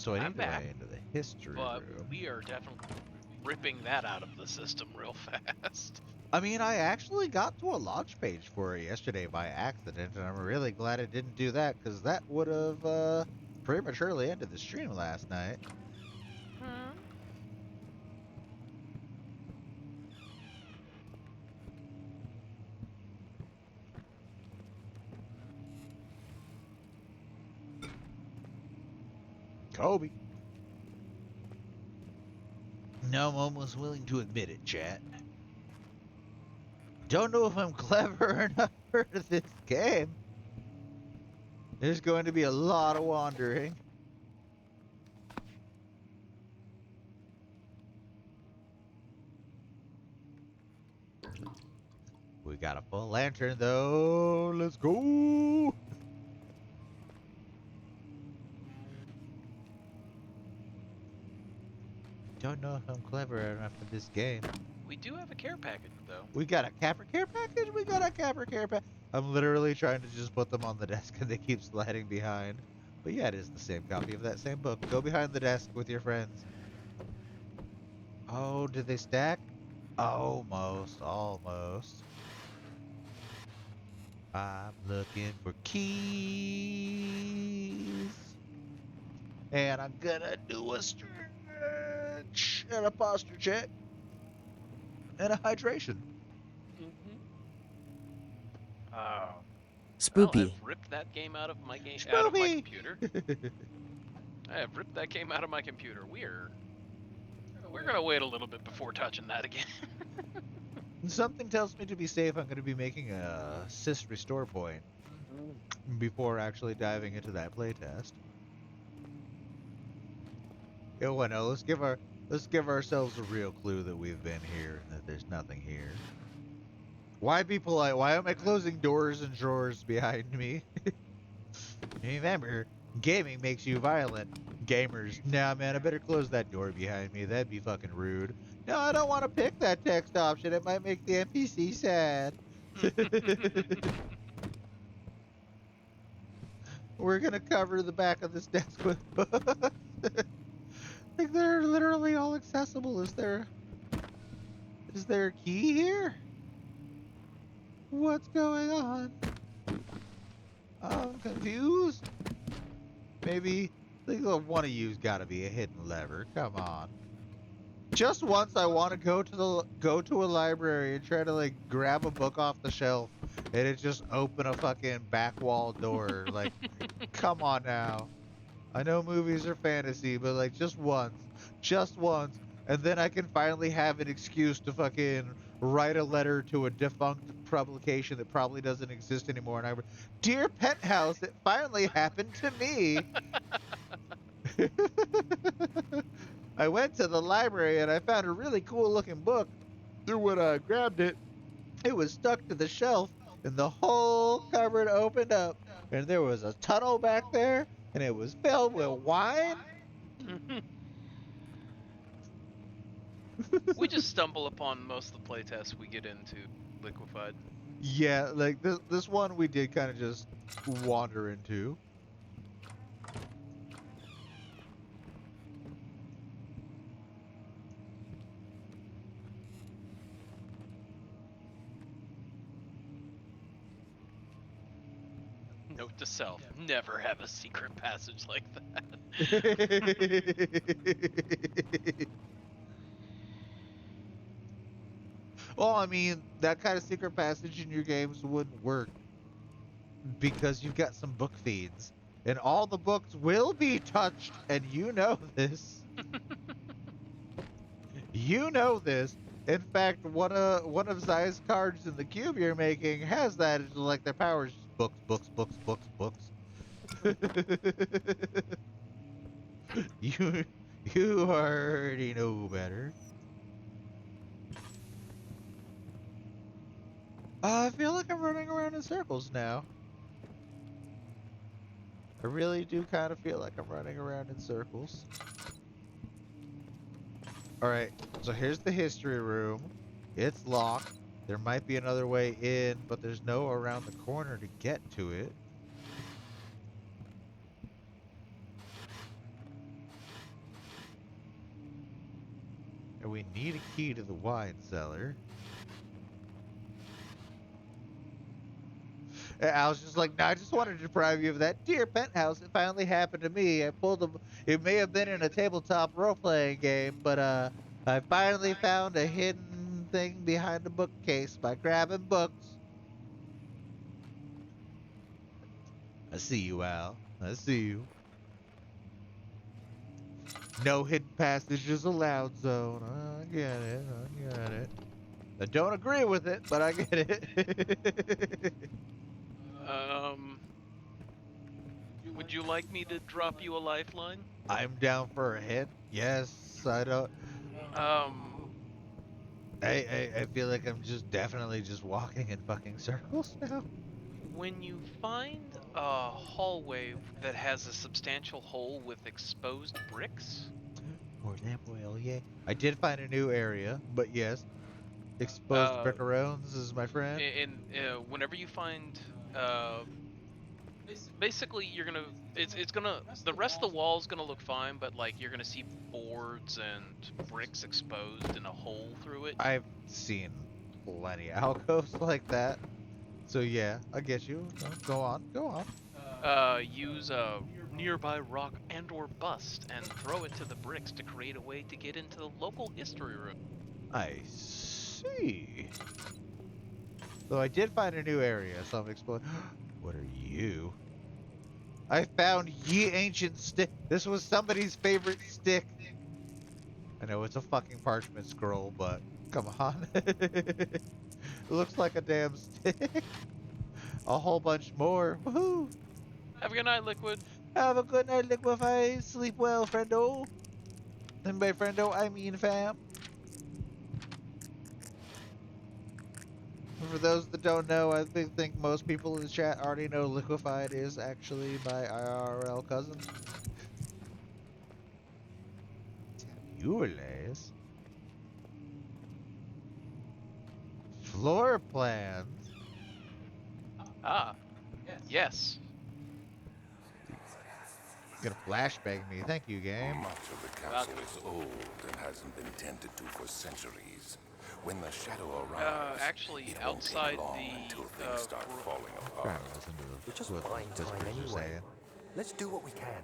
So I I'm need to back, way into the history but room. we are definitely ripping that out of the system real fast. I mean, I actually got to a launch page for it yesterday by accident, and I'm really glad it didn't do that, because that would have prematurely ended the stream last night. Hmm. Kobe. No, I'm almost willing to admit it, chat. Don't know if I'm clever enough for this game. There's going to be a lot of wandering. We got a full lantern, though. Let's go. Don't know if I'm clever enough for this game. We do have a care package though. We got a Capper Care package? We got a Capper Care package. I'm literally trying to just put them on the desk and they keep sliding behind. But yeah, it is the same copy of that same book. Go behind the desk with your friends. Oh, did they stack? Almost, almost. I'm looking for keys. And I'm gonna do a stretch and a posture check and a hydration. Mm-hmm. Oh. Well, I've Spoopy. ripped that game out of my Spoopy! computer. I have ripped that game out of my computer. We're gonna wait a little bit before touching that again. Something tells me to be safe, I'm going to be making a sys restore point before actually diving into that playtest. Yo, well, no, let's give ourselves a real clue that we've been here and that there's nothing here. Why be polite? Why am I closing doors and drawers behind me? Remember, gaming makes you violent. Gamers, nah, man, I better close that door behind me. That'd be fucking rude. No, I don't want to pick that text option. It might make the NPC sad. We're gonna cover the back of this desk with books. Like they're literally all accessible. Is there a key here? What's going on? I'm confused. Maybe one of you's got to be a hidden lever. Come on. Just once, I want to go to a library and try to like grab a book off the shelf, and it just open a fucking back wall door. Like, come on now. I know movies are fantasy, but like just once, and then I can finally have an excuse to fucking write a letter to a defunct publication that probably doesn't exist anymore. And dear Penthouse, it finally happened to me. I went to the library and I found a really cool looking book. And when I grabbed it, it was stuck to the shelf, and the whole cupboard opened up, and there was a tunnel back there, and it was filled with wine. We just stumble upon most of the playtests we get into liquefied. Yeah, like this one we did kind of just wander into. Note to self: never have a secret passage like that. Well, I mean, that kind of secret passage in your games wouldn't work because you've got some book feeds, and all the books will be touched, and you know this. You know this. In fact, one of Zai's cards in the cube you're making has that. It's like their powers just books, books, books, books, books. you you already know better. I feel like I'm running around in circles now. I really do kind of feel like I'm running around in circles. Alright, so here's the history room. It's locked. There might be another way in, but there's no around the corner to get to it. And we need a key to the wine cellar. And I was just like, no, I just wanted to deprive you of that dear penthouse. It finally happened to me. I pulled them. It may have been in a tabletop role-playing game, but I finally found a hidden thing behind the bookcase by grabbing books. I see you, Al. I see you. No hidden passages allowed zone. I get it. I get it. I don't agree with it, but I get it. Would you like me to drop you a lifeline? I'm down for a hit. Yes, I don't. I feel like I'm just definitely just walking in fucking circles now. When you find a hallway that has a substantial hole with exposed bricks, More lamp oil, yeah. I did find a new area, but yes, exposed brickarounds is my friend. and whenever you find, basically you're gonna, it's gonna, the rest of the wall's gonna look fine, but like you're gonna see boards and bricks exposed and a hole through it. I've seen plenty of alcoves like that. So yeah, I get you. No, go on, go on. Use a nearby rock and or bust and throw it to the bricks to create a way to get into the local history room. I see. So I did find a new area, so I'm exploring. What are you? I found ye ancient stick. This was somebody's favorite stick. I know it's a fucking parchment scroll, but come on. It looks like a damn stick. A whole bunch more. Woohoo! Have a good night, Liquid. Have a good night, Liquify. Sleep well, friendo. And by friendo, I mean fam. For those that don't know, I think most people in the chat already know Liquefied is actually my IRL cousin. Tabules. Floor plans. Ah, yes. Gonna flashbang me. Thank you, game. Much of the castle is old and hasn't been tended to for centuries. When the shadow arrives, Actually, it won't take outside long the, until things start falling Trying apart. to listen to the We're just what buying the time whispers are anyway. saying. Let's do what we can.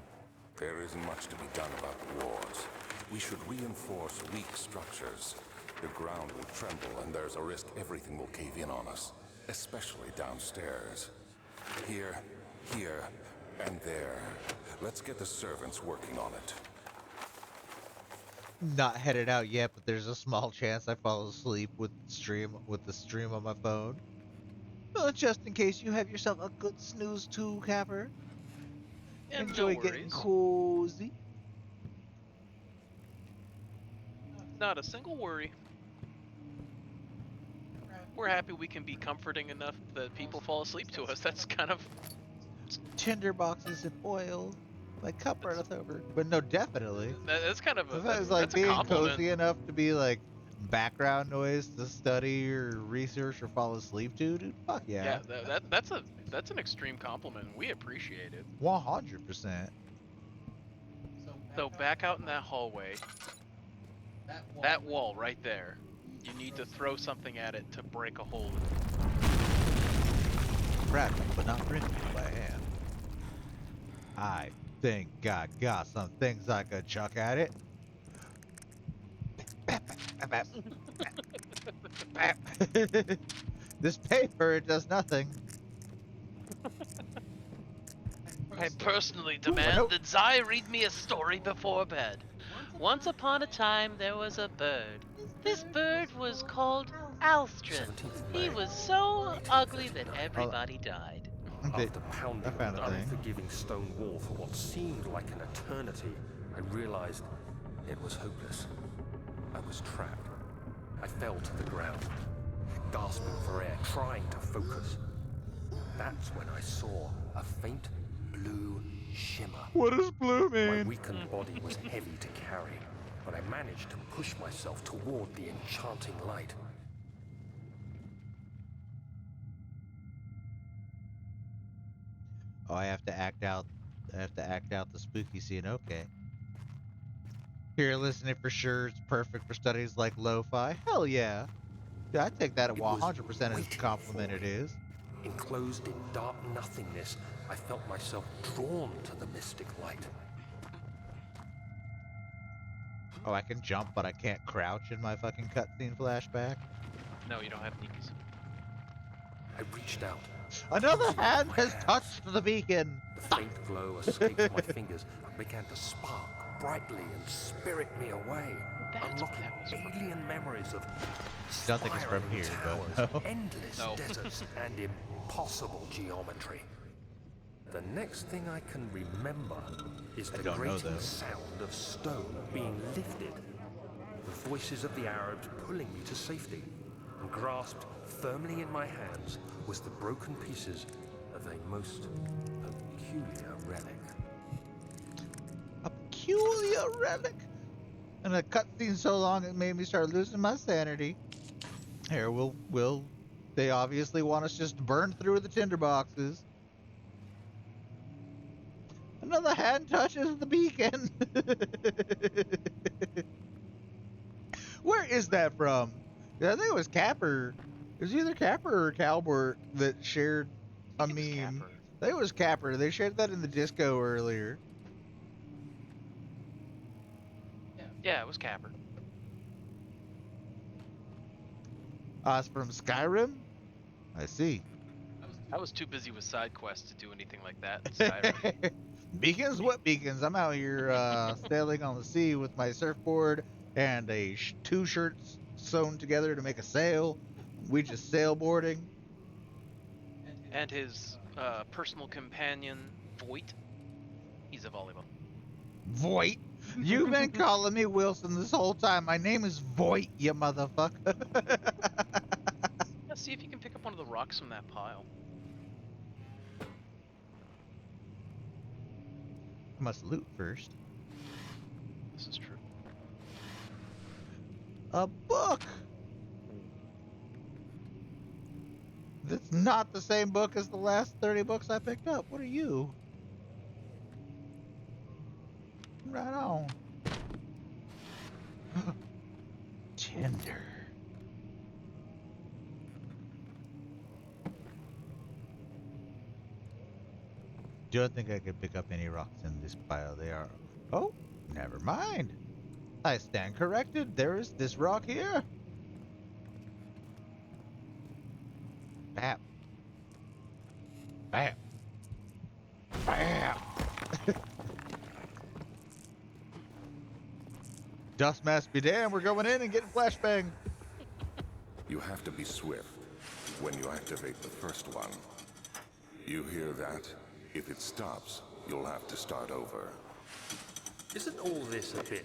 There isn't much to be done about the walls. We should reinforce weak structures. The ground will tremble, and there's a risk everything will cave in on us, especially downstairs. Here, and there. Let's get the servants working on it. Not headed out yet, but there's a small chance I fall asleep with the stream on my phone. Well, just in case you have yourself a good snooze too, Capper. And Enjoy no getting worries. cozy. Not a single worry. We're happy we can be comforting enough that people fall asleep to us. That's kind of... Tinder boxes and oil. My cup runneth over. But no, definitely. That's kind of a, If I was like that's a being compliment. cozy enough to be like background noise to study or research or fall asleep to, dude, fuck yeah. Yeah, that's an extreme compliment. We appreciate it. 100%. So back out in that hallway, that wall right there, you need to throw something at it to break a hole. Grab me, but not bring me by hand. I think I got some things I could chuck at it. This paper, it does nothing. I personally Ooh, a demand note. that Zai read me a story before bed. Once upon a time, there was a bird. This bird was called Alstrin. 17th He May, was so ugly that 1859. everybody died. Okay, After I pounding found an a thing. unforgiving stone wall for what seemed like an eternity, I realized it was hopeless. I was trapped. I fell to the ground, gasping for air, trying to focus. That's when I saw a faint blue shimmer. What does blue My mean? weakened body was heavy to carry, but I managed to push myself toward the enchanting light. Oh, I have to act out. I have to act out the spooky scene. Okay. Here, listening for sure. It's perfect for studies like lo-fi. Hell yeah. Yeah, I take that at It was 100% as a waiting compliment. for It me. is. Enclosed in dark nothingness, I felt myself drawn to the mystic light. Oh, I can jump, but I can't crouch in my fucking cutscene flashback. No, you don't have knees. I reached out, Another using hand my has hands. touched the beacon. The faint glow escaped my fingers and began to spark brightly and spirit me away, That's what unlocking that was from. alien memories of Don't think it's from spiraling here, towers, but no. endless No. deserts, and impossible geometry. The next thing I can remember is I the don't know, grating though. sound of stone being lifted, the voices of the Arabs pulling me to safety, and grasped firmly in my hands was the broken pieces of a most peculiar relic. A peculiar relic. And a cutscene so long it made me start losing my sanity. Here, we'll. They obviously want us just to burn through the tinder boxes. Another hand touches the beacon. Where is that from? Yeah, I think it was Capper. It was either Capper or Calbert that shared I a think it was meme. Capper. I think it was Capper. They shared that in the disco earlier. Yeah, it was Capper. It's from Skyrim? I see. I was too busy with side quests to do anything like that in Skyrim. Beacons? What beacons? I'm out here sailing on the sea with my surfboard and two shirts sewn together to make a sail. We just sailboarding. And his personal companion, Voight, he's a volleyball. Voight. You've been calling me Wilson this whole time. My name is Voight, you motherfucker. Yeah, see if you can pick up one of the rocks from that pile. I must loot first. This is true. A book. That's not the same book as the last 30 books I picked up. What are you? Right on. Tinder. Don't think I could pick up any rocks in this pile. They are. Oh, never mind. I stand corrected. There is this rock here. Bam. Bam. Bam. Dust mask be damned. We're going in and getting flashbang. You have to be swift when you activate the first one. You hear that? If it stops, you'll have to start over. Isn't all this a bit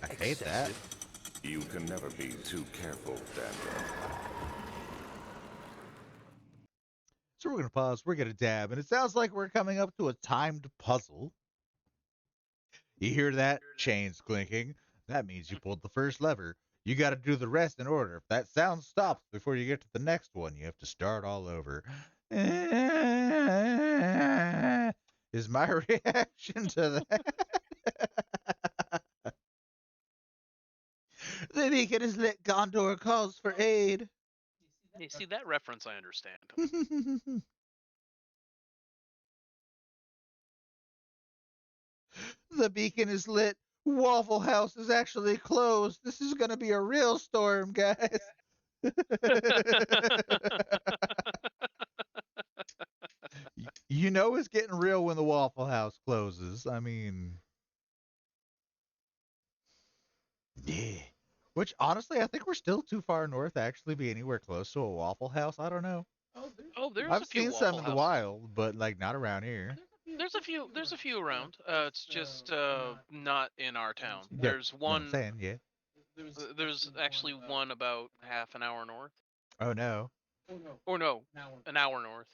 I hate that. excessive? You can never be too careful, Daniel. So we're going to pause. We're going to dab. And it sounds like we're coming up to a timed puzzle. You hear that? Chains clinking. That means you pulled the first lever. You got to do the rest in order. If that sound stops before you get to the next one, you have to start all over. Is my reaction to that. The beacon is lit. Gondor calls for aid. You see that reference? I understand. The beacon is lit. Waffle House is actually closed. This is gonna be a real storm, guys. You know it's getting real when the Waffle House closes. I mean, yeah. Which honestly, I think we're still too far north to actually be anywhere close to a Waffle House. I don't know. Oh, there's a I've few seen some Waffle in the Houses. wild, but like not around here. There's a few around. It's just not in our town. Yeah, There's what I'm one. saying, yeah. There's actually one about half an hour north, Oh no. or no, an hour north.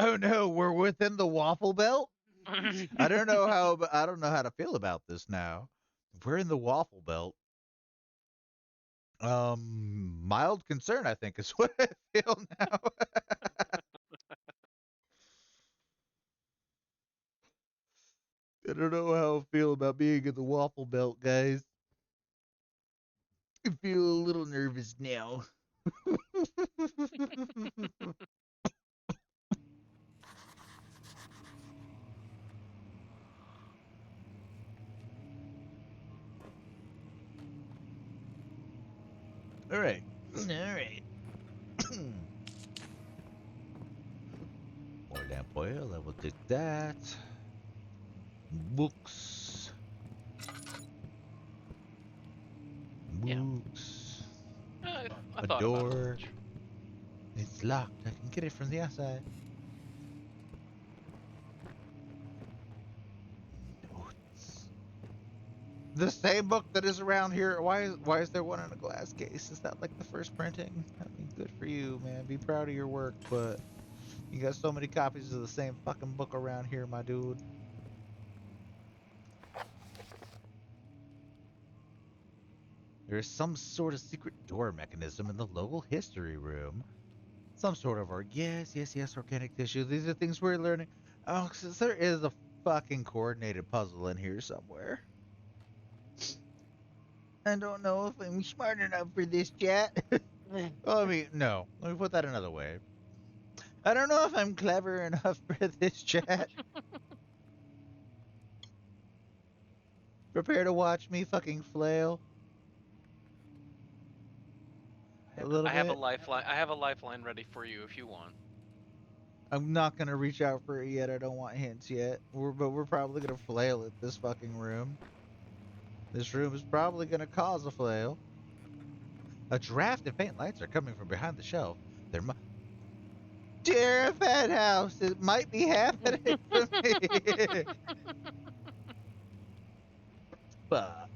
Oh no, we're within the Waffle Belt. I don't know how to feel about this now. We're in the Waffle Belt. Mild concern, I think, is what I feel now. I don't know how I feel about being in the Waffle Belt, guys. I feel a little nervous now. All right. All right. More lamp oil. I will take that. Books. Yeah, Books. I A thought about as door. much. It's locked. I can get it from the outside. Notes. The same book that is around here. Why is there one in a glass case? Is that like the first printing? I mean, good for you, man. Be proud of your work, but you got so many copies of the same fucking book around here, my dude. There is some sort of secret door mechanism in the local history room. Some sort of yes, organic tissue. These are things we're learning. Oh, 'cause there is a fucking coordinated puzzle in here somewhere. I don't know if I'm smart enough for this, chat. Well, I mean, no. Let me put that another way. I don't know if I'm clever enough for this, chat. Prepare to watch me fucking flail a little I have a bit. lifeline. I have a lifeline ready for you if you want. I'm not gonna reach out for it yet. I don't want hints yet. But we're probably gonna flail at this fucking room. This room is probably gonna cause a flail. A draft of faint lights are coming from behind the shelf. There mu- Terrified house. It might be happening for me. Fuck.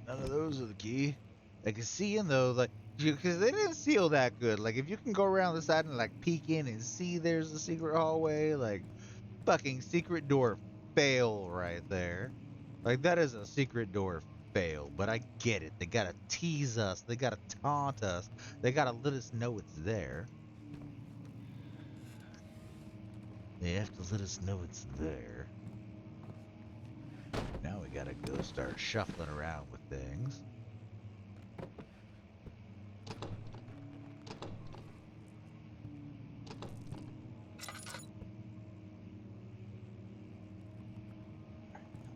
None of those are the key. I can see in though, like, because they didn't seal that good. Like, if you can go around the side and like peek in and see there's a secret hallway, like, fucking secret door fail right there. Like, that is a secret door fail. But I get it. They gotta tease us. They gotta taunt us. They gotta let us know it's there. They have to let us know it's there. Now we gotta go start shuffling around with things.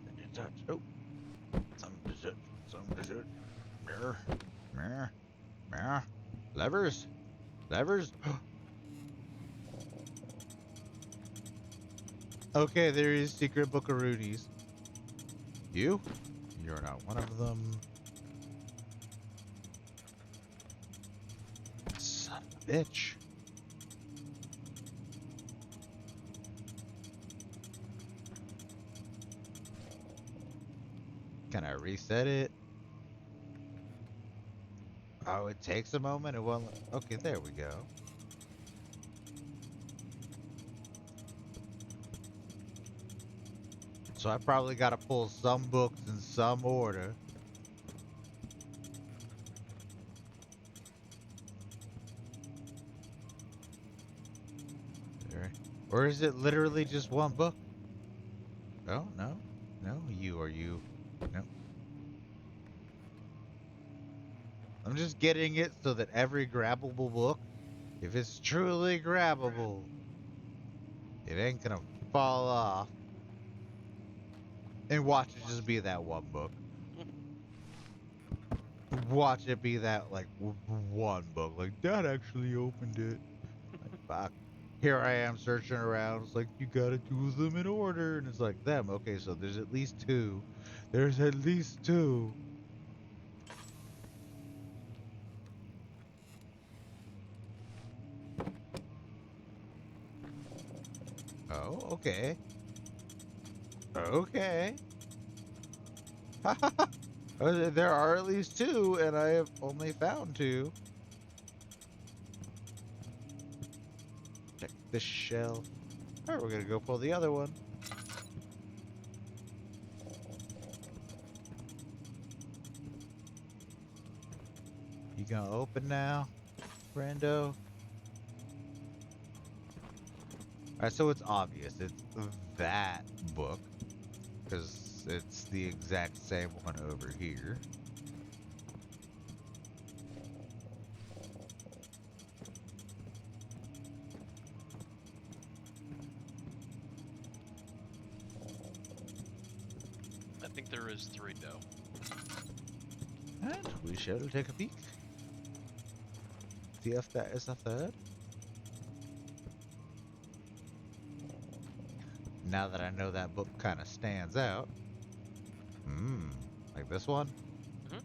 Nothing to touch. Oh, something to touch. Something to touch. Mirror. Mirror. Mirror. Levers. Levers. Okay, there is secret bookaroonies. You? You're not one of them. Son of a bitch. Can I reset it? Oh, it takes a moment. It won't. Okay, there we go. So I probably got to pull some books in some order. There. Or is it literally just one book? Oh, no. No, you or you. No. just getting it so that every grabbable book, if it's truly grabbable, it ain't gonna fall off. And watch it just be that one book. Watch it be that, like, one book. Like, that actually opened it. Like, fuck. Here I am searching around. It's like, you gotta do them in order. And it's like, them. Okay, so there's at least two. There's at least two. Oh, okay. Okay. There are at least two, and I have only found two. Check this shelf. Alright, we're gonna go pull the other one. You gonna open now, Brando? Alright, so it's obvious. It's that book. Because it's the exact same one over here. I think there is 3 though. And we shall take a peek. See if that is a third. Now that I know that book kind of stands out. Like this one? Mhm.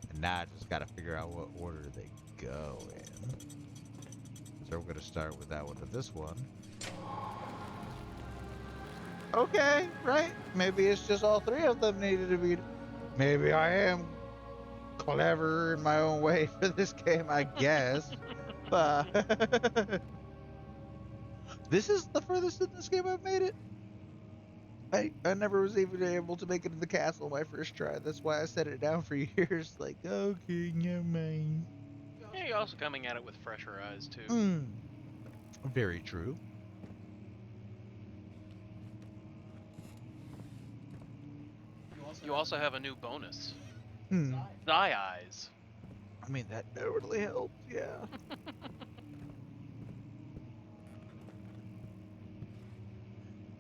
And now I just gotta figure out what order they go in. So we're gonna start with that one to this one. Okay, right. Maybe it's just all 3 of them needed to be. Maybe I am clever in my own way for this game, I guess. But this is the furthest in this game I've made it. I never was even able to make it to the castle my first try. That's why I set it down for years. Like, okay, never mind. Yeah, you're also coming at it with fresher eyes too. Very true. You also have a new bonus. Hmm. Thy eyes. I mean, that totally helps, yeah.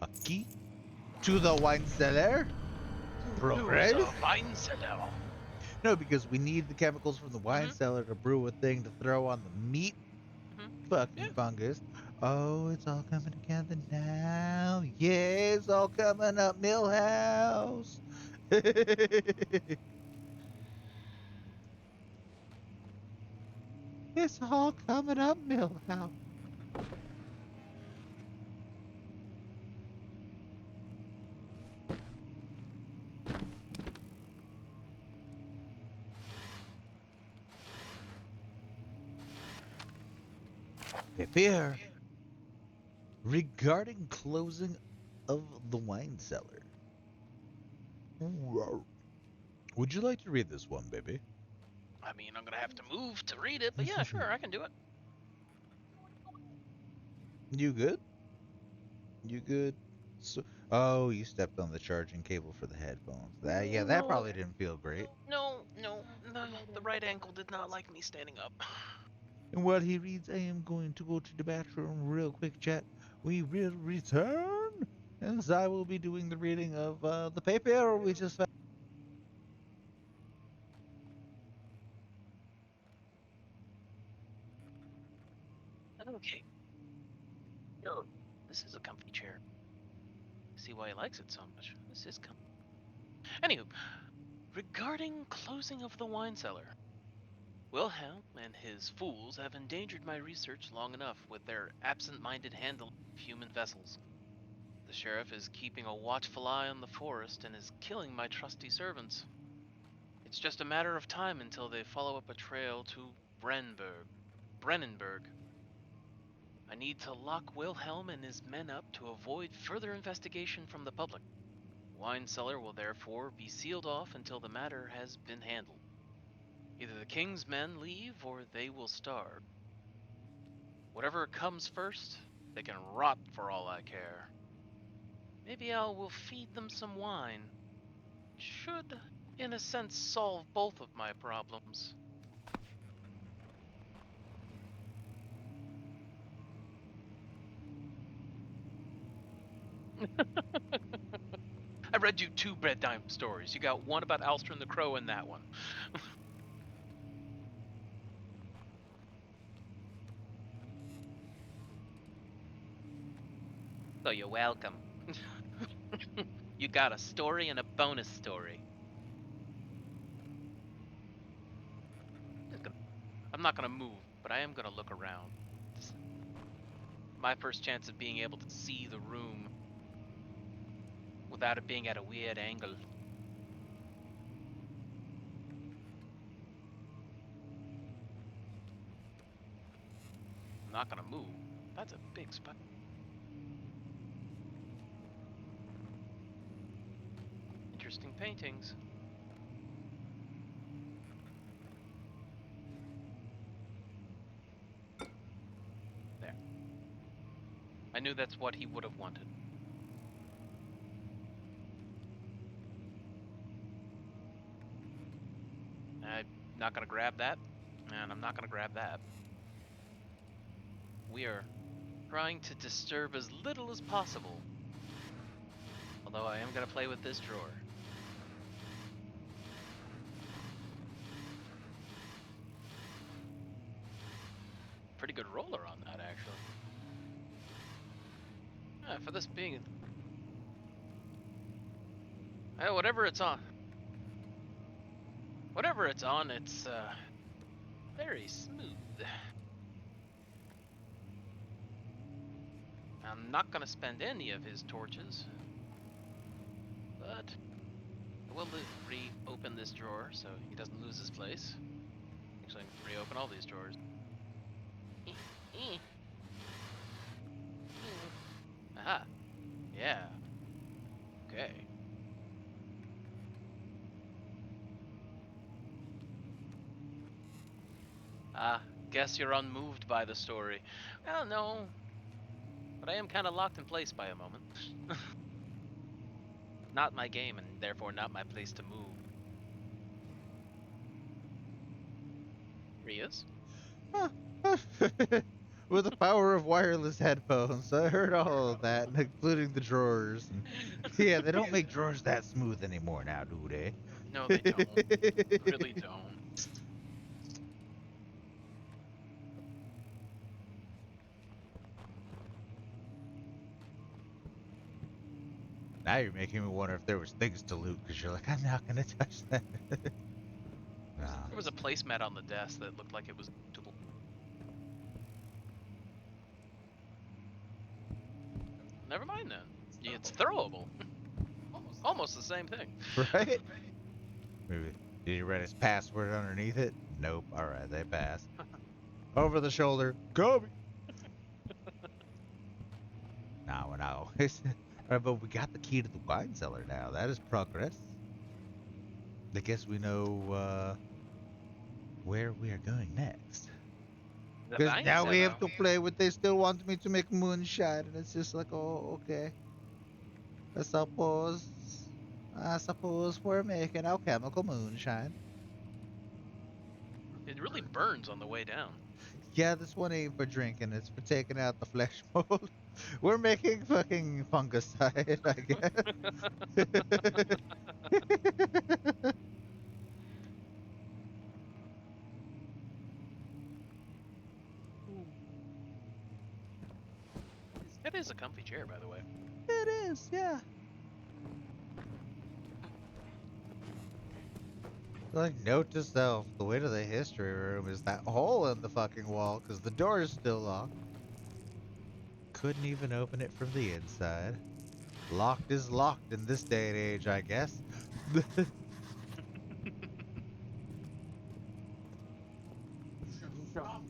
A key to the wine cellar? Progress? Wine cellar. No, because we need the chemicals from the wine cellar to brew a thing to throw on the meat. Fucking Yeah. fungus. Oh, it's all coming together now. Yeah, it's all coming up, Millhouse. It's all coming up, Millhouse. Prepare. Regarding closing of the wine cellar. Would you like to read this one, baby? I mean, I'm gonna have to move to read it, but yeah, sure, I can do it. You good? You good? So, oh, you stepped on the charging cable for the headphones. That No. probably didn't feel great. No, the right ankle did not like me standing up. And while he reads, I am going to go to the bathroom real quick, chat. We will return, and I will be doing the reading of the paper we just found. Okay. Oh, this is a comfy chair. See why he likes it so much. This is comfy. Anywho, regarding closing of the wine cellar. Wilhelm and his fools have endangered my research long enough with their absent-minded handling of human vessels. The sheriff is keeping a watchful eye on the forest and is killing my trusty servants. It's just a matter of time until they follow up a trail to Brennenburg. I need to lock Wilhelm and his men up to avoid further investigation from the public. The wine cellar will therefore be sealed off until the matter has been handled. Either the king's men leave or they will starve. Whatever comes first, they can rot for all I care. Maybe I will feed them some wine. should, in a sense, solve both of my problems. I read you 2 bedtime stories. You got one about Alster and the Crow and that one. So you're welcome. You got a story and a bonus story. I'm not gonna move, but I am gonna look around. It's my first chance of being able to see the room without it being at a weird angle. I'm not gonna move. That's a big spot. Interesting paintings. There. I knew that's what he would have wanted. I'm not gonna grab that, and I'm not gonna grab that. We are trying to disturb as little as possible. Although I am gonna play with this drawer. Pretty good roller on that, actually. For this being... whatever it's on. Whatever it's on, it's, very smooth. I'm not gonna spend any of his torches. But I will reopen this drawer so he doesn't lose his place. Actually, I can reopen all these drawers. Aha. Yeah. Okay. Guess you're unmoved by the story. Well, no. But I am kind of locked in place by a moment. Not my game, and therefore not my place to move. Here he is. With the power of wireless headphones, I heard all of that, including the drawers. And yeah, they don't make drawers that smooth anymore now, do they? No, they don't. Really don't. Now you're making me wonder if there was things to loot, because you're like, I'm not gonna touch that. Nah. There was a placemat on the desk that looked like it was lootable. Never mind then. It's throwable. Almost the same thing. Right? Maybe. Did you write his password underneath it? Nope. Alright, they passed. Over the shoulder. Kobe! No. Alright, but we got the key to the wine cellar now. That is progress. I guess we know where we are going next. The Because vine now we cellar. have to play with, they still want me to make moonshine, and it's just like, oh, okay. I suppose we're making alchemical moonshine. It really burns on the way down. Yeah, this one ain't for drinking, it's for taking out the flesh mold. We're making fucking fungicide, I guess. It is a comfy chair, by the way. It is, yeah. Like, note to self, the way to the history room is that hole in the fucking wall, because the door is still locked. Couldn't even open it from the inside. Locked is locked in this day and age, I guess.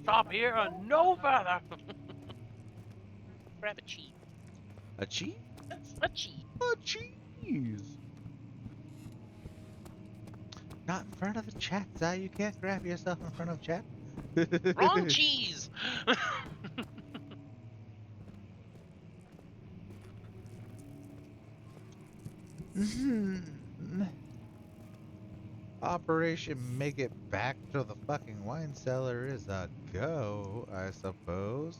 Stop here and no further. Grab a cheese. A cheese? A cheese. A cheese! Not in front of the chat, Zai. You can't grab yourself in front of chat. Wrong cheese. Operation Make It Back to the fucking wine cellar is a go, I suppose.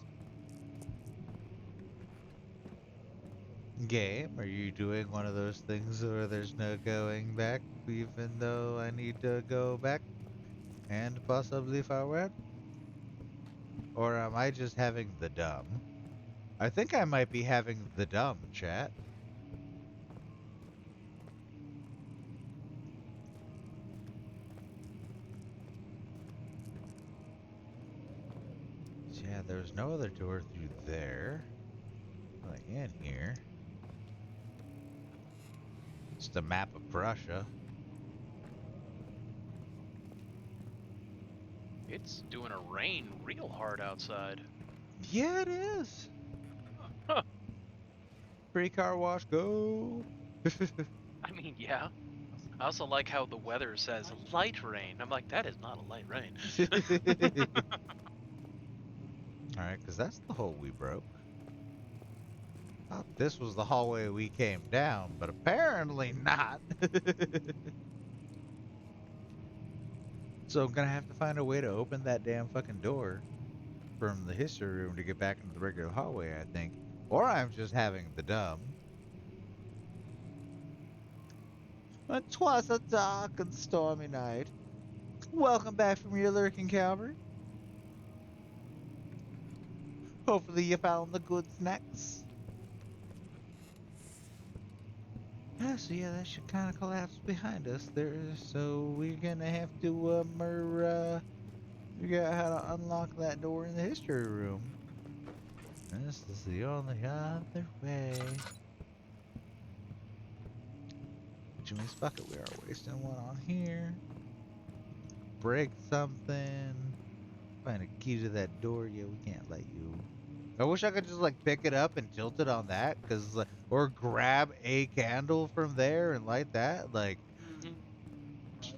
Game, are you doing one of those things where there's no going back, even though I need to go back and possibly forward? Or am I just having the dumb? I think I might be having the dumb, chat. Yeah, there's no other door through there. Like in here. Just a map of Prussia. It's doing a rain real hard outside. Yeah, it is. Huh. Free car wash, go. I mean, yeah. I also like how the weather says light rain. I'm like, that is not a light rain. Alright, because that's the hole we broke. Thought this was the hallway we came down, but apparently not. So I'm gonna have to find a way to open that damn fucking door from the history room to get back into the regular hallway, I think. Or I'm just having the dumb. But 'twas a dark and stormy night. Welcome back from your lurking, Calvary. Hopefully you found the good snacks. So yeah, that should kind of collapse behind us there. So we're gonna have to figure out how to unlock that door in the history room. This is the only other way. Which means fuck it, we are wasting one on here. Break something. Find a key to that door. Yeah, we can't let you. I wish I could just like pick it up and tilt it on that, cause or grab a candle from there and light that. Like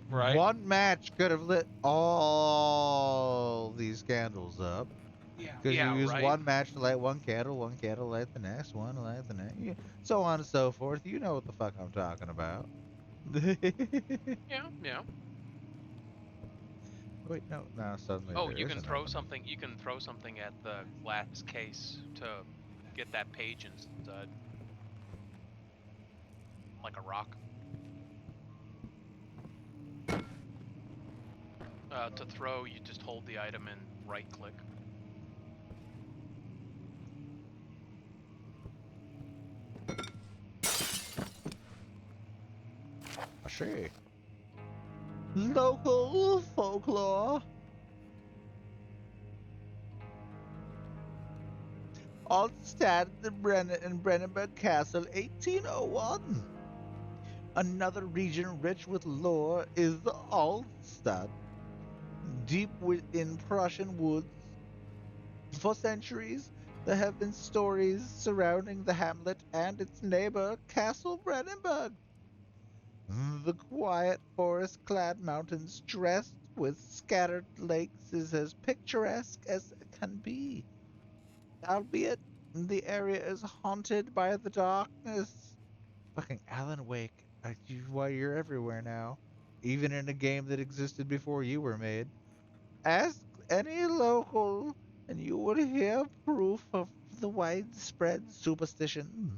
Right? one match could have lit all these candles up. Yeah. Cause you Yeah, use right. one match to light one candle light the next one, light the next, yeah, so on and so forth. You know what the fuck I'm talking about. Yeah, yeah. Wait, no, now suddenly Oh, there you is can an throw opening. something. You can throw something at the glass case to get that page inside, like a rock. To throw, you just hold the item and right click. I see. Local folklore. Altstadt in Brennenburg Castle, 1801. Another region rich with lore is the Altstadt, deep within Prussian woods. For centuries, there have been stories surrounding the hamlet and its neighbor, Castle Brennenburg. The quiet forest-clad mountains dressed with scattered lakes is as picturesque as it can be. Albeit, the area is haunted by the darkness. Fucking Alan Wake. Why you're everywhere now. Even in a game that existed before you were made. Ask any local, and you will hear proof of the widespread superstition.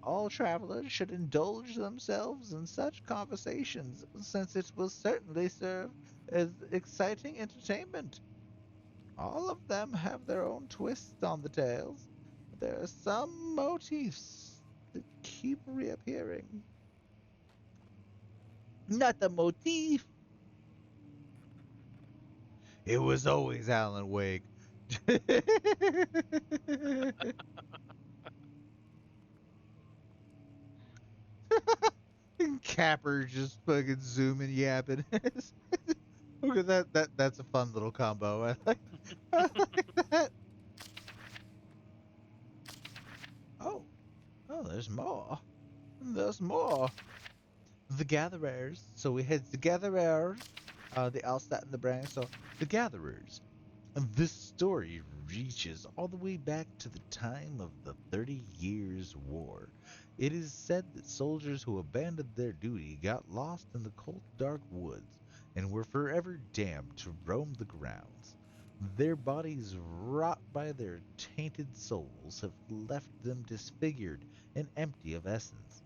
All travelers should indulge themselves in such conversations, since it will certainly serve as exciting entertainment. All of them have their own twists on the tales. There are some motifs that keep reappearing. Not the motif. It was always Alan Wake. Capper just fucking zooming, yapping. Okay, that's a fun little combo. I like that. Oh, oh, there's more. There's more. The Gatherers. So we had the Gatherers, the Alstat and the Brang. So the Gatherers. And this story reaches all the way back to the time of the 30 Years' War. It is said that soldiers who abandoned their duty got lost in the cold, dark woods and were forever damned to roam the grounds. Their bodies, wrought by their tainted souls, have left them disfigured and empty of essence.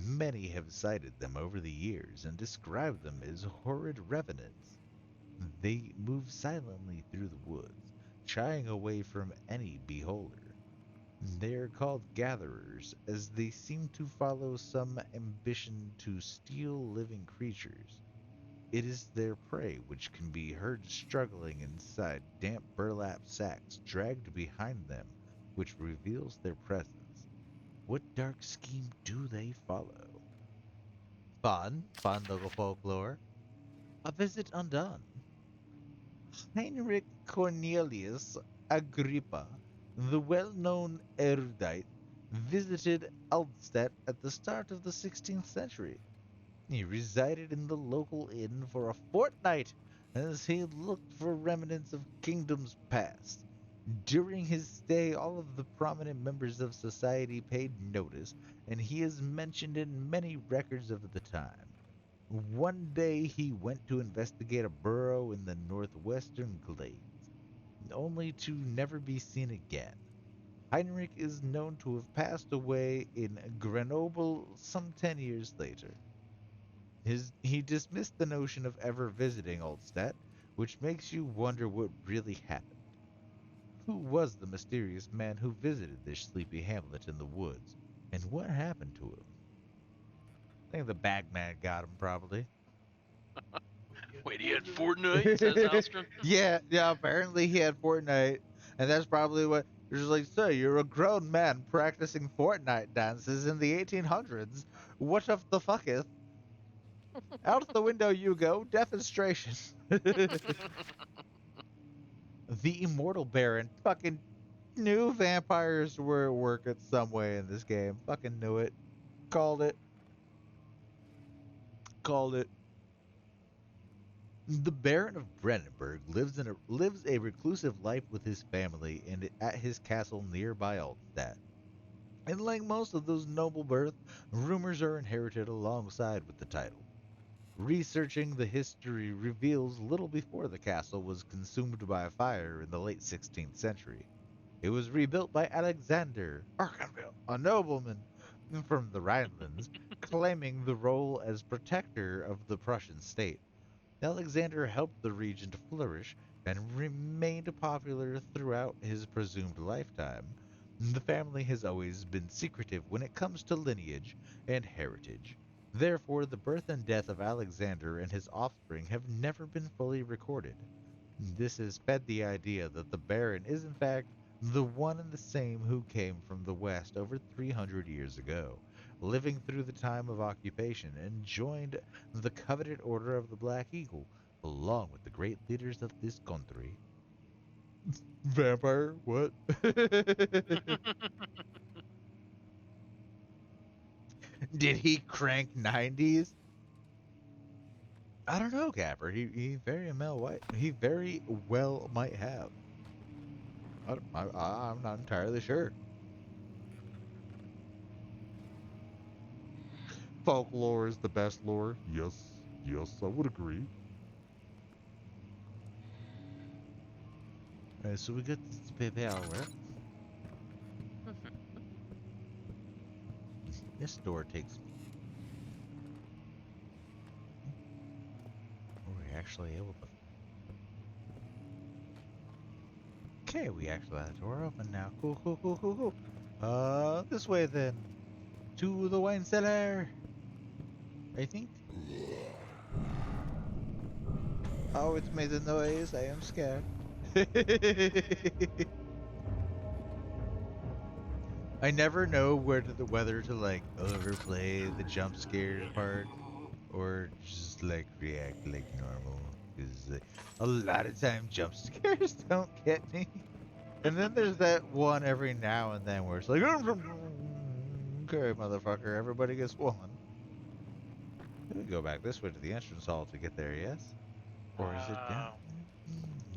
Many have cited them over the years and described them as horrid revenants. They move silently through the woods, shying away from any beholder. They are called gatherers, as they seem to follow some ambition to steal living creatures. It is their prey which can be heard struggling inside damp burlap sacks dragged behind them, which reveals their presence. What dark scheme do they follow? Fun little folklore. A visit undone. Heinrich Cornelius Agrippa, the well-known erudite, visited Aldenstedt at the start of the 16th century. He resided in the local inn for a fortnight as he looked for remnants of kingdoms past. During his stay, all of the prominent members of society paid notice, and he is mentioned in many records of the time. One day he went to investigate a burrow in the northwestern glades, only to never be seen again. Heinrich is known to have passed away in Grenoble some 10 years later. He dismissed the notion of ever visiting Oldstadt, which makes you wonder what really happened. Who was the mysterious man who visited this sleepy hamlet in the woods, and what happened to him? I think the bagman got him, probably. Wait, he had Fortnite, says Alstrom. Yeah, apparently he had Fortnite, and that's probably what. You're just like, sir, you're a grown man practicing Fortnite dances in the 1800s. What of the fucketh? Out the window you go, defenstration. The Immortal Baron fucking knew vampires were at work at some way in this game. Fucking knew it. Called it. Called it. The Baron of Brennenburg lives a reclusive life with his family and at his castle nearby Altstadt. And like most of those noble birth, rumors are inherited alongside with the title. Researching the history reveals little before the castle was consumed by a fire in the late 16th century. It was rebuilt by Alexander Archanville, a nobleman from the Rhinelands, claiming the role as protector of the Prussian state. Alexander helped the region to flourish and remained popular throughout his presumed lifetime. The family has always been secretive when it comes to lineage and heritage. Therefore, the birth and death of Alexander and his offspring have never been fully recorded. This has fed the idea that the Baron is in fact the one and the same who came from the West over 300 years ago, living through the time of occupation, and joined the coveted Order of the Black Eagle, along with the great leaders of this country. Vampire? What? Did he crank 90s? I don't know, Capper. He very well might have. I'm not entirely sure. Folklore is the best lore. Yes, I would agree. Alright, so we got this PayPal, right? This door takes me. We're actually able to. Okay, we actually have the door open now. Cool. This way then. To the wine cellar. I think. Oh, it's made a noise. I am scared. I never know whether to like overplay the jump scare part or just like react like normal. Because a lot of time jump scares don't get me. And then there's that one every now and then where it's like, okay, motherfucker, everybody gets one. We go back this way to the entrance hall to get there, yes? Or is it down?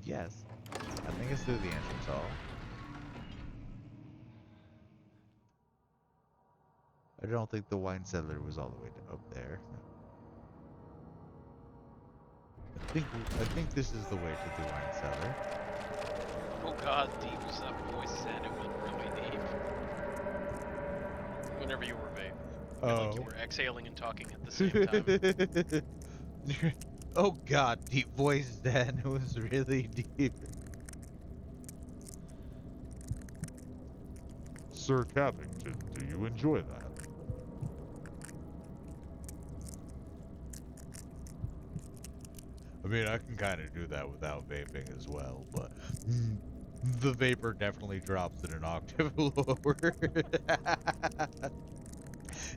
Yes. I think it's through the entrance hall. I don't think the wine cellar was all the way up there. I think this is the way to the wine cellar. Oh god, deep was that voice said it went really deep. Whenever you were vape. I feel like you were exhaling and talking at the same time. Oh god, deep voice, Dan. It was really deep. Sir Cappington, do you enjoy that? I mean, I can kind of do that without vaping as well, but the vapor definitely drops it an octave lower.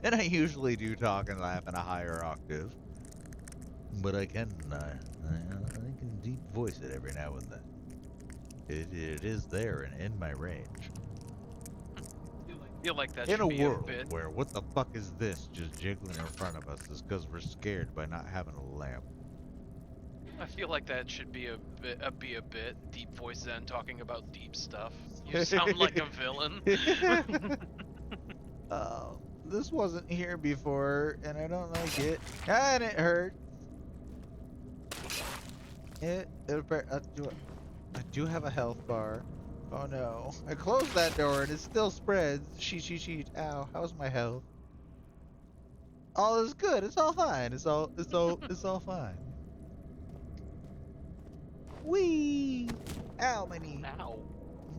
And I usually do talk and laugh in a higher octave. But I can deep voice it every now and then. It is there and in my range. Feel like that In should a be world a bit. where what the fuck is this just jiggling in front of us is because we're scared by not having a lamp. I feel like that should be a bit. Deep voice Zen talking about deep stuff. You sound like a villain. Oh, this wasn't here before, and I don't like it. And it hurts. I do have a health bar. Oh no. I closed that door and it still spreads. Sheet. Ow. How's my health? All is good. It's all fine. It's all fine. Whee! Ow, my knee. Ow.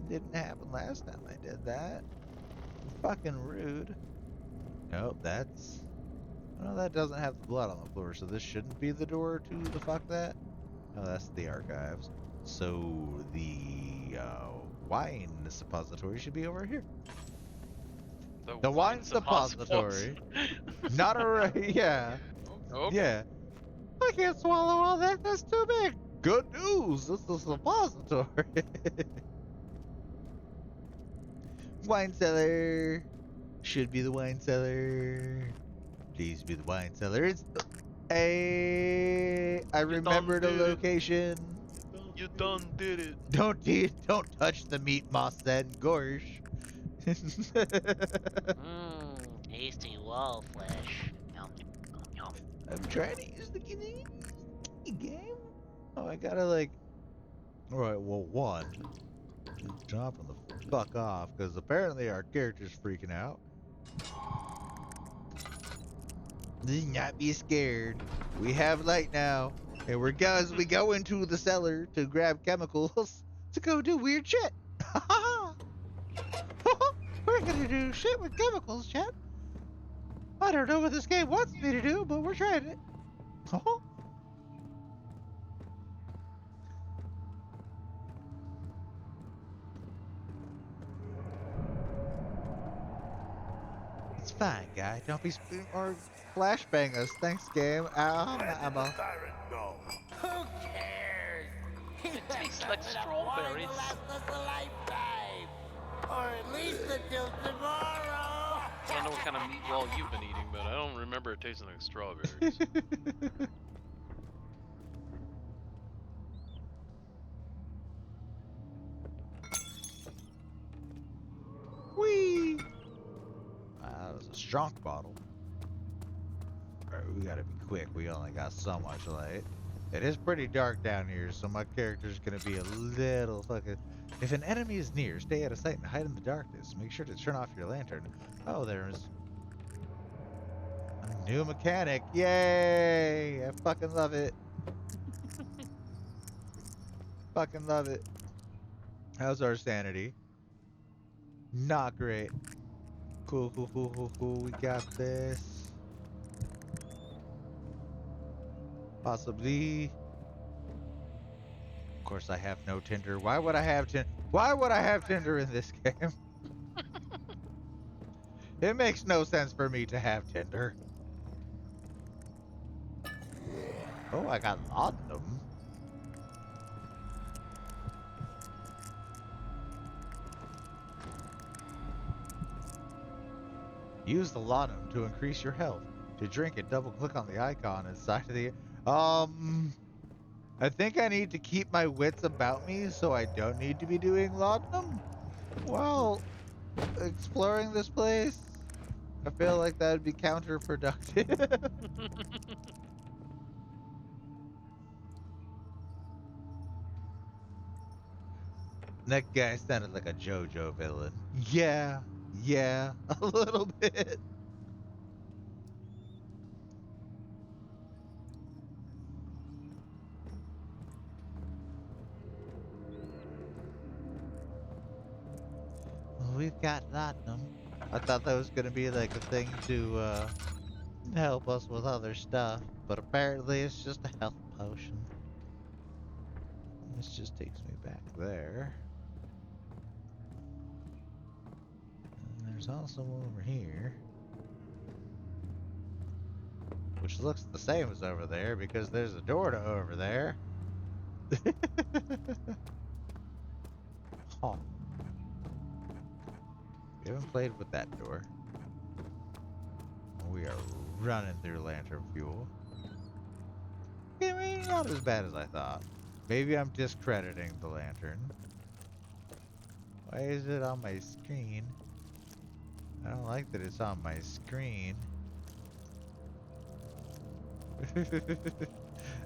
Didn't happen last time I did that. Fucking rude. Nope, that's... Well, that doesn't have the blood on the floor, so this shouldn't be the door to the fuck that. No, that's the archives. So the wine suppository should be over here. The wine suppository. Not a right, yeah. Okay. Yeah. I can't swallow all that. That's too big. Good news. It's the suppository. Wine cellar. Should be the wine cellar. Please be the wine cellar. It's I remembered a location. You done did it. Don't touch the meat, Moss then. Gorsh. Tasty wall flesh. Yum, yum, yum. I'm trying to use the game. Oh, I gotta like. Alright, well, one. Dropping the fuck off, because apparently our character's freaking out. Do not be scared. We have light now. And we go into the cellar to grab chemicals to go do weird shit. We're gonna do shit with chemicals, chat. I don't know what this game wants me to do, but we're trying it. It's fine, guy. Don't be or flashbang us. Thanks, game. I'm a. Who cares? It tastes like strawberries. Last us a lifetime, or at least until tomorrow. I don't know what kind of meat wall you've been eating, but I don't remember it tasting like strawberries. Whee! That was a strong bottle. Alright, we gotta be quick. We only got so much light. It is pretty dark down here, so my character's gonna be a little fucking... If an enemy is near, stay out of sight and hide in the darkness. Make sure to turn off your lantern. Oh, there's... a new mechanic. Yay! I fucking love it. Fucking love it. How's our sanity? Not great. Cool. We got this. Possibly. Of course, I have no Tinder. Why would I have Tinder in this game? It makes no sense for me to have Tinder. Oh, I got laudanum. Use the laudanum to increase your health. To drink it, double click on the icon inside of the... I think I need to keep my wits about me so I don't need to be doing laudanum while exploring this place. I feel like that would be counterproductive. That guy sounded like a JoJo villain. Yeah, yeah, a little bit. We've got Latinum. I thought that was gonna be like a thing to help us with other stuff, but apparently it's just a health potion. This just takes me back there. And there's also over here, which looks the same as over there because there's a door to over there. Huh. We haven't played with that door. We are running through lantern fuel. I mean, not as bad as I thought. Maybe I'm discrediting the lantern. Why is it on my screen? I don't like that it's on my screen.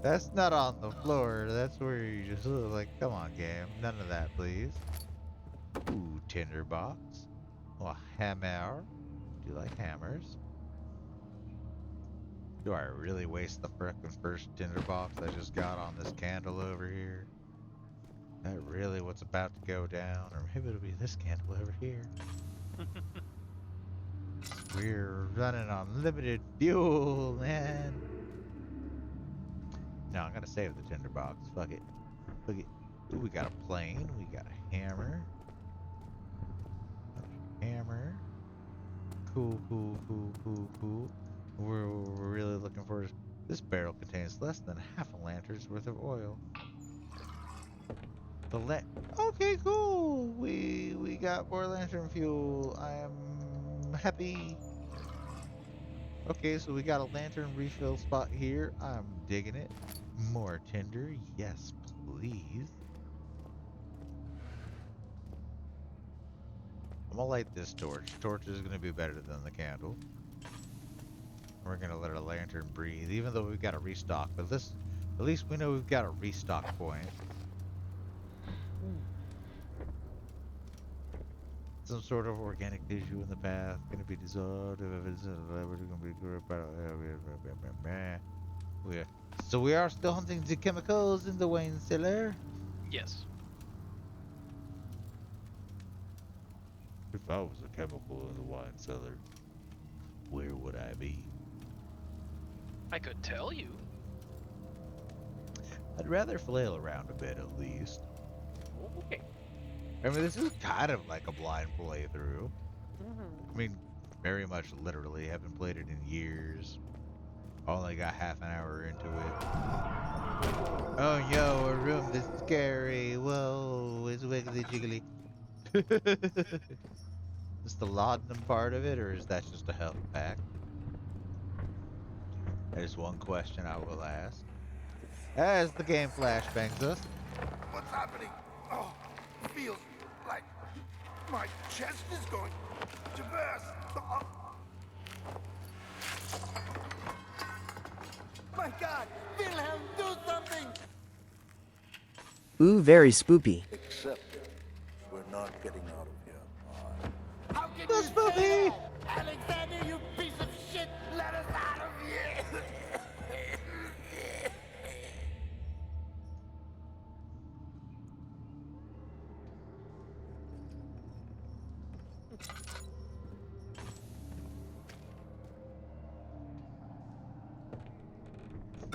That's not on the floor. That's where you just look like, come on, game. None of that, please. Ooh, tinderbox. Oh, hammer. Do you like hammers? Do I really waste the frickin' first tinderbox I just got on this candle over here? Is that really what's about to go down? Or maybe it'll be this candle over here. We're running on limited fuel, man. No, I'm gonna save the tinderbox. Fuck it. Fuck it. Ooh, we got a plane. We got a hammer. Another hammer. Cool, cool, cool, cool, cool. We're really looking for this barrel contains less than half a lantern's worth of oil. Okay, cool. We got more lantern fuel. I am happy. Okay, so we got a lantern refill spot here. I'm digging it. More tinder, yes, please. I'm gonna light this torch. Torch is gonna be better than the candle. We're gonna let our lantern breathe, even though we've got a restock. But this, at least we know we've got a restock point. Some sort of organic tissue in the path gonna be dissolved. So we are still hunting the chemicals in the wine cellar. Yes. If I was a chemical in the wine cellar, where would I be? I could tell you. I'd rather flail around a bit at least. Okay. I mean, this is kind of like a blind playthrough. I mean, very much literally. Haven't played it in years. Only got half an hour into it. Oh, yo, a room that's scary. Whoa, it's wiggly jiggly. Is the laudanum part of it, or is that just a health pack? That is one question I will ask. As the game flashbangs us. What's happening? Oh, feels like my chest is going to burst. Oh. My God! Wilhelm, do something! Ooh, very spoopy. Except we're not getting out of here. How can That's you spooky. say that? Alexander, you piece of shit! Let us out of here!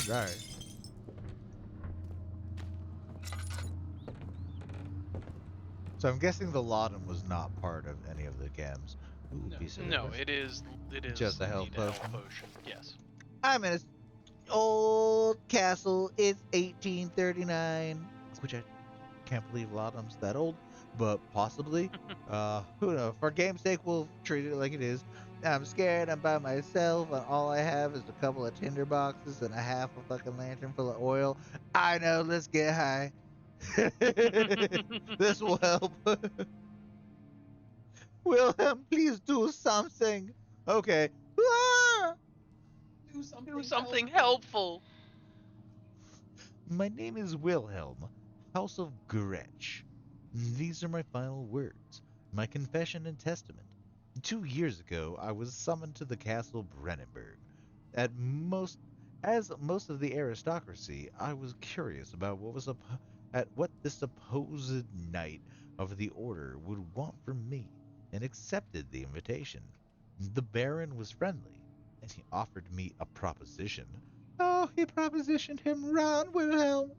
Right. So I'm guessing the laudanum was not part of any of the chems. Ooh, No. piece of No, liver. it is. It is Just a health indeed potion? potion. Yes. I'm in a old castle. It's 1839, which I can't believe laudanum's that old, but possibly. Who knows? For game's sake, we'll treat it like it is. I'm scared. I'm by myself, and all I have is a couple of tinder boxes and a half a fucking lantern full of oil. I know. Let's get high. This will help. Wilhelm, please do something. Okay. Ah! Do something helpful. My name is Wilhelm, House of Gretsch. These are my final words, my confession and testament. 2 years ago, I was summoned to the castle Brennenburg. At most, as most of the aristocracy, I was curious about at what the supposed knight of the order would want from me, and accepted the invitation. The Baron was friendly, and he offered me a proposition. Oh, he propositioned him Ron Wilhelm.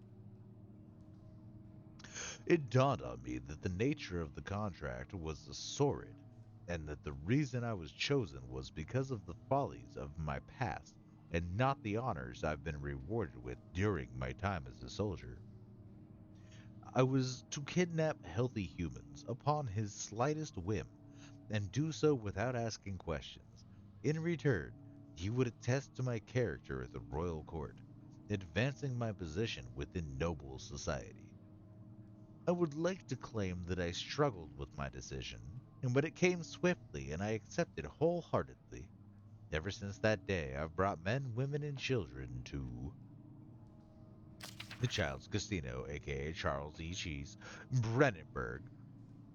It dawned on me that the nature of the contract was sordid, and that the reason I was chosen was because of the follies of my past, and not the honors I've been rewarded with during my time as a soldier. I was to kidnap healthy humans upon his slightest whim, and do so without asking questions. In return, he would attest to my character at the royal court, advancing my position within noble society. I would like to claim that I struggled with my decision, but it came swiftly and I accepted wholeheartedly. Ever since that day, I've brought men, women, and children to the Child's Casino, aka Charles E. Cheese, Brennenburg.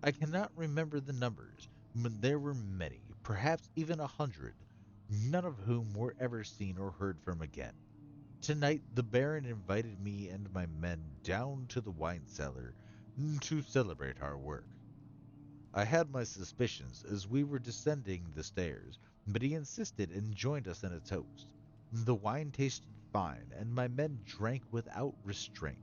I cannot remember the numbers, but there were many, perhaps even 100, none of whom were ever seen or heard from again. Tonight, the Baron invited me and my men down to the wine cellar to celebrate our work. I had my suspicions as we were descending the stairs, but he insisted and joined us in a toast. The wine tasted fine, and my men drank without restraint.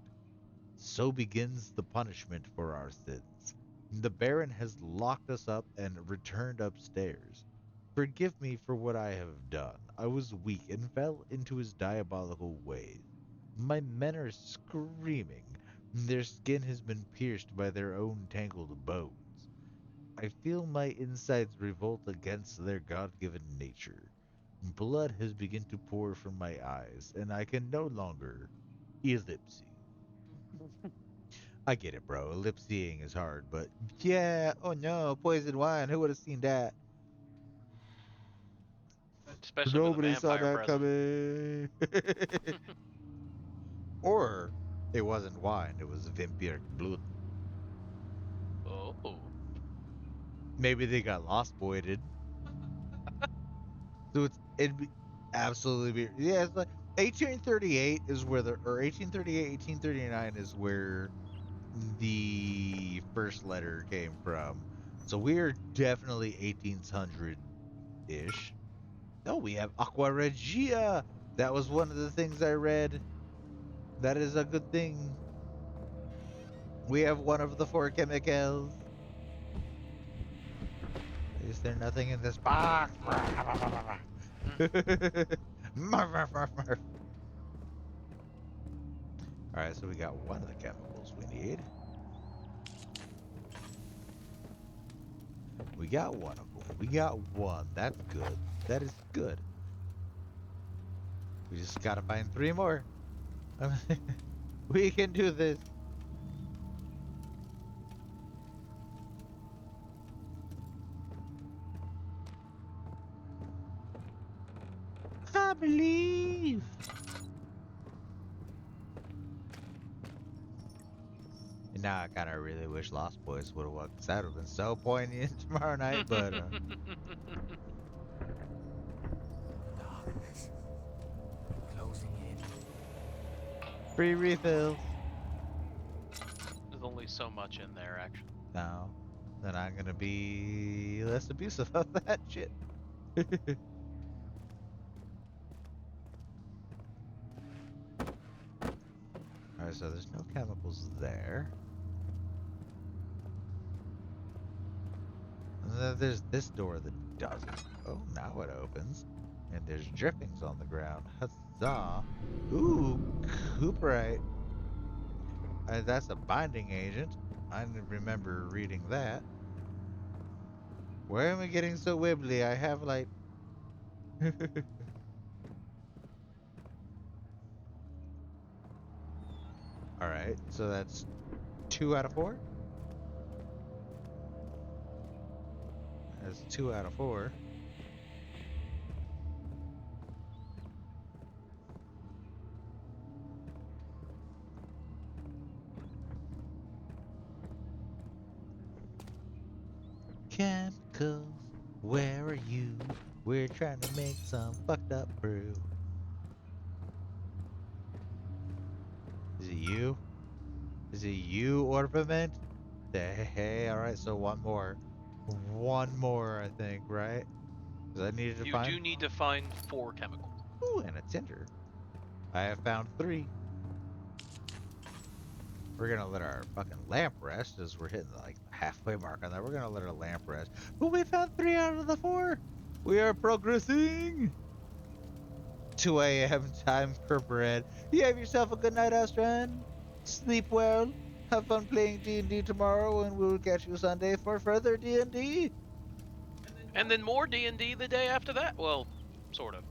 So begins the punishment for our sins. The Baron has locked us up and returned upstairs. Forgive me for what I have done. I was weak and fell into his diabolical ways. My men are screaming. Their skin has been pierced by their own tangled bones. I feel my insides revolt against their God-given nature. Blood has begun to pour from my eyes, and I can no longer ellipse. I get it, bro. Ellipseing is hard, but yeah. Oh no, poison wine. Who would have seen that? Especially with a Nobody saw vampire that present. coming. Or it wasn't wine. It was vampiric blood. Oh. Maybe they got lost boyded. So it'd be absolutely be yeah. It's like 1838 is where the or 1838 1839 is where the first letter came from. So we're definitely 1800 ish. Oh, we have Aqua Regia. That was one of the things I read. That is a good thing. We have one of the four chemicals. Is there nothing in this box? Alright, so we got one of the chemicals we need. We got one of them. We got one. That's good. That is good. We just gotta find three more. We can do this. I believe. And now I kind of really wish Lost Boys would have won, 'cause that would have been so poignant tomorrow night. But Darkness. Closing in. free refills. There's only so much in there, actually. No, then I'm gonna be less abusive of that shit. Alright, so there's no chemicals there. And then there's this door that doesn't. Oh, now it opens. And there's drippings on the ground. Huzzah. Ooh, Cooperite. That's a binding agent. I remember reading that. Where am I getting so wibbly? I have like... Alright, so that's 2 out of 4? That's 2 out of 4. Chemicals, where are you? We're trying to make some fucked up brew. Is it you? Is it you, Orpiment? Hey, alright, so one more. One more, I think, right? Because I needed to You find... do need to find 4 chemicals. Ooh, and a tinder. I have found 3. We're gonna let our fucking lamp rest as we're hitting like the halfway mark on that. We're gonna let our lamp rest. But we found 3 out of the 4. We are progressing. 2 a.m. time for bread. You have yourself a good night, Astran. Sleep well. Have fun playing D&D tomorrow, and we'll catch you Sunday for further D&D. And then more D&D the day after that? Well, sort of.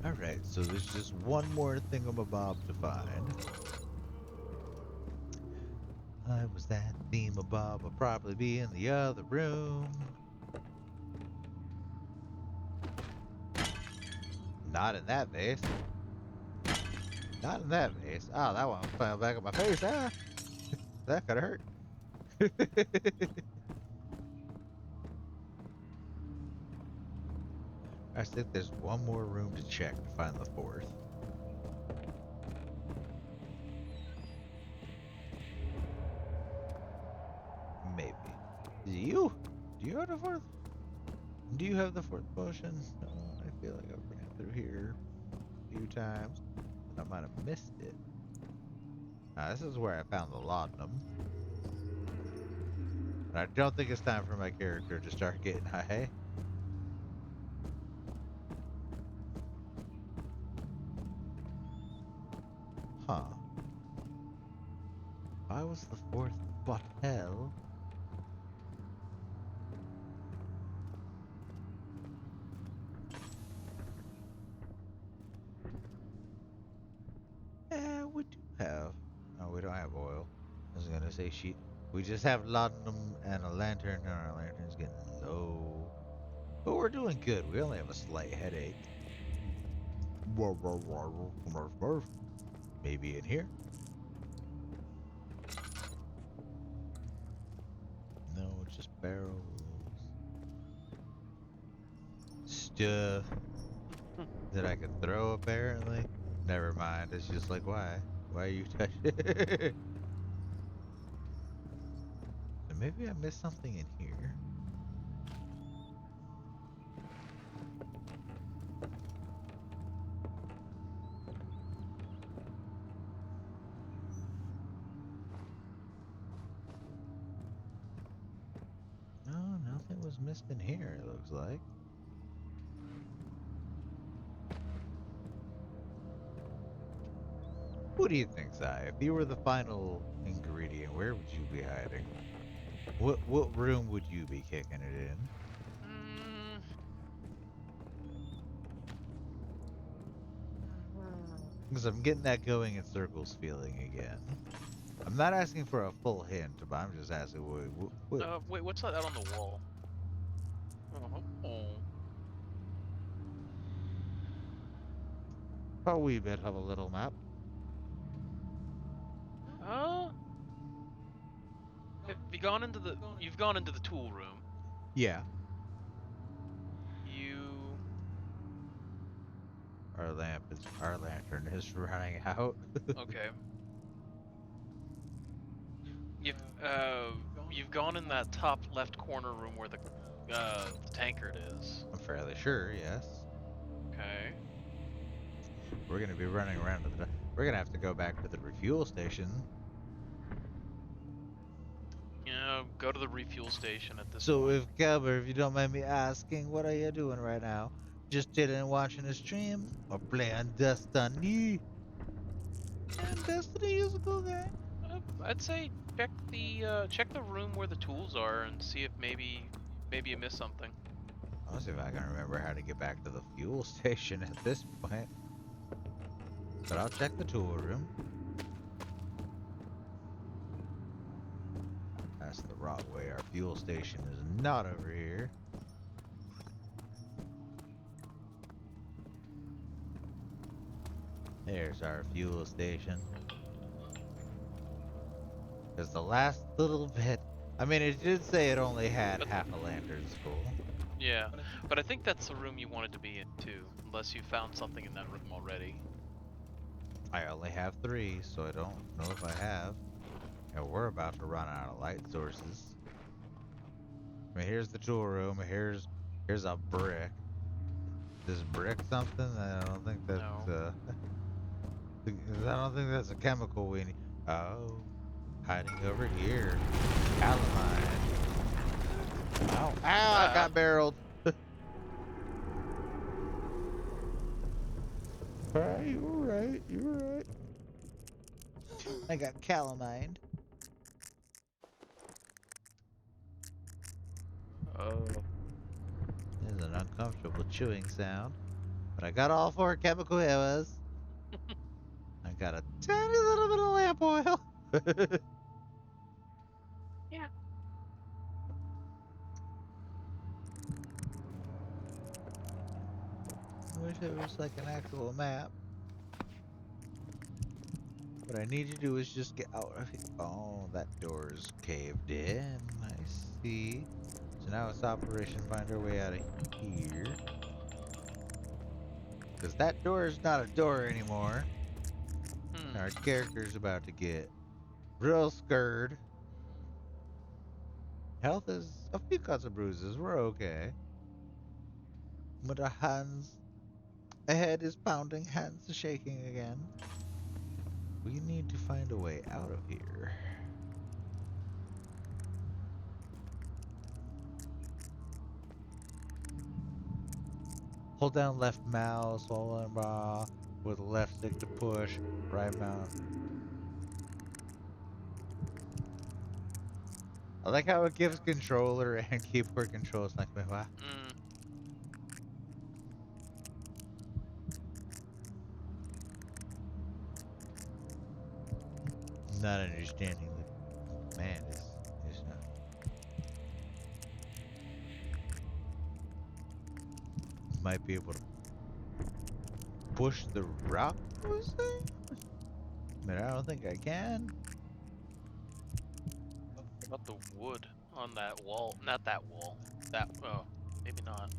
All right, so there's just one more thingamabob to find. I was that thingamabob. I'll probably be in the other room. Not in that vase. Not in that vase. Oh, that one fell back on my face. Ah, that could hurt. I think there's one more room to check to find the 4th. Maybe. Is it you? Do you have the 4th? Do you have the 4th potion? No, I feel like I've ran through here a few times, and I might have missed it. This is where I found the laudanum. And I don't think it's time for my character to start getting high. Huh. Why was the 4th but hell? Yeah, we do have. No, we don't have oil. I was gonna say we just have laudanum and a lantern, and our lantern's getting low. But we're doing good. We only have a slight headache. Maybe in here? No, just barrels. Stuff that I can throw, apparently. Never mind. It's just like, why? Why are you touching it? So maybe I missed something in here. No, nothing was missed in here, it looks like. What do you think, Zai? If you were the final ingredient, where would you be hiding? What room would you be kicking it in? Mm. Because I'm getting that going in circles feeling again. I'm not asking for a full hint, but I'm just asking what Wait, what's that out on the wall? Oh. a wee bit of a little map. Uh, you've gone into the tool room. Yeah. You Our lantern is running out. okay. Uh you've gone in that top left corner room where the tankard is. I'm fairly sure, yes. Okay. We're gonna be running around we're gonna have to go back to the refuel station. You know, go to the refuel station at this So point. if you don't mind me asking, what are you doing right now? Just chilling and watching a stream? Or playing Destiny? And Destiny is a cool game. I'd say check the room where the tools are and see if maybe you missed something. I'll see if I can remember how to get back to the fuel station at this point. But I'll check the tool room. That's the wrong way. Our fuel station is not over here. There's our fuel station. Because the last little bit, I mean, it did say it only had But half a lantern's full. yeah, but I think that's the room you wanted to be in too, unless you found something in that room already. I only have 3, so I don't know if I have. And we're about to run out of light sources. I mean, here's the tool room. Here's a brick. This brick something? I don't think that's No. I don't think that's a chemical we need. Oh, hiding over here. Calamine. Ow! Ow! I got barreled. Alright, you were right. You were right. I got calamine. Oh. There's an uncomfortable chewing sound. But I got all 4 chemical hewas. I got a tiny little bit of lamp oil. Yeah. I wish it was like an actual map. What I need to do is just get out of here. Oh, that door's caved in. I see. So now it's Operation Find Our Way Out of here. Because that door is not a door anymore. Our character's about to get real scared. Health is a few cuts of bruises. We're okay. But our hands, a head is pounding, hands are shaking again. We need to find a way out of here. Hold down left mouse, hold on bar, with left stick to push, right mouse. I like how it gives controller and keyboard controls like me. Wow. Not understanding the man is not. Might be able to push the rock or something? But I don't think I can. What about the wood on that wall? Not that wall. That, oh, maybe not.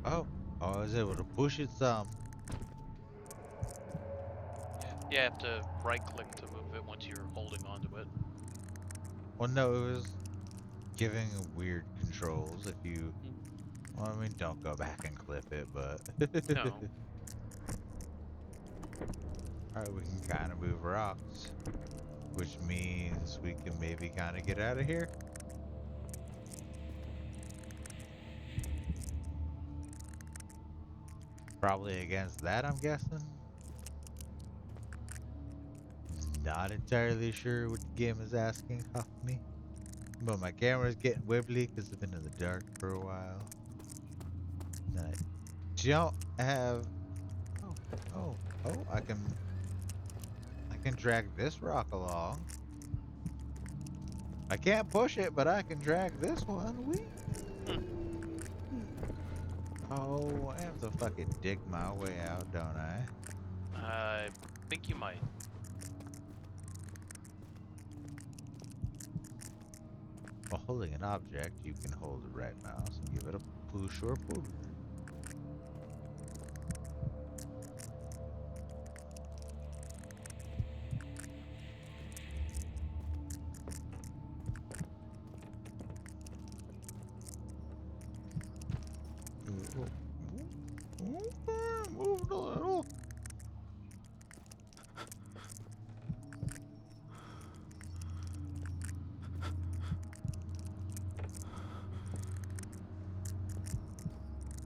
Oh, I was able to push it some. Yeah, you have to right click to move it once you're holding onto it. Well, no, it was giving weird controls if you. Well, I mean, don't go back and clip it, but. No. Alright, we can kind of move rocks. Which means we can maybe kind of get out of here. Probably against that, I'm guessing. Not entirely sure what the game is asking of me. But my camera's getting wibbly because I've been in the dark for a while. And I don't have... Oh, I can drag this rock along. I can't push it, but I can drag this one. Whee! Oh, I have to fucking dig my way out, don't I? I think you might. While holding an object, you can hold the right mouse and give it a push or pull. Move a little.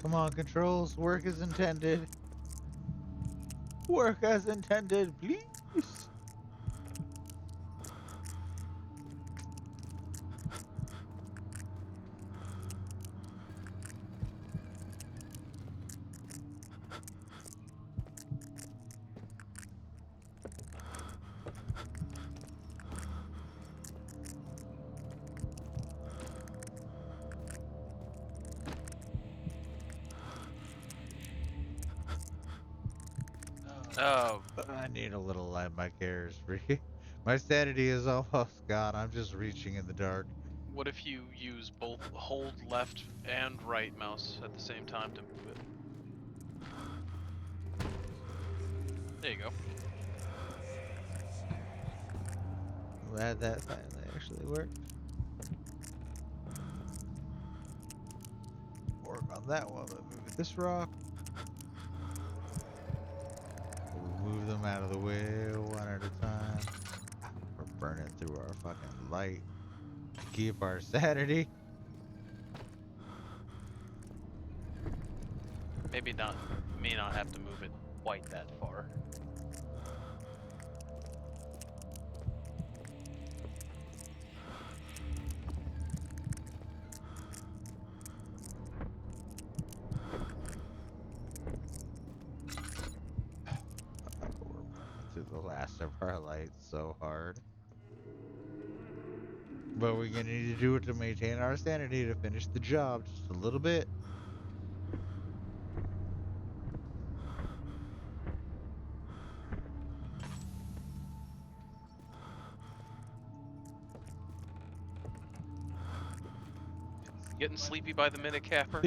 Come on, controls. Work as intended. Work as intended, please. I need a little light. My care is free. My sanity is almost gone. I'm just reaching in the dark. what if you use both hold left and right mouse at the same time to move it? There you go. Glad that finally actually worked. Work on that one, but move this rock. We'll move them out of the way one at a time. We're burning through our fucking light to keep our sanity. Maybe not. May not have to move it quite that far. We're burning through the last of our lights so hard. But we're gonna need to do it to maintain our sanity to finish the job just a little bit. Getting sleepy by the minute, Capper.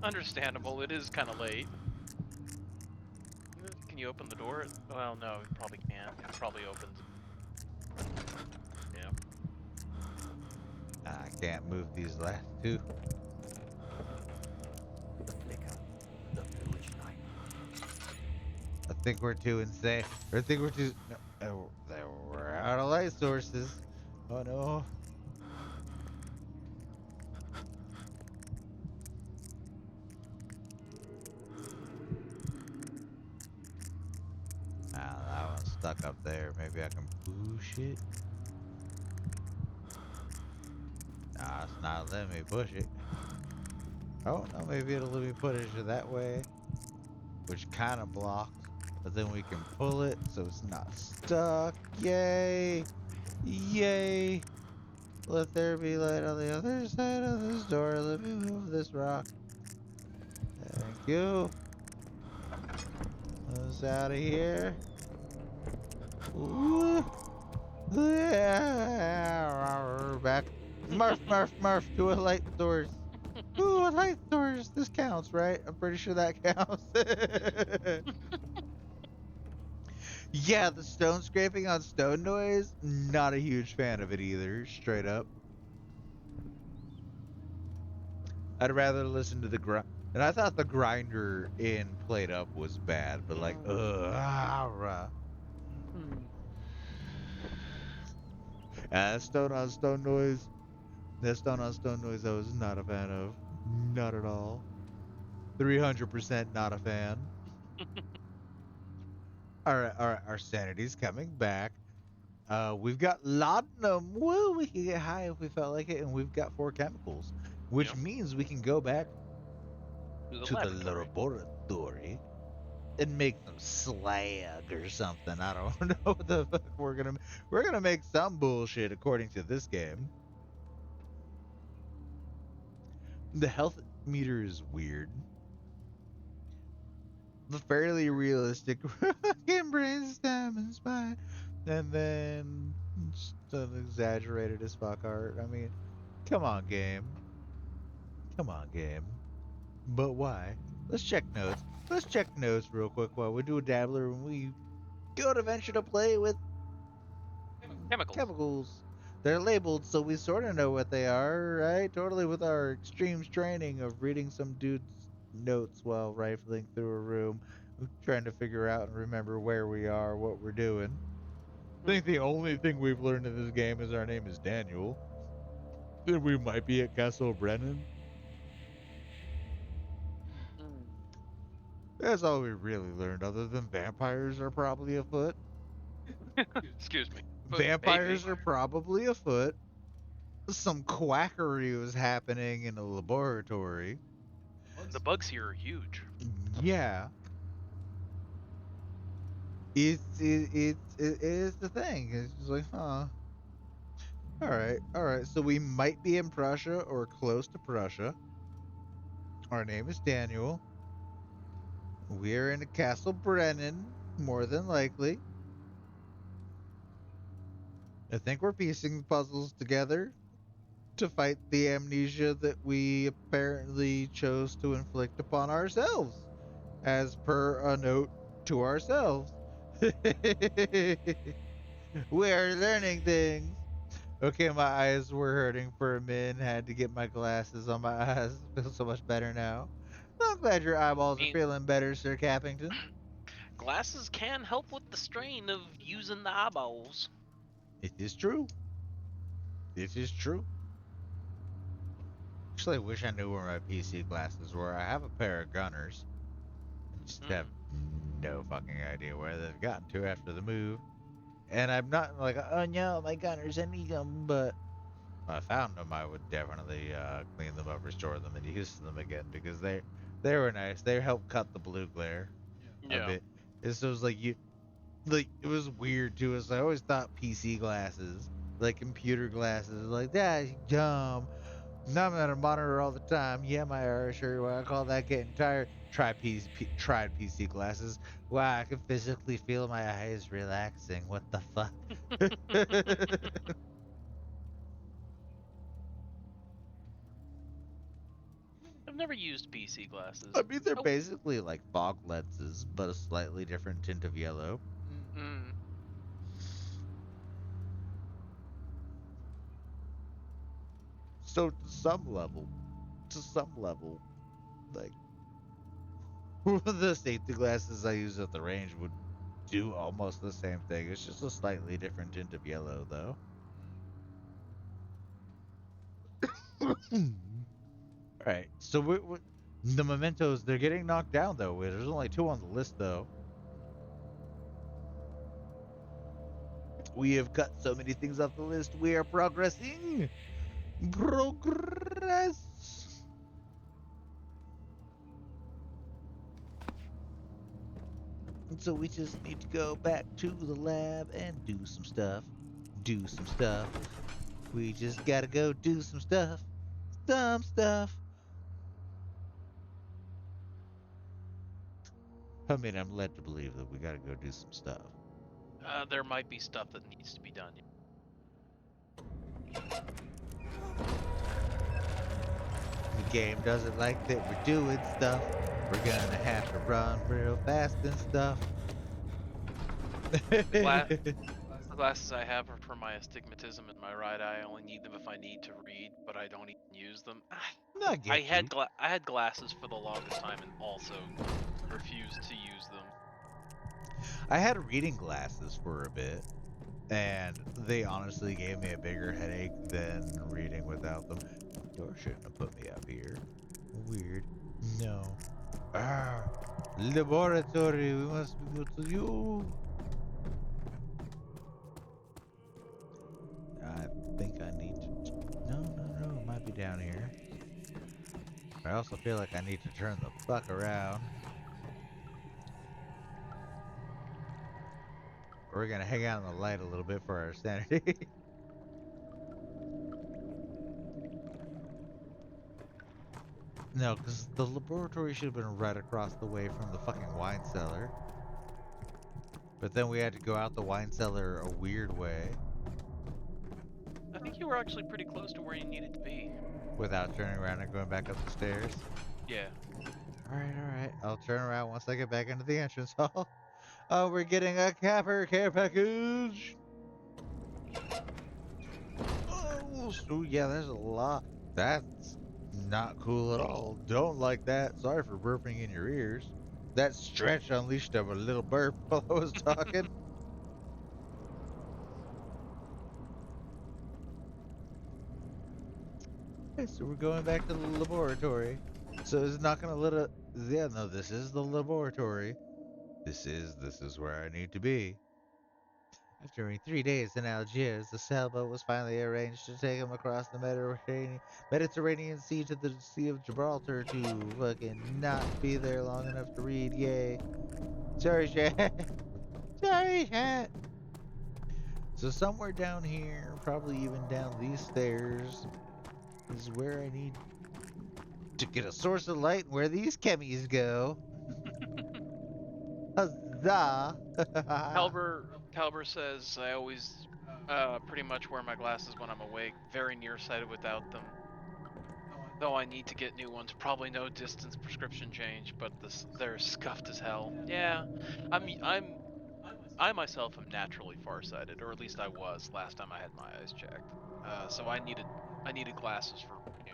Understandable. It is kind of late. Can you open the door? Well, no, you probably can't. It probably opens. Yeah. I can't move these last two. The flicker. The bluish light. I think we're too insane. I think we're too. No, we're out of light sources. Oh no. Ah, that one's stuck up there. Maybe I can push it. Nah, it's not letting me push it. Oh no, maybe it'll let me push it that way, which kind of blocks. But then we can pull it so it's not stuck. Yay! Yay! Let there be light on the other side of this door. Let me move this rock. Thank you. Us out of here. Ooh. Yeah. Back. Murph, Murph, Murph to a light source. Ooh, a light source. This counts, right? I'm pretty sure that counts. Yeah, the stone scraping on stone noise, not a huge fan of it either, straight up. I'd rather listen to the grind. And I thought the grinder in Played Up was bad, but like, stone on stone noise. That stone on stone noise I was not a fan of. Not at all. 300% not a fan. Alright, our sanity's coming back. We've got laudanum. Woo, we can get high if we felt like it, and we've got 4 chemicals, which Yep. means we can go back To to the laboratory. laboratory and make some slag or something. I don't know what the fuck we're gonna make some bullshit according to this game. The health meter is weird. The fairly realistic fucking brainstem and spine. And then just an exaggerated as fuck art. I mean, come on, game. Come on, game. But why? Let's check notes. Let's check notes real quick while we do a dabbler and we go to venture to play with Chemicals. chemicals. They're labeled so we sort of know what they are, right? Totally with our extreme training of reading some dude's notes while rifling through a room, trying to figure out and remember where we are, what we're doing. I think the only thing we've learned in this game is our name is Daniel. That we might be at Castle Brennan. That's all we really learned, other than vampires are probably afoot. Excuse me. Vampires Maybe. are probably afoot. Some quackery was happening in a laboratory. The bugs here are huge. Yeah. It is the thing. It's just like, huh. All right. So we might be in Prussia or close to Prussia. Our name is Daniel. We're in a Castle Brennan, more than likely. I think we're piecing the puzzles together to fight the amnesia that we apparently chose to inflict upon ourselves, as per a note to ourselves. We're learning things. Okay, my eyes were hurting for a minute. Had to get my glasses on my eyes. Feel so much better now. I'm glad your I eyeballs are mean, feeling better, Sir Cappington. glasses can help with the strain of using the eyeballs. It is true. It is true. Actually, I wish I knew where my PC glasses were. I have a pair of Gunners. I just have Mm. no fucking idea where they've gotten to after the move. And I'm not like, oh no, my Gunners, I need them. But if I found them, I would definitely clean them up, restore them, and use them again because they were nice. They helped cut the blue glare a Yeah. bit. And so it was like it was weird too. Is I always thought PC glasses, like computer glasses, like that's dumb. Now I'm at a monitor all the time. Yeah, my Irish shirt. What I call that getting tired. Tried PC glasses. Wow, I can physically feel my eyes relaxing. What the fuck? I've never used PC glasses. I mean, they're Oh. basically like fog lenses, but a slightly different tint of yellow. Mm. So to some level, like the safety glasses I use at the range would do almost the same thing. It's just a slightly different tint of yellow, though. All right, so the mementos they're getting knocked down though. There's only two on the list though. We have cut so many things off the list. We are progressing. Progress. And so we just need to go back to the lab and do some stuff. Do some stuff. We just gotta go do some stuff. Some stuff. I mean, I'm led to believe that we gotta go do some stuff. There might be stuff that needs to be done. The game doesn't like that we're doing stuff. We're gonna have to run real fast and stuff. The glasses I have are for my astigmatism in my right eye. I only need them if I need to read, but I don't even use them. I get you. I had glasses for the longest time and also refused to use them. I had reading glasses for a bit, and they honestly gave me a bigger headache than reading without them. Door shouldn't have put me up here. Weird. No. Ah, laboratory. We must go to you. I think I need to. No. It might be down here. I also feel like I need to turn the fuck around. We're gonna hang out in the light a little bit for our sanity. No, because the laboratory should have been right across the way from the fucking wine cellar. But then we had to go out the wine cellar a weird way I think you were actually pretty close to where you needed to be. without turning around and going back up the stairs. Yeah. Alright. I'll turn around once I get back into the entrance hall. Oh, we're getting a capper care package! Oh, so yeah, there's a lot. That's not cool at all. Don't like that. Sorry for burping in your ears. That stretch unleashed a little burp while I was talking. Okay, so we're going back to the laboratory. So it's not gonna let us. Yeah, no, this is the laboratory. This is where I need to be. After 3 days in Algiers, the sailboat was finally arranged to take him across the Mediterranean Sea to the Sea of Gibraltar to fucking not be there long enough to read. Yay. Sorry, chat. Sorry, chat. So somewhere down here, probably even down these stairs, is where I need to get a source of light and where these chemies go. Huzzah! Caliber says I always pretty much wear my glasses when I'm awake, very nearsighted without them. Though I need to get new ones, probably no distance prescription change, but they're scuffed as hell. Yeah, I myself am naturally farsighted, or at least I was last time I had my eyes checked. So I needed glasses for reading.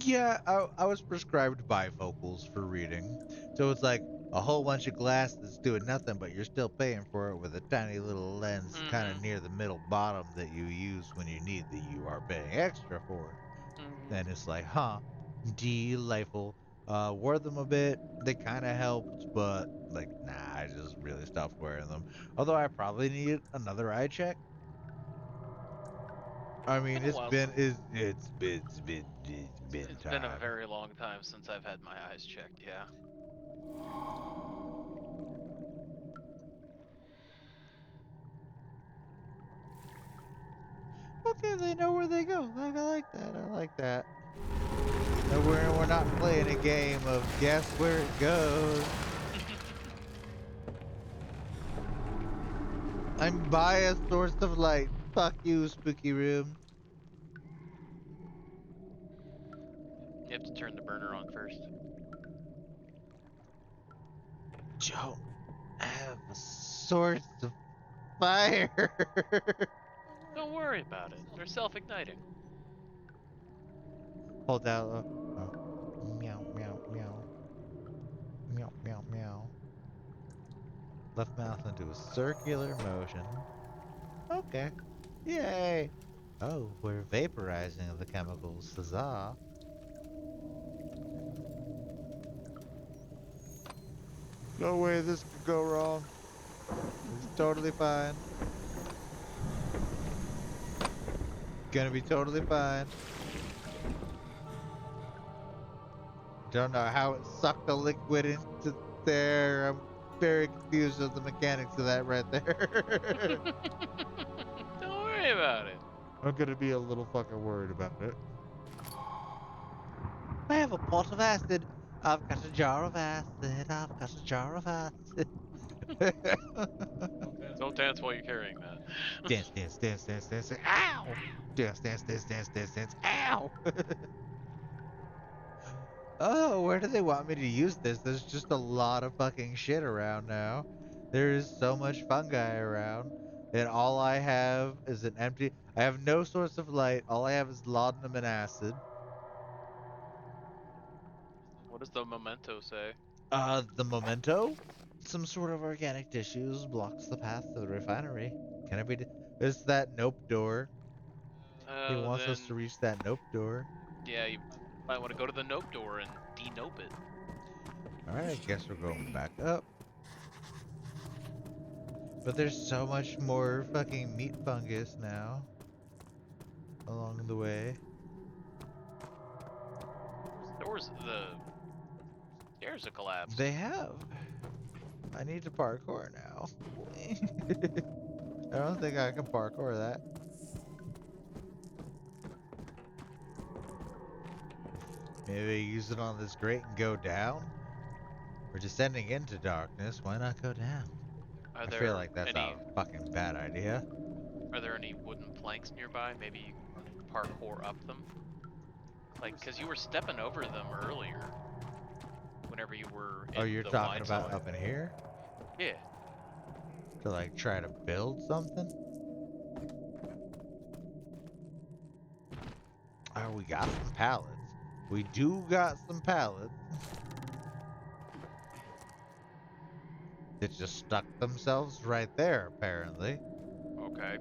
Yeah, I was prescribed bifocals for reading. So it's like a whole bunch of glasses doing nothing, but you're still paying for it with a tiny little lens kind of Mm-hmm. near the middle bottom that you use when you need that you are paying extra for. Mm-hmm. And it's like, huh, delightful. Wore them a bit. They kind of helped, but like, nah, I just really stopped wearing them. Although I probably need another eye check. I mean, Been a while since it's been it's been a time. very long time since I've had my eyes checked. Yeah. Okay, they know where they go. I like that. I like that. And we're not playing a game of guess where it goes. I'm by a source of light. Fuck you, spooky room. You have to turn the burner on first. Don't have a source of fire. Don't worry about it. They're self-igniting. Hold out. Meow, meow, meow. Meow, meow, meow. Left mouse into a circular motion. Okay. Yay. Oh, we're vaporizing the chemicals. Huzzah. No way this could go wrong. It's totally fine. Gonna be totally fine. Don't know how it sucked the liquid into there. I'm very confused with the mechanics of that right there. Don't worry about it. I'm gonna be a little fucking worried about it. I have a pot of acid. I've got a jar of acid. I've got a jar of acid. Don't dance while you're carrying that. Dance, dance, dance, dance, dance. Ow! Dance, dance, dance, dance, dance, dance. Ow! Oh, where do they want me to use this? There's just a lot of fucking shit around now. There is so much fungi around. And all I have is an empty. I have no source of light. All I have is laudanum and acid. What does the memento say? The memento? Some sort of organic tissues blocks the path to the refinery. Can it be? It's that nope door. He wants us to Then reach that nope door. yeah, you might want to go to the nope door and denope it. Alright, I guess we're going back up. But there's so much more fucking meat fungus now. Along the way. The stairs have collapsed. They have. I need to parkour now. I don't think I can parkour that. Maybe use it on this grate and go down? We're descending into darkness. Why not go down? Are I there feel like that's any a fucking bad idea. Are there any wooden planks nearby? Maybe you can parkour up them? Like, cause you were stepping over them earlier. Whenever you were in Oh, you're the talking wine about cellar. up in here? Yeah. To like try to build something? Oh, we got some pallets. We do got some pallets. That just stuck themselves right there, apparently. Okay.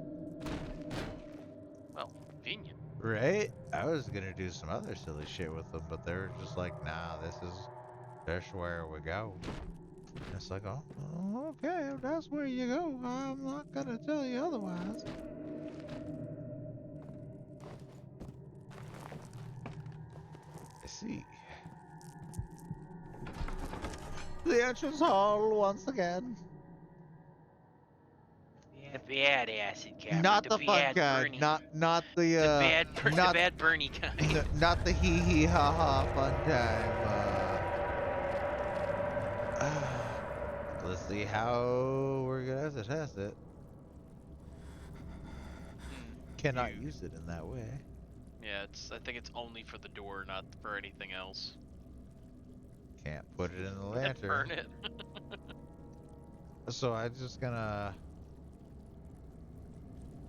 Well, convenient. Right? I was gonna do some other silly shit with them, but they were just like, nah, that's where we go. And it's like, oh, okay, if that's where you go. I'm not gonna tell you otherwise. I see. The entrance hall once again. Yeah, bad acid cavern. Not the fun bad kind. Bernie. Not the the not bad Bernie kind. not the hee hee ha ha fun time. see how we're gonna have to test it. Cannot You- use it in that way. Yeah, I think it's only for the door, not for anything else. Can't put it in the And lantern. burn it. So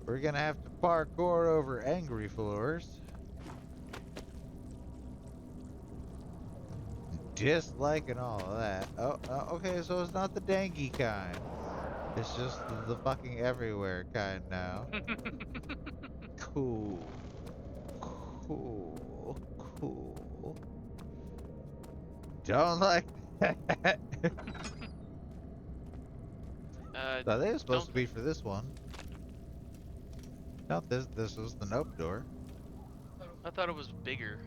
we're gonna have to parkour over angry floors. Disliking all of that. Okay, so it's not the dangy kind. It's just the fucking everywhere kind now. Cool. Cool. Cool. Don't like that. So I think it's supposed to be for this one. No, this was the nope door. I thought it was bigger.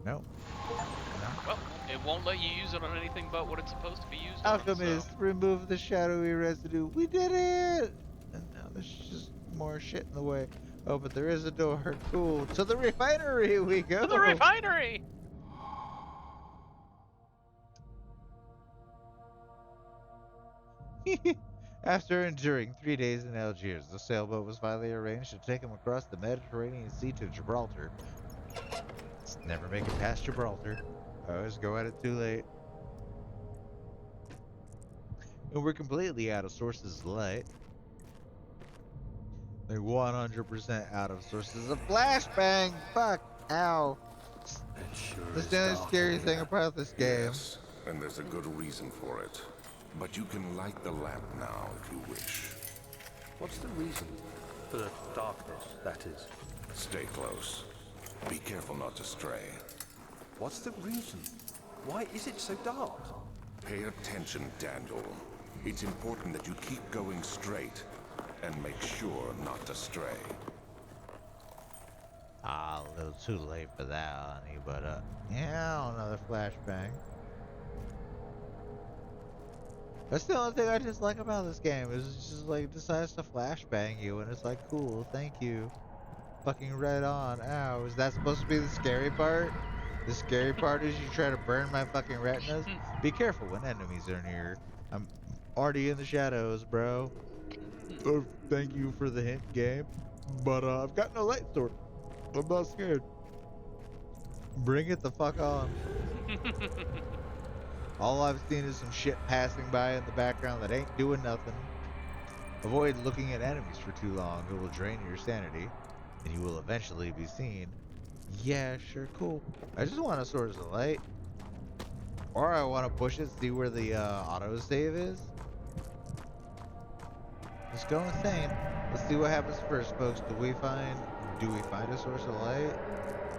Nope. No. Well, it won't let you use it on anything but what it's supposed to be used on. Alchemist, remove the shadowy residue. We did it! And now there's just more shit in the way. Oh, but there is a door. Cool. To the refinery we go. To the refinery! After enduring 3 days in Algiers, the sailboat was finally arranged to take him across the Mediterranean Sea to Gibraltar. Never make it past Gibraltar. I always go at it too late. And we're completely out of sources of light. Like 100% out of sources of flashbang. Fuck. Ow. It sure That's is the only dark scary in thing here. about this game. Yes, and there's a good reason for it. But you can light the lamp now if you wish. What's the reason? For the darkness, that is. Stay close. Be careful not to stray. What's the reason? Why is it so dark? Pay attention, Daniel. It's important that you keep going straight and make sure not to stray. Ah, a little too late for that, honey, but yeah, another flashbang. That's the only thing I dislike about this game, is it's just like, it decides to flashbang you, and it's like, cool, thank you. Fucking right on. Ow, is that supposed to be the scary part? The scary part is you try to burn my fucking retinas? Be careful when enemies are near. I'm already in the shadows, bro. Thank you for the hint, game. But I've got no light sword. I'm not scared. Bring it the fuck on. All I've seen is some shit passing by in the background that ain't doing nothing. Avoid looking at enemies for too long. It will drain your sanity, and you will eventually be seen. Yeah, sure, cool. I just want a source of light. Or I want to push it, see where the autosave is. Just go insane. Let's see what happens first, folks. Do we find a source of light?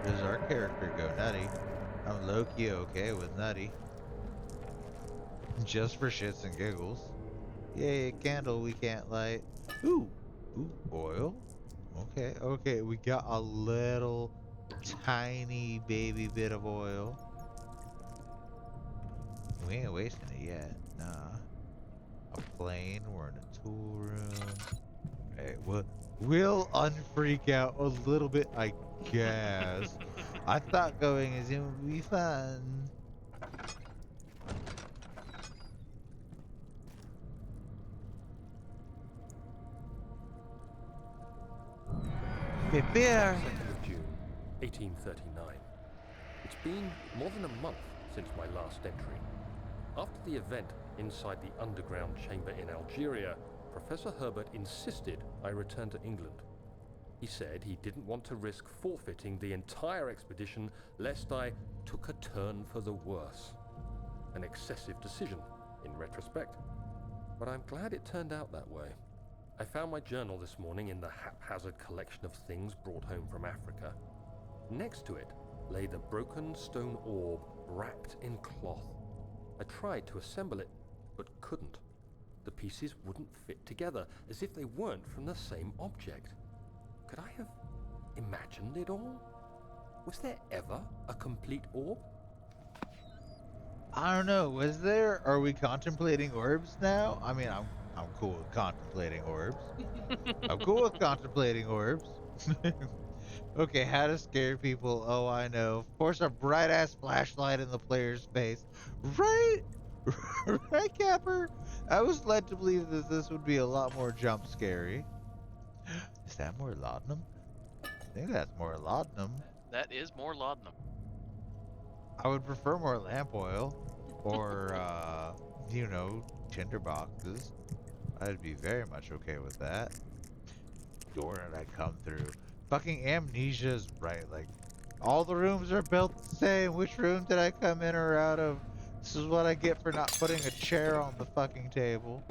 Or does our character go nutty? I'm low-key okay with nutty. Just for shits and giggles. Yay, a candle we can't light. Ooh, oil. Okay, we got a little tiny baby bit of oil. We ain't wasting it yet. Nah. A plane, we're in a tool room. Hey, we'll unfreak out a little bit, I guess. I thought going as in would be fun. Beer. 2nd of June, 1839. It's been more than a month since my last entry. After the event inside the underground chamber in Algeria, Professor Herbert insisted I return to England. He said he didn't want to risk forfeiting the entire expedition lest I took a turn for the worse. An excessive decision, in retrospect. But I'm glad it turned out that way. I found my journal this morning in the haphazard collection of things brought home from Africa. Next to it lay the broken stone orb wrapped in cloth. I tried to assemble it, but couldn't. The pieces wouldn't fit together, as if they weren't from the same object. Could I have imagined it all? Was there ever a complete orb? I don't know. Was there? Are we contemplating orbs now? I mean, I'm cool with contemplating orbs. I'm cool with contemplating orbs. Okay, how to scare people? Oh, I know. Force a bright ass flashlight in the player's face. Right? Right, Capper? I was led to believe that this would be a lot more jump scary. Is that more laudanum? I think that's more laudanum. That is more laudanum. I would prefer more lamp oil or, you know, tinder boxes. I'd be very much okay with that. Door did I come through? Fucking Amnesia's right. Like, all the rooms are built the same. Which room did I come in or out of? This is what I get for not putting a chair on the fucking table.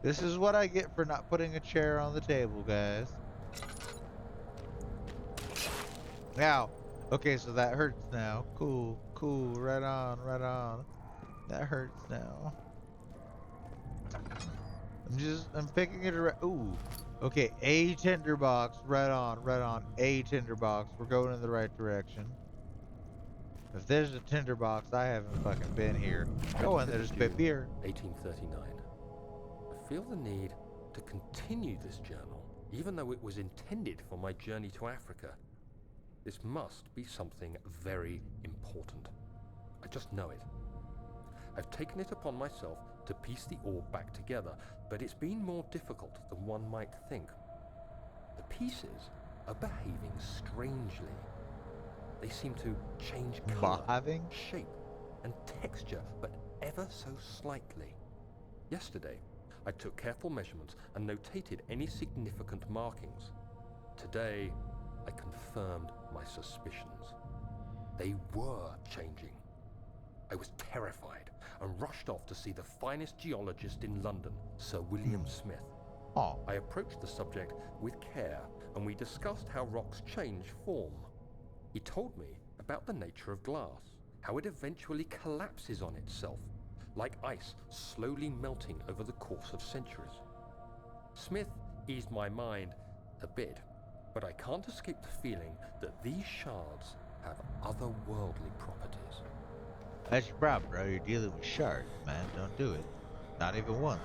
This is what I get for not putting a chair on the table, guys. Now, okay, so that hurts now. Cool, cool. Right on, right on. That hurts now. I'm picking it around. Ooh. Okay, a tinderbox. Right on, right on. A tinderbox. We're going in the right direction. If there's a tinderbox, I haven't fucking been here. Oh, and there's 25th of Pip June, here. 1839. I feel the need to continue this journal, even though it was intended for my journey to Africa. This must be something very important. I just know it. I've taken it upon myself to piece the orb back together, but it's been more difficult than one might think. The pieces are behaving strangely. They seem to change color, Behaving? shape, and texture, but ever so slightly. Yesterday, I took careful measurements and notated any significant markings. Today, I confirmed my suspicions. They were changing. I was terrified and rushed off to see the finest geologist in London, Sir William Smith. Oh, I approached the subject with care, and we discussed how rocks change form. He told me about the nature of glass, how it eventually collapses on itself, like ice slowly melting over the course of centuries. Smith eased my mind a bit, but I can't escape the feeling that these shards have otherworldly properties. that's your problem, bro. You're dealing with shards, man. Don't do it. Not even once.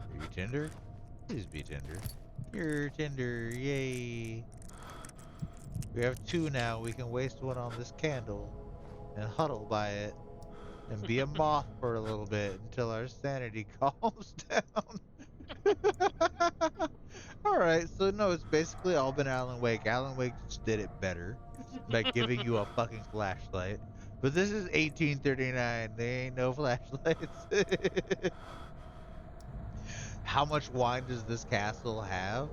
Are you Tinder? Please be Tinder. You're Tinder, yay. We have two now. We can waste one on this candle and huddle by it and be a moth for a little bit until our sanity calms down. Alright, so no, it's basically all been Alan Wake. Alan Wake just did it better by giving you a fucking flashlight. But this is 1839. There ain't no flashlights. How much wine does this castle have?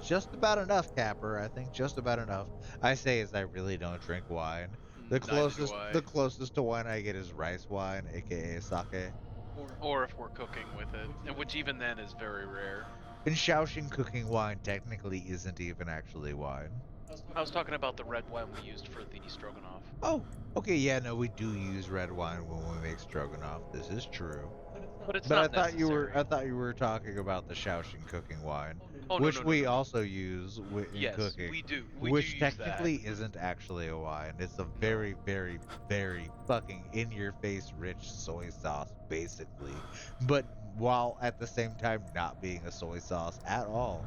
Just about enough, Capper. I think just about enough. I say as I really don't drink wine. Neither do The I. closest to wine I get is rice wine, aka sake. Or if we're cooking with it, and which even then is very rare. And Shaoxing cooking wine technically isn't even actually wine. I was talking about the red wine we used for the stroganoff. Oh, okay, yeah, no, we do use red wine when we make stroganoff. This is true. But it's But not necessary. I thought you were talking about the Shaoxing cooking wine, Oh, no, which no, no, we no, no. also use in Yes, cooking, we do. We do which use technically isn't actually a wine. It's a very, very, very fucking in-your-face rich soy sauce, basically, but while at the same time not being a soy sauce at all.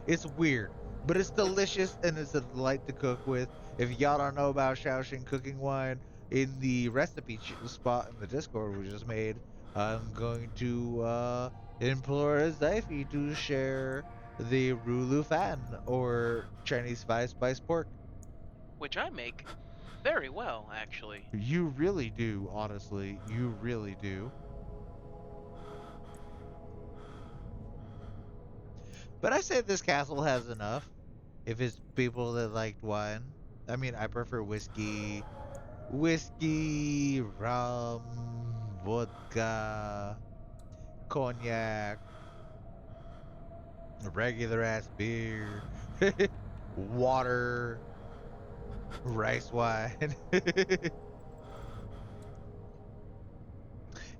It's weird, but it's delicious and it's a delight to cook with. If y'all don't know about Shaoxing cooking wine, in the recipe spot in the Discord we just made, I'm going to implore Zaifi to share the Rulu Fan or Chinese spiced pork. which I make very well, actually. You really do, honestly. You really do. But I say this castle has enough. If it's people that liked wine. I mean, I prefer whiskey, rum, vodka, cognac, regular ass beer, water, rice wine.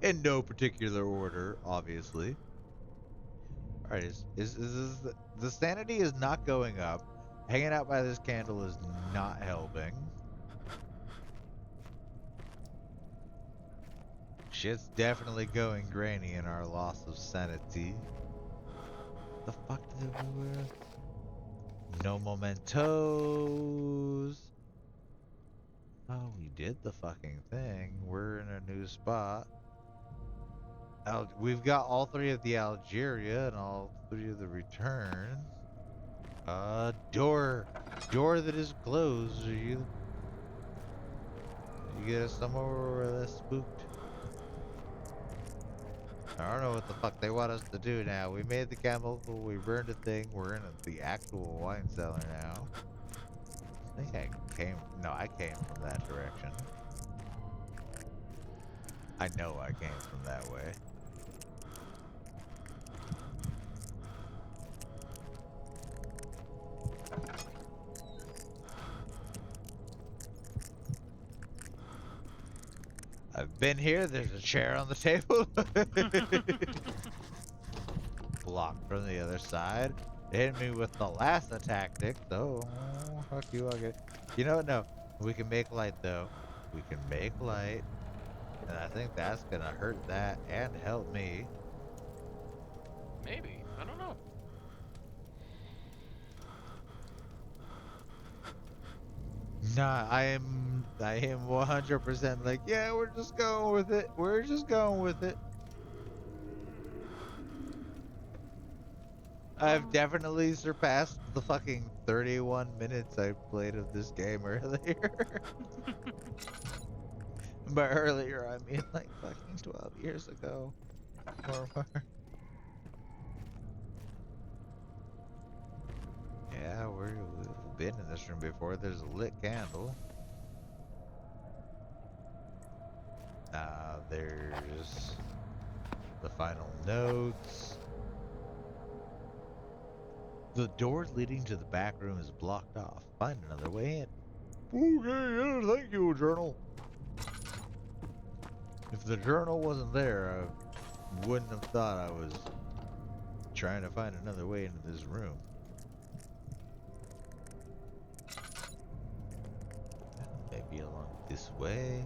In no particular order, obviously. Alright, the sanity is not going up. Hanging out by this candle is not helping. Shit's definitely going granny in our loss of sanity. The fuck did we wear? No mementos. Oh, we did the fucking thing. We're in a new spot. We've got all three of the Algeria and all three of the returns. Door that is closed. You get us somewhere where that's spooked? I don't know what the fuck they want us to do now. We made the chemical, we burned a thing, we're in the actual wine cellar now. I think I came from that direction. I know I came from that way. I've been here, there's a chair on the table. Blocked from the other side. They hit me with the Lassa tactic, so fuck you, I'll get. You know what? No. We can make light though. We can make light. And I think that's gonna hurt that and help me. Maybe. I don't know. Nah, I am 100% like, yeah, we're just going with it. We're just going with it. I've definitely surpassed the fucking 31 minutes I played of this game earlier. By earlier, I mean like fucking 12 years ago. Or more. Yeah, we've been in this room before. There's a lit candle. There's the final notes. The door leading to the back room is blocked off. Find another way in. Okay, yeah, thank you, journal. If the journal wasn't there, I wouldn't have thought I was trying to find another way into this room. Maybe along this way.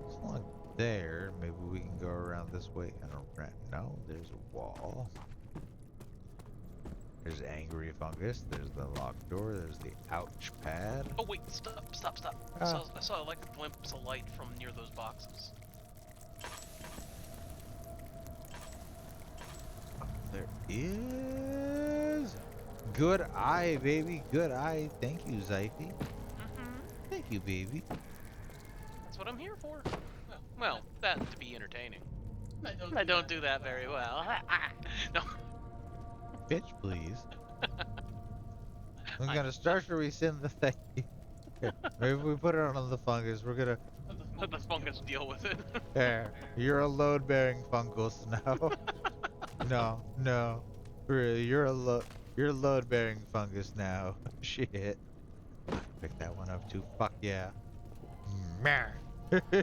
It's along there. Maybe we can go around this way and around. No, there's a wall. There's angry fungus. There's the locked door. There's the ouch pad. Oh wait, stop. I saw like a glimpse of light from near those boxes. There is. Good eye, baby. Good eye. Thank you, Zyphy. Thank you, baby. That's what I'm here for. Well, that to be entertaining. I don't do that very well. No. Bitch, please. I'm gonna start to rescind the thing. Here, maybe we put it on the fungus. We're gonna. Let the fungus deal with it. There. You're a load-bearing fungus now. No. Really, you're a load-bearing fungus now. Shit. Pick that one up too. Fuck yeah. Meh. That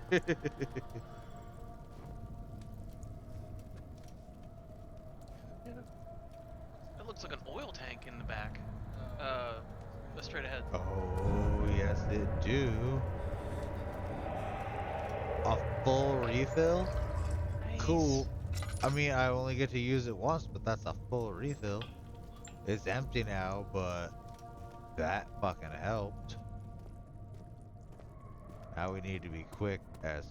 looks like an oil tank in the back. Straight ahead. Oh, yes, it do. A full refill? Nice. Cool. I mean, I only get to use it once, but that's a full refill. It's empty now, but that fucking helped. Now we need to be quick as...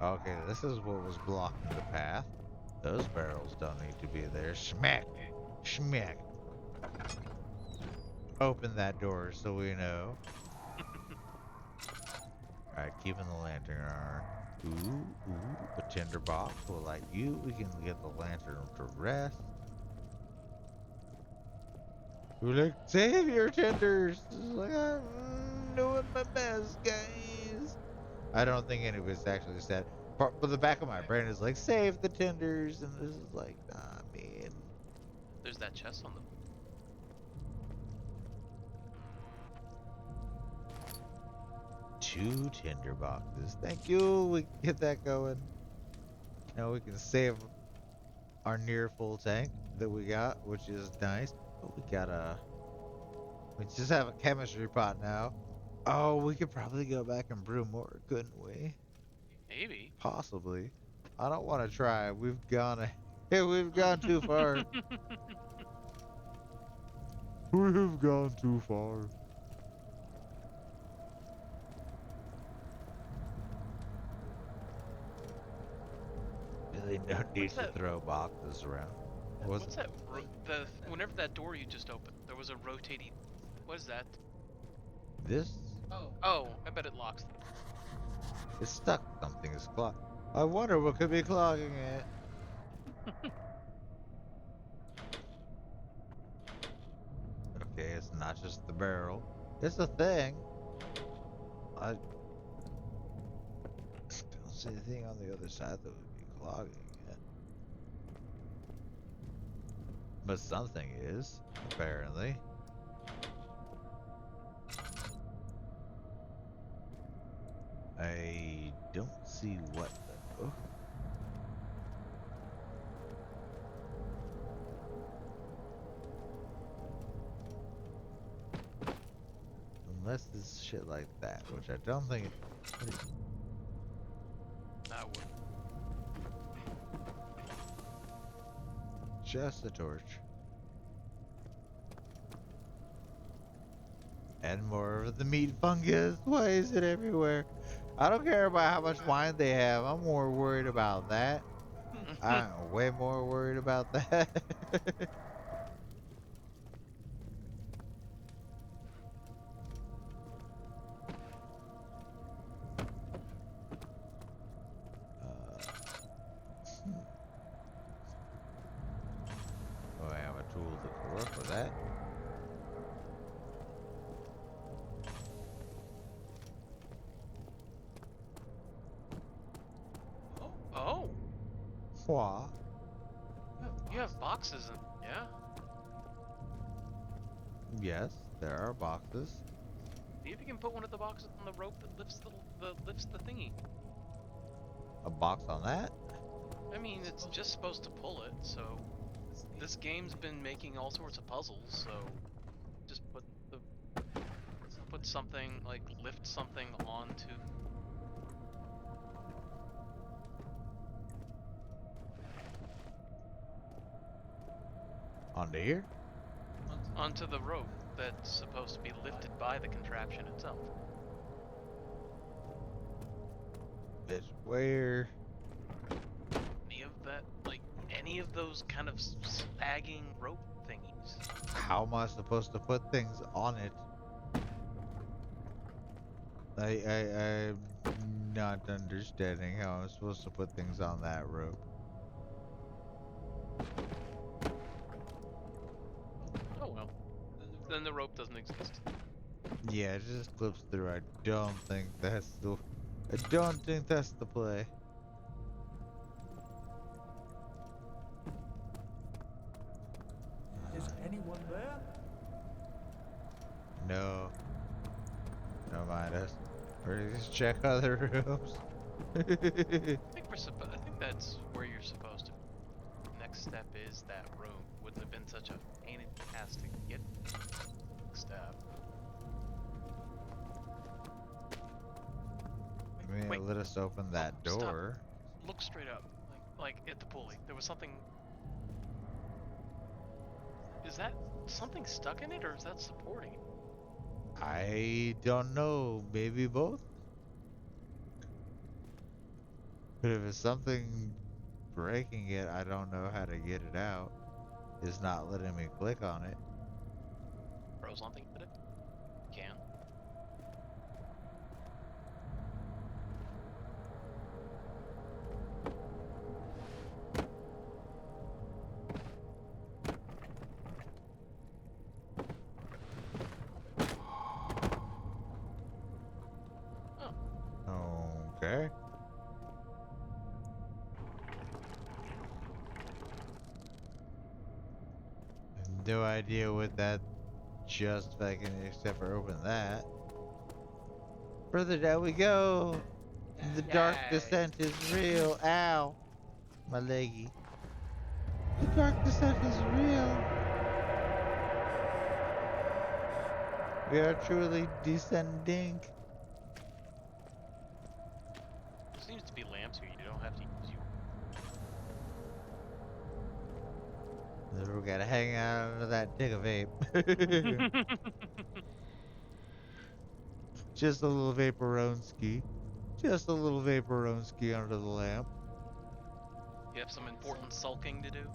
Okay, this is what was blocking the path. Those barrels don't need to be there. Smack! Smack! Open that door so we know. Alright, keeping the lantern on. Ooh, a tinder box will light you. We can get the lantern to rest. We're like, save your tenders! It's like, I'm doing my best, guys. I don't think anybody's actually said. But the back of my brain is like, save the tenders, and this is like, nah, man. There's that chest on the. 2 tinder boxes. Thank you. We can get that going. Now we can save our near full tank that we got, which is nice. But we got we just have a chemistry pot now. Oh, we could probably go back and brew more, couldn't we? Maybe. Possibly. I don't want to try. We've gone. We've gone too far. We've gone too far. Really, no need What's to that? throw boxes around. What's that? Whenever that door you just opened, there was a rotating. What is that? This Oh, Oh, I bet it locks. is stuck. Something is clogged. I wonder what could be clogging it. Okay, it's not just the barrel. It's a thing. I don't see anything on the other side that would be clogging it. But something is, apparently. I don't see what though. Unless it's shit like that, which I don't think it is. I would. Just a torch. And more of the meat fungus. Why is it everywhere? I don't care about how much wine they have. I'm more worried about that. I'm way more worried about that. Hmm. Oh, I have a tool to work with that. Oh, Wha? you have boxes in. Yeah. Yes, there are boxes. See if you can put one of the boxes on the rope that lifts the thingy. A box on that? I mean, it's just supposed to pull it. So this game's been making all sorts of puzzles. So just put something like lift something onto Onto here? onto the rope that's supposed to be lifted by the contraption itself. Bitch, where? Any of those kind of sagging rope thingies. How am I supposed to put things on it? I'm not understanding how I'm supposed to put things on that rope. Oh well. Then the rope doesn't exist. Yeah, it just clips through. I don't think that's the play. Is anyone there? No. Don't mind us. We're just check other rooms. I think that's where you're supposed to. Next step is that room. Wouldn't have been such a pain in the ass to get next step. I mean, Wait. let us open that Stop. door. Look straight up, like at the pulley. There was something. Is that something stuck in it, or is that supporting it? I don't know. Maybe both. But if it's something breaking it, I don't know how to get it out. It's not letting me click on it. Throw something at it. Can. Okay. No idea what that just fucking except for open that. Further down we go. The dark Yay. descent is real. Ow. My leggy. The dark descent is real. We are truly descending. There seems to be lamps here. You don't have to use gotta hang out under that dick of vape. Just a little vaporonski. Just a little vaporonski under the lamp. You have some important sulking to do.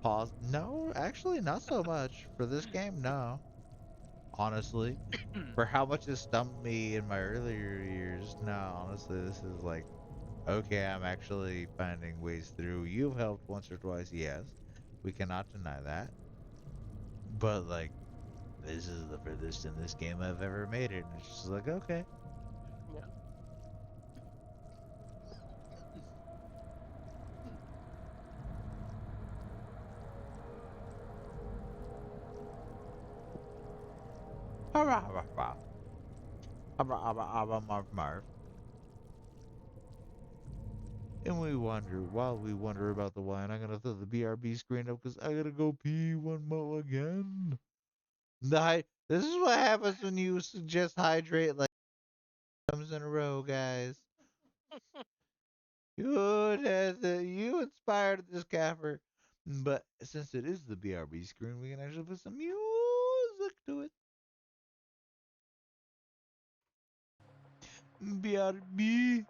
Pause. No, actually, not so much for this game. No, honestly, for how much it stumped me in my earlier years. No, honestly, this is like, okay, I'm actually finding ways through. You've helped once or twice, yes, we cannot deny that. But like, this is the furthest in this game I've ever made it, and it's just like, okay. Yeah. Marv. And while we wonder about the wine, I'm gonna throw the BRB screen up because I gotta go pee one more again. This is what happens when you suggest hydrate like times in a row, guys. You inspired this gaffer. But since it is the BRB screen, we can actually put some music to it. BRB.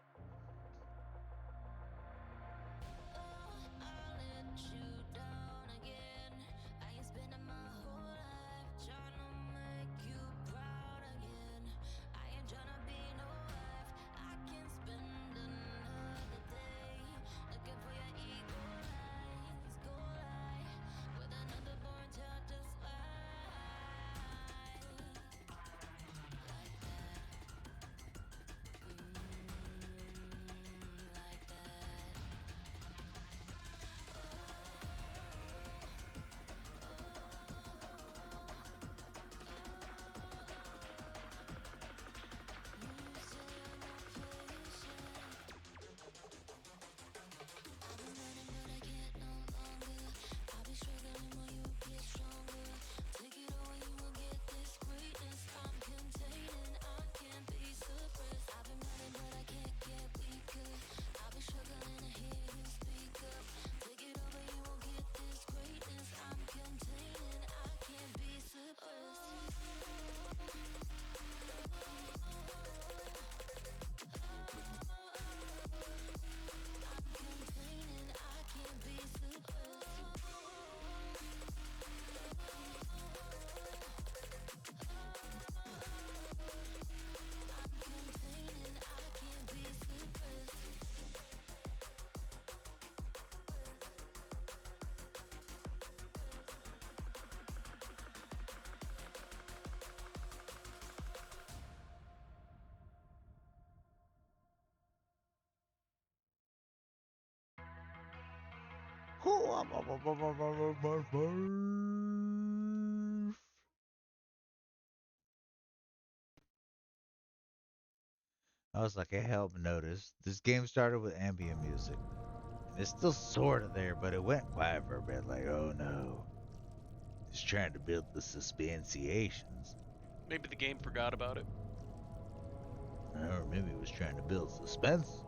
I was like, I help notice. This game started with ambient music. And it's still sort of there, but it went quiet for a bit. Like, oh no. It's trying to build the suspensiations. Maybe the game forgot about it. Or maybe it was trying to build suspense.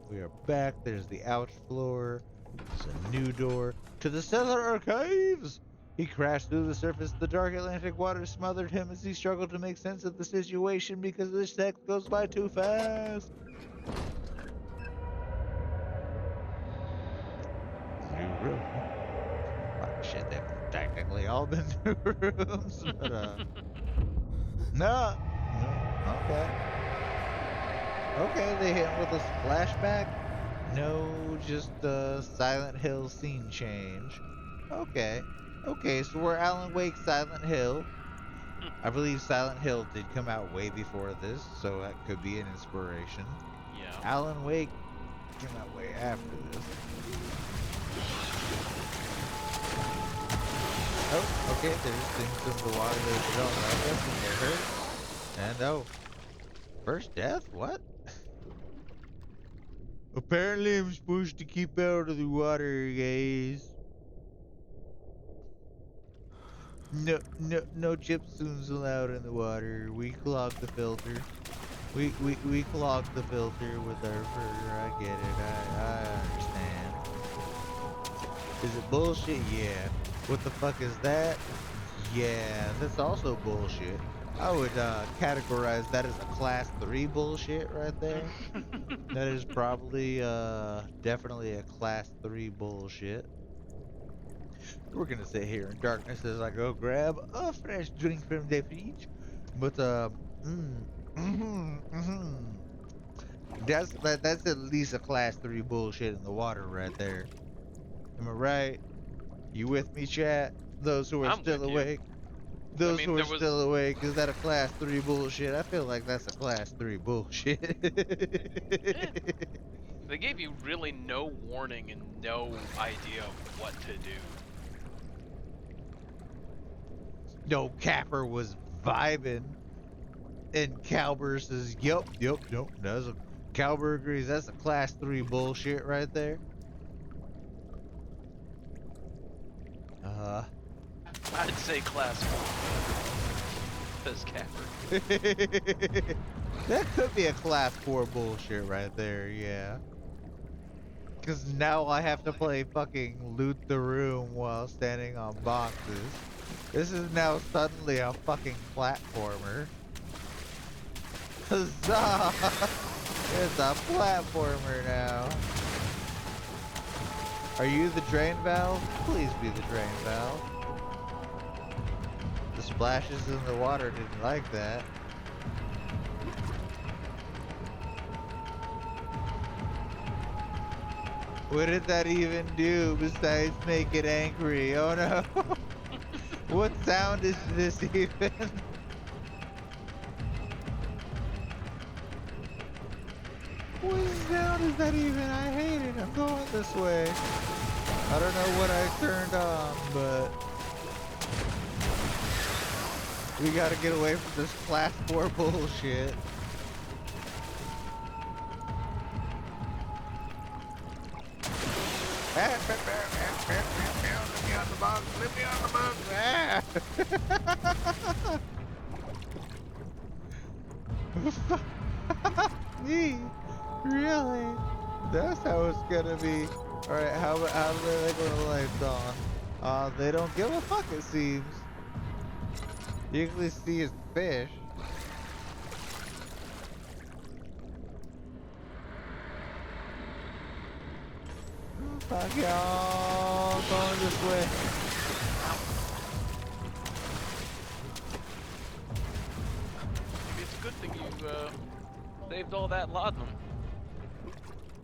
We are back. There's the ouch floor. There's a new door to the cellar archives. He crashed through the surface. The dark Atlantic waters smothered him as he struggled to make sense of the situation because the sex goes by too fast. New room. Oh, shit, they've technically all been new rooms, but no, okay. Okay, they hit him with a flashback. No, just a Silent Hill scene change. Okay. Okay, so we're Alan Wake Silent Hill. I believe Silent Hill did come out way before this, so that could be an inspiration. Yeah. Alan Wake came out way after this. Oh, okay, there's things in the water that don't like us and they hurt. And oh, first death? What? Apparently I'm supposed to keep out of the water, guys. No chipsunes allowed in the water. We clog the filter. We clog the filter with our fur. I get it. I understand. Is it bullshit? Yeah. What the fuck is that? Yeah, that's also bullshit. I would categorize that as a class 3 bullshit right there. That is probably definitely a class 3 bullshit. We're gonna sit here in darkness as I go grab a fresh drink from the fridge. But mm, mhm, mhm. That's at least a class 3 bullshit in the water right there. Am I right? You with me, chat? Those who are I'm still with you. awake. I Those mean, who are there was still awake, is that a class 3 bullshit? I feel like that's a class 3 bullshit. eh, they gave you really no warning and no idea of what to do. No, Capper was vibing. And Calber says, yep, That's a, Calber agrees. That's a class 3 bullshit right there. Uh, I'd say class 4. Says Capper. that could be a class 4 bullshit right there, yeah. Because now I have to play fucking loot the room while standing on boxes. This is now suddenly a fucking platformer. Huzzah! It's a platformer now. Are you the drain valve? Please be the drain valve. The splashes in the water didn't like that. What did that even do besides make it angry? Oh no! What sound is this even? What sound is that even? I hate it. I'm going this way. I don't know what I turned on, but we gotta get away from this class 4 bullshit. Let me on the box. Let me on the box. Me? Really? That's how it's gonna be. Alright, how do they like when the lights on? They don't give a fuck, it seems. You can at least see his fish. Fuck y'all, going this way. Maybe it's a good thing you saved all that laudanum.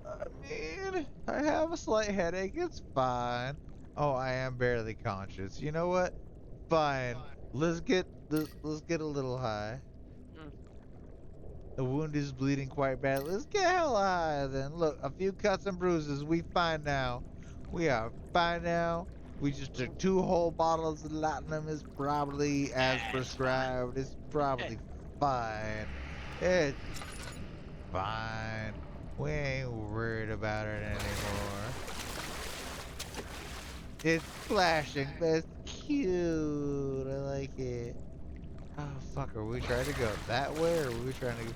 I mean, I have a slight headache. It's fine. Oh, I am barely conscious. You know what? Fine. Let's get a little high. Mm. The wound is bleeding quite badly. Let's get hell high then. Look, a few cuts and bruises. We fine now. We are fine now. We just took 2 whole bottles of laudanum. Is probably as It's fine. prescribed. It's probably fine. It's fine. We ain't worried about it anymore. It's flashing, but it's cute. I like it. Oh fuck, are we trying to go that way or are we trying to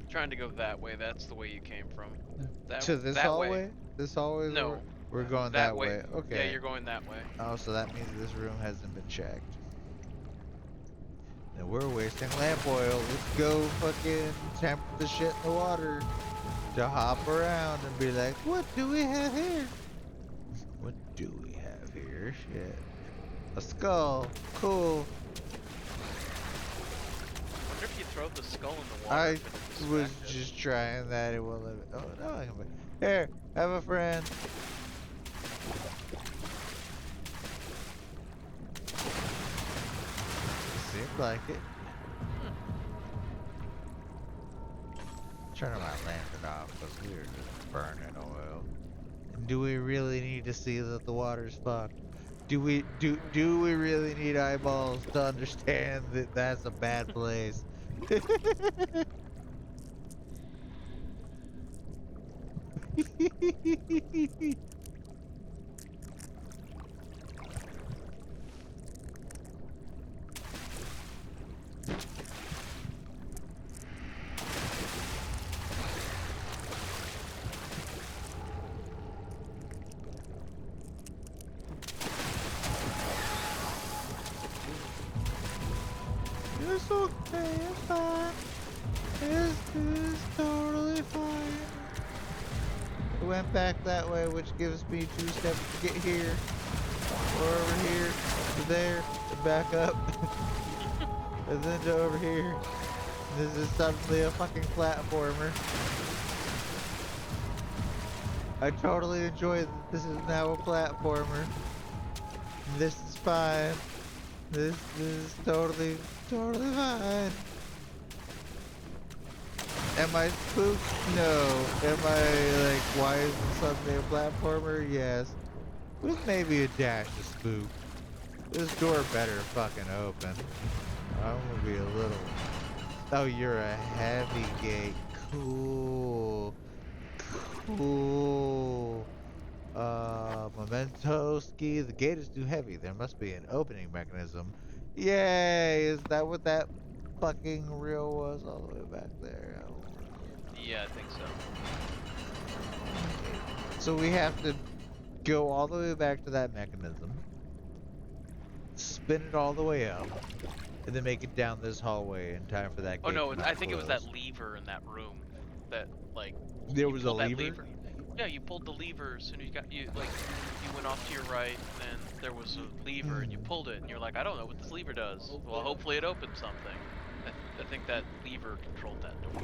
Trying to go that way. That's the way you came from. to this that hallway? way. This hallway? No, We're going that that way. way. Yeah, Okay. you're going that way. Oh, so that means this room hasn't been checked. And we're wasting lamp oil. Let's go fucking temper the shit in the water to hop around and be like, what do we have here? What do we have here? Shit. A skull. Cool. I wonder if you throw the skull in the water. I if it'll was distract it. just trying that. It will live. Oh no! I can. Here, have a friend. Seemed like it. Turning my lantern off because we were just burning oil. And do we really need to see that the water's fucked? Do we really need eyeballs to understand that that's a bad place? It's okay, it's fine. It's totally fine. It went back that way, which gives me 2 steps to get here. Or over here, to there, to back up. And then to over here. This is suddenly a fucking platformer. I totally enjoy that this is now a platformer. This is fine. This is totally fine. Am I spooked? No. Am I like, why is this suddenly a platformer? Yes. With maybe a dash of spook. This door better fucking open. I'm gonna be a little... Oh, you're a heavy gate. Cool. Cool. Memento ski. The gate is too heavy. There must be an opening mechanism. Yay! Is that what that fucking reel was all the way back there? Yeah, I think so. So we have to go all the way back to that mechanism, spin it all the way up, and then make it down this hallway in time for that Oh gate no, to I think it was that close. lever in that room that like There you was a pulled that lever? Yeah, you pulled the lever as soon as you went off to your right, and then there was a lever and you pulled it, and you're like, I don't know what this lever does. Well, hopefully it opens something. I think that lever controlled that door.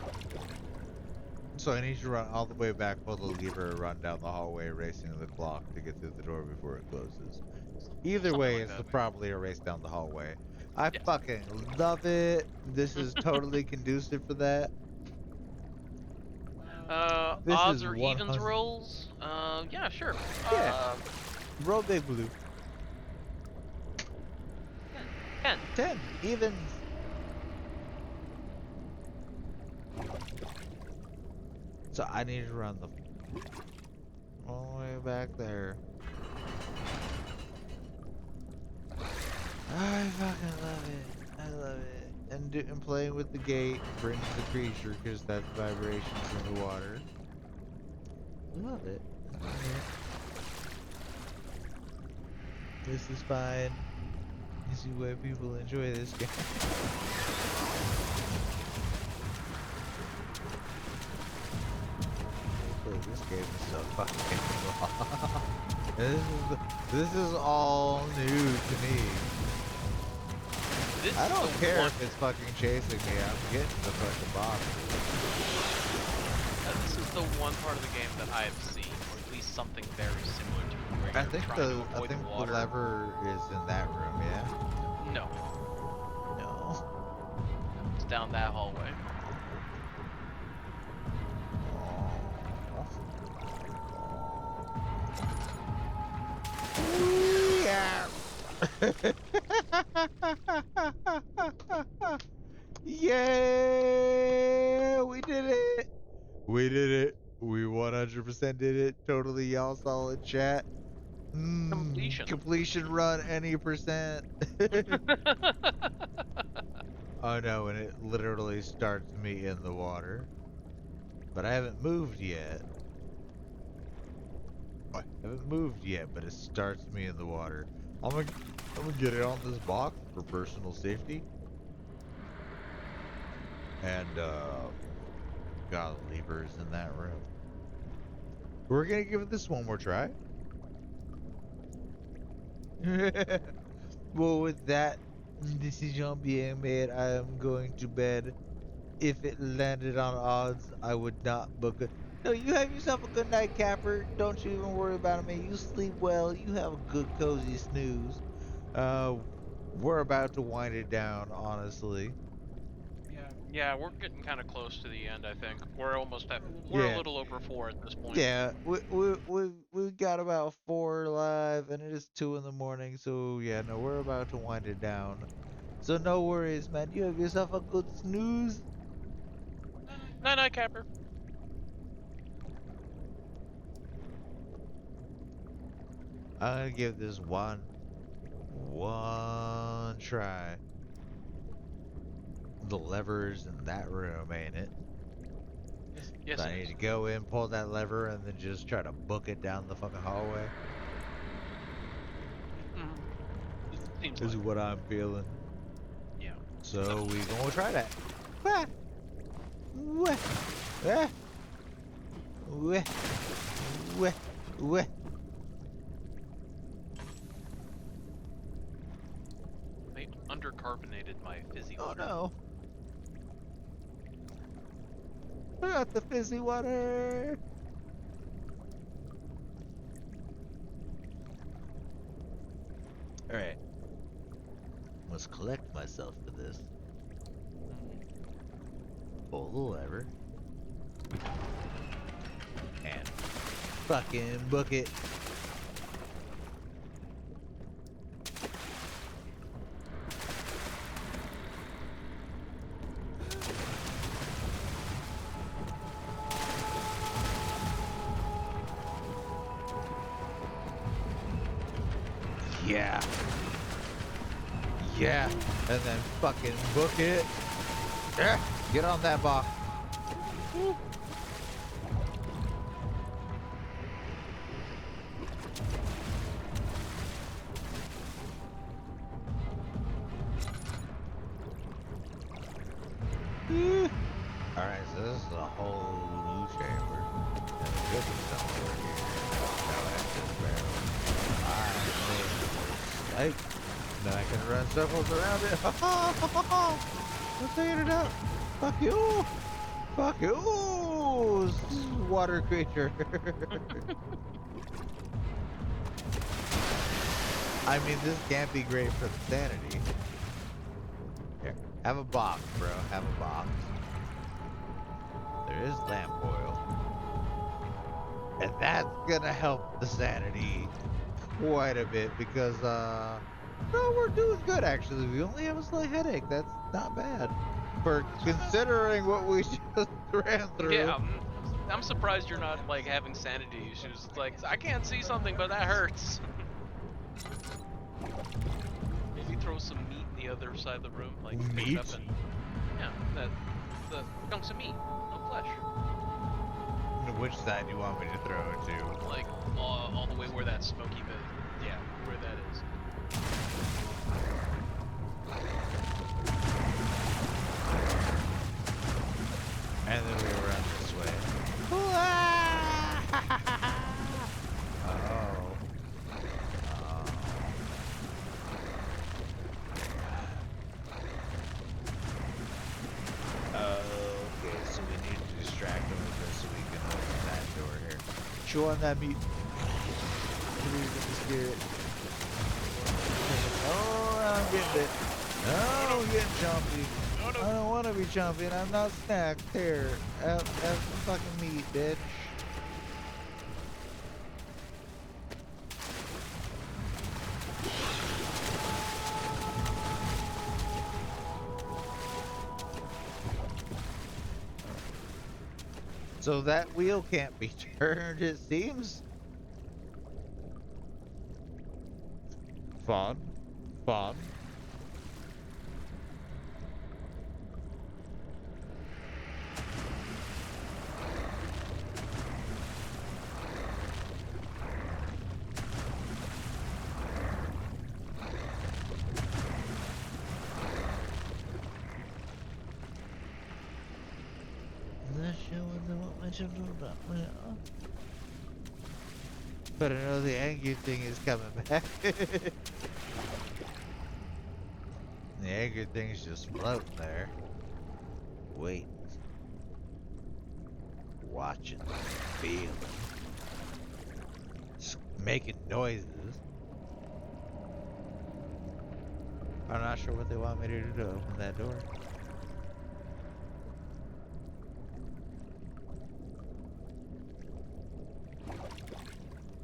So I need you to run all the way back, pull the lever, run down the hallway, racing the clock to get through the door before it closes. Either Something way, like it's that. probably a race down the hallway. I Yes. fucking love it. This is totally conducive for that. This Odds is or evens 100. rolls? Yeah, sure. Yeah. Roll big blue. 10. 10. Evens. So I need to run the all the way back there. I fucking love it. I love it. And playing with the gate brings the creature because that's vibrations in the water. Love it. This is fine. You see why people enjoy this game. This game is so fucking long. This is all new to me. This I is don't the care one- if it's fucking chasing me. I'm getting the fucking box. This is the one part of the game that I have seen, or at least something very similar to it, where I you're think trying to avoid the water. lever is in that room, yeah? No, No. it's down that hallway. Yeah. Yeah, we did it. We did it. We 100% did it. Totally y'all solid chat. Completion. Completion run any percent. Oh no, and it literally starts me in the water. But I haven't moved yet. I haven't moved yet, but it starts me in the water. I'm gonna get it on this box for personal safety. And got levers in that room. We're gonna give this one more try. Well, with that decision being made, I am going to bed. If it landed on odds, I would not book it. No, you have yourself a good night, Capper. Don't you even worry about me. You sleep well. You have a good, cozy snooze. Uh, we're about to wind it down, honestly. Yeah, we're getting kind of close to the end. I think we're almost at. We're a Yeah. little over 4 at this point. Yeah, we got about 4 live, and it is 2 in the morning. So yeah, no, we're about to wind it down. So no worries, man. You have yourself a good snooze. Night, night, Capper. I'm gonna give this one try. The levers in that room, ain't it? Yes, So I it need is. to go in, pull that lever, and then just try to book it down the fucking hallway. Seems Is like. what I'm feeling. Yeah. So we gonna try that. Wah! Wah! Ah! Wah! Wah! Wah! I undercarbonated my fizzy Oh water. no! I got the fizzy water! Alright. Must collect myself for this. Pull the lever. And fucking book it. Yeah. Yeah. And then fucking book it. Yeah. Get on that box. Woo. Woo. Alright, so this is a whole new chamber. And the good is somewhere here. Now that's barrel. Alright, now I can run circles around it. Ha ha ha ha! I figured it out. Fuck you! Fuck you! Water creature. I mean, this can't be great for the sanity. Here, have a box, bro. Have a box. There is lamp oil. And that's gonna help the sanity quite a bit because, no, we're doing good actually. We only have a slight headache. That's not bad. For considering what we just ran through. Yeah, I'm surprised you're not like having sanity issues. It's like I can't see something, but that hurts. Maybe throw some meat in the other side of the room, like pick it up Meat? and yeah, the chunks of meat, no flesh, Which side do you want me to throw it to? like all the way where that smoky bit, yeah, where that is. And then we run this way. Oh. Okay, so we need to distract him with this so we can open that door here. Chew on that meat. Maybe we can scare it. Oh, I'm getting bit. No, I'm getting jumpy. I don't want to be jumping. I'm not snacked. Here, have some fucking meat, bitch. So that wheel can't be turned, it seems. Fun. Fun. But I know the angry thing is coming back. The angry thing's just floating there. Wait. Watching. Feeling. Making noises. I'm not sure what they want me to do to open that door.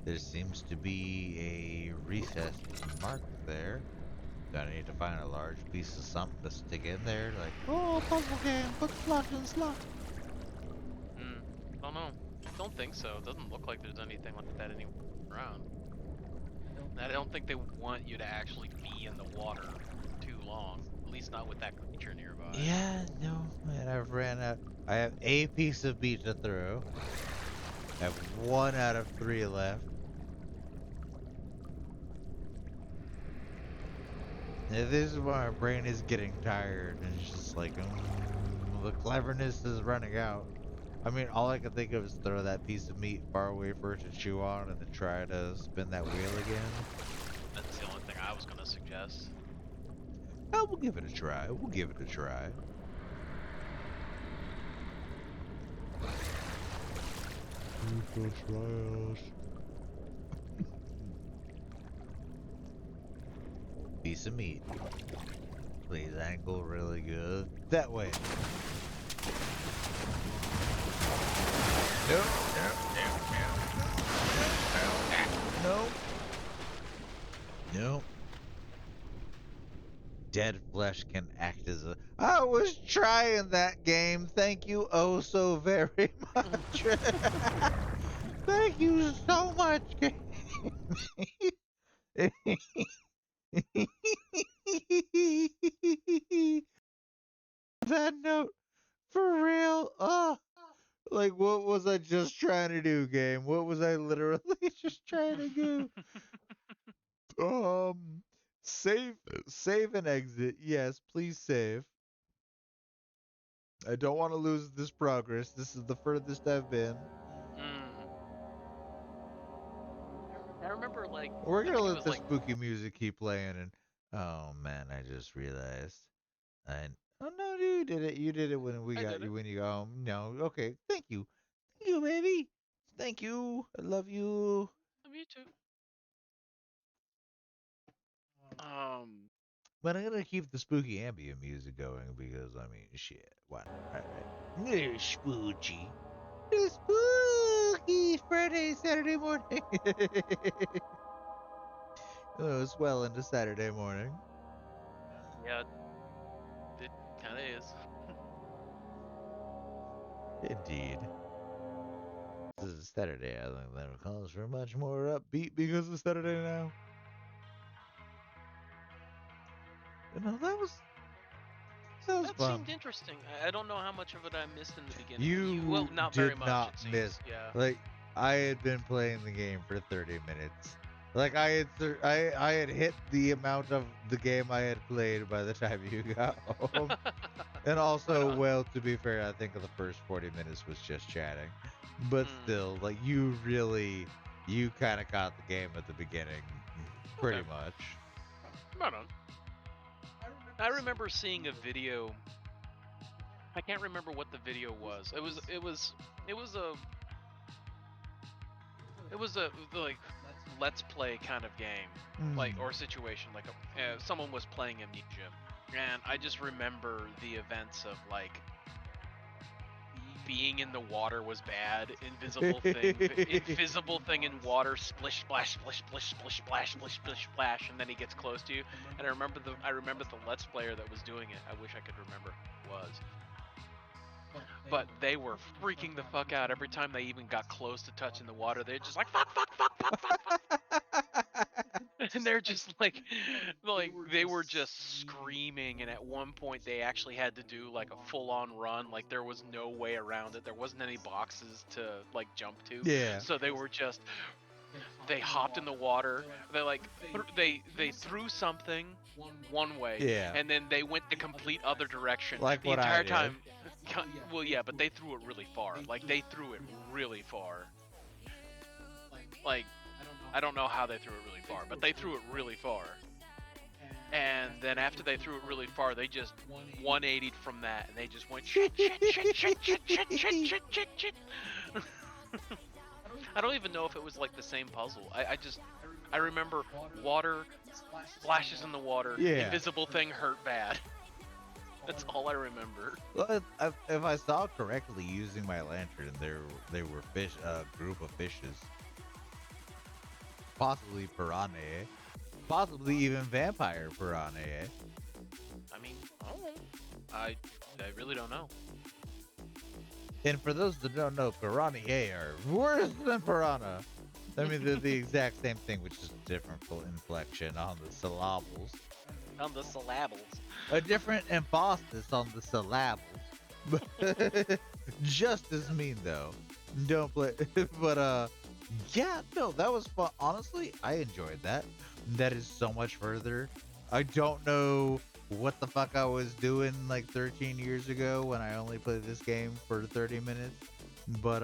There seems to be a recessed mark there. Do I need to find a large piece of something to stick in there? Like, oh, puzzle game, put slot in slot. Don't know. Don't think so. It doesn't look like there's anything like that anywhere around. I don't think they want you to actually be in the water too long. At least not with that creature nearby. Yeah, no, man, I've ran out. I have a piece of meat to throw. I have 1 out of 3 left. Yeah, this is why my brain is getting tired, and it's just like, the cleverness is running out. I mean, all I can think of is throw that piece of meat far away for it to chew on, and then try to spin that wheel again. That's the only thing I was gonna suggest. Oh, we'll give it a try. We'll give it a try. Piece of meat. Please angle really good. That way. Nope, nope. Nope. Dead flesh can act as a. I was trying that game. Thank you oh so very much. Thank you so much, game. That note, for real. Like, what was I just trying to do, game? What was I literally just trying to do? Um, save and exit. Yes, please save. I don't want to lose this progress. This is the furthest I've been. Mm. I remember, like, We're I gonna think it let was the like, spooky music keep playing, and oh man, I just realized. I oh no, you did it. You did it when we I got did it. you when you got home. No, okay. Thank you, baby. Thank you. I love you. Me too. Um, But I'm gonna keep the spooky ambient music going because I mean, shit. Why not? Right, right. It's spooky. It's spooky Friday, Saturday morning. Oh, it's well into Saturday morning. yeah, it kind of is. Indeed. This is Saturday. I think that calls for much more upbeat because it's Saturday now. No, that was That fun. seemed interesting. I don't know how much of it I missed in the beginning. Well, You not very did much, not it miss. seems. Yeah. Like I had been playing the game for 30 minutes. Like I had hit the amount of the game I had played by the time you got home. And Right also, on. well, to be fair, I think the first 40 minutes was just chatting. But Mm. still, like you kind of caught the game at the beginning, Okay. pretty much. Right on. I remember seeing a video. I can't remember what the video was. It was a it was a like let's play kind of game, like, Mm. or situation, like someone was playing Amnesia, and I just remember the events of, like, being in the water was bad. Invisible thing in water. Splish splash, splish splish splish splash, splish splish splash, and then he gets close to you. And I remember the Let's Player that was doing it. I wish I could remember who it was. But they were freaking the fuck out every time they even got close to touching the water. They're just like fuck, fuck, fuck, fuck, fuck, fuck. And they're just like they were just screaming. And at one point they actually had to do like a full-on run. Like there was no way around it. There wasn't any boxes to like jump to. Yeah. So they hopped in the water. They they threw something one way, Yeah. and then they went the complete other direction Like the what I entire did. time. Well, yeah, but they threw it really far. Like they threw it really far. Like I don't know how they threw it really far, but they threw it really far. And then after they threw it really far, they just 180'd from that, and they just went shit, shit, shit, shit, shit, shit, shit, shit, shit, shit. I don't even know if it was like the same puzzle. I remember water, splashes in the water, Yeah. invisible thing hurt bad. That's all I remember. Well, if I saw correctly, using my lantern, there were fish, a group of fishes, possibly piranha, possibly even vampire piranha. I mean, I don't know. I really don't know. And for those that don't know, piranha are worse than piranha. I mean, they're the exact same thing, which is a different inflection on the syllables. On the syllables. A different emphasis on the syllables. But just as mean, though. Don't play. But, yeah, no, that was fun. Honestly, I enjoyed that. That is so much further I don't know what the fuck I was doing like 13 years ago when I only played this game for 30 minutes. But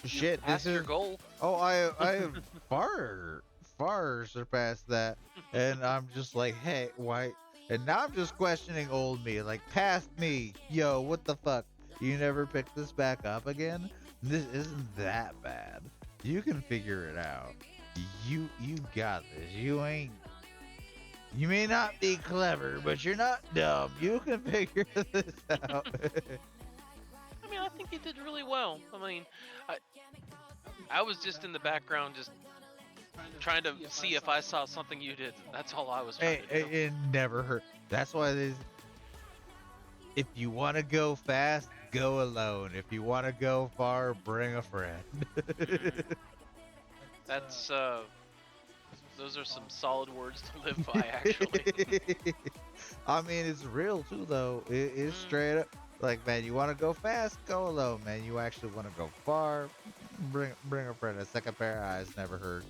shit, this Passed your is goal. oh I have far surpassed that, and I'm just like, hey, why? And now I'm just questioning old me, like past me, yo, what the fuck? You never picked this back up again? This isn't that bad. You can figure it out. You got this. You ain't. You may not be clever, but you're not dumb. You can figure this out. I mean, I think you did really well. I mean, I, I was just in the background, just trying to see if I saw something you did. That's all I was trying Hey, to do. it never hurt. That's why there's. If you want to go fast, go alone. If you want to go far, bring a friend. That's those are some solid words to live by, actually. I mean, it's real too, though. It's Mm. straight up. Like, man, you want to go fast? Go alone, man. You actually want to go far? Bring a friend. A second pair of eyes never hurt.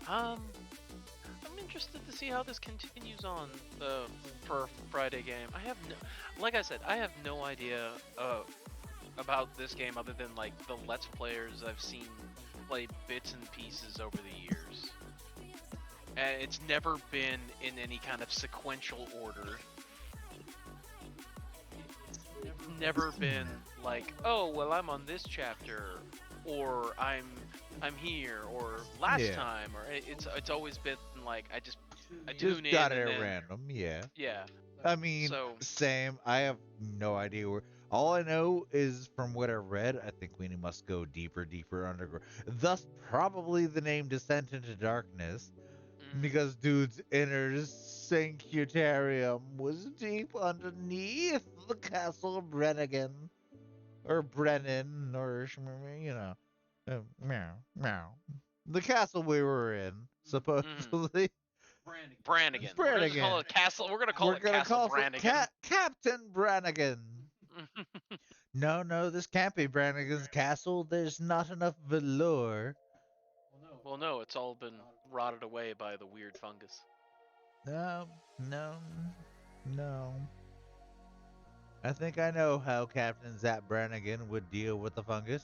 Um, I'm interested to see how this continues on for Friday game. I have no, like I said, I have no idea about this game other than like the Let's Players I've seen play bits and pieces over the years. And it's never been in any kind of sequential order. Never been like, oh well, I'm on this chapter, or I'm here, or last Yeah. time, or it's always been like I Just tune in got and it at then random, yeah. yeah. I mean, So same. I have no idea where. All I know is from what I read, I think we must go deeper, deeper underground. Thus, probably the name Descent into Darkness, mm, because dude's inner sanctuarium was deep underneath the castle of Brennigan, or Brennan, or you know, meow, meow. The castle we were in, mm, supposedly. Brannigan. We're gonna just call Brannigan. it Castle. We're gonna call We're it gonna Castle call Brannigan. Captain Brannigan. No, no, this can't be Brannigan's castle. There's not enough velour. Well, no, it's all been rotted away by the weird fungus. No, no, no. I think I know how Captain Zap Brannigan would deal with the fungus.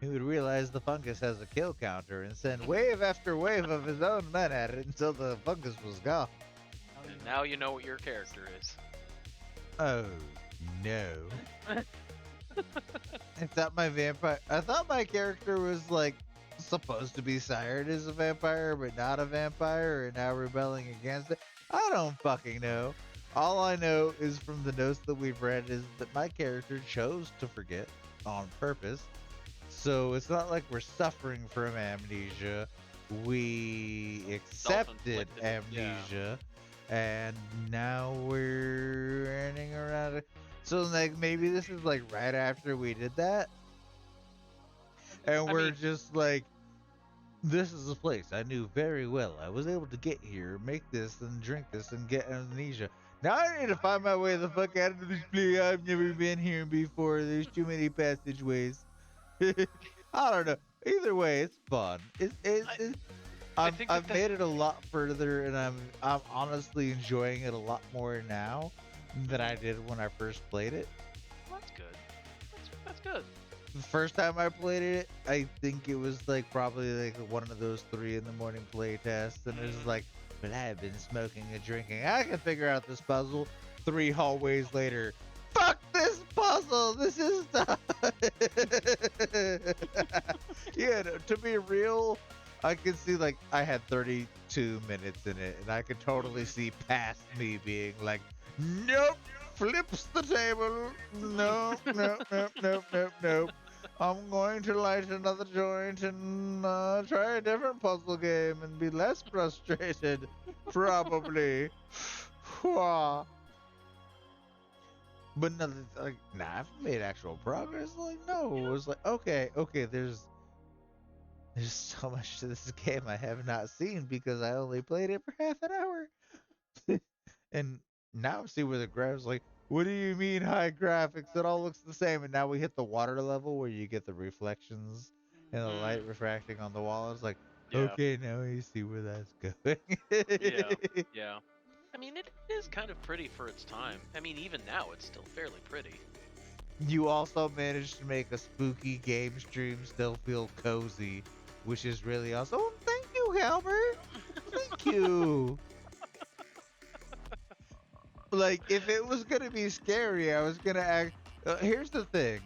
He would realize the fungus has a kill counter and send wave after wave of his own men at it until the fungus was gone. And now you know what your character is. Oh, no. I thought my character was like supposed to be sired as a vampire, but not a vampire, and now rebelling against it. I don't fucking know. All I know is from the notes that we've read is that my character chose to forget on purpose. So it's not like we're suffering from amnesia. We accepted Self-inflicted. Yeah. amnesia, and now we're running around. So like maybe this is like right after we did that, and I we're mean, just like, this is a place I knew very well. I was able to get here, make this, and drink this, and get amnesia. Now I need to find my way the fuck out of this place. I've never been here before. There's too many passageways. I don't know. Either way, it's fun. I, I think that I've made it a lot further, and I'm honestly enjoying it a lot more now than I did when I first played it. that's good. That's good. The first time I played it, I think it was like probably like one of those 3 in the morning play tests, and it was like, but I've been smoking and drinking. I can figure out this puzzle. 3 hallways later, fuck this puzzle. This is done. Yeah, to be real, I could see like I had 32 minutes in it, and I could totally see past me being like, nope, flips the table. No, no, no, no, no, no. I'm going to light another joint and try a different puzzle game and be less frustrated, probably. Wah. But no, like, nah, I've made actual progress. Like, no, it was like, okay, okay, there's so much to this game I have not seen because I only played it for half an hour. And now see where the graphs like, what do you mean high graphics? It all looks the same. And now we hit the water level where you get the reflections and the light Mm, refracting on the wall. It's like, yeah, okay, now you see where that's yeah, going. yeah. I mean, it is kind of pretty for its time. I mean, even now, it's still fairly pretty. You also managed to make a spooky game stream still feel cozy, which is really awesome. Oh, thank you, Albert. Thank you. Like, if it was gonna be scary, I was gonna act. Here's the thing,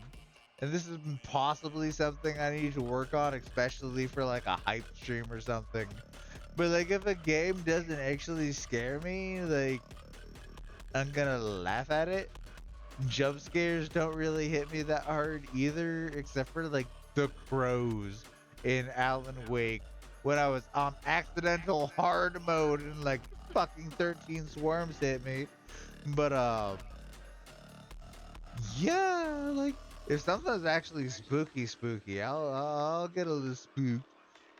and this is possibly something I need to work on, especially for like a hype stream or something. But like, if a game doesn't actually scare me, like, I'm gonna laugh at it. Jump scares don't really hit me that hard either, except for like the crows in Alan Wake when I was on accidental hard mode and like fucking 13 swarms hit me. But yeah, like if something's actually spooky, I'll get a little spooked.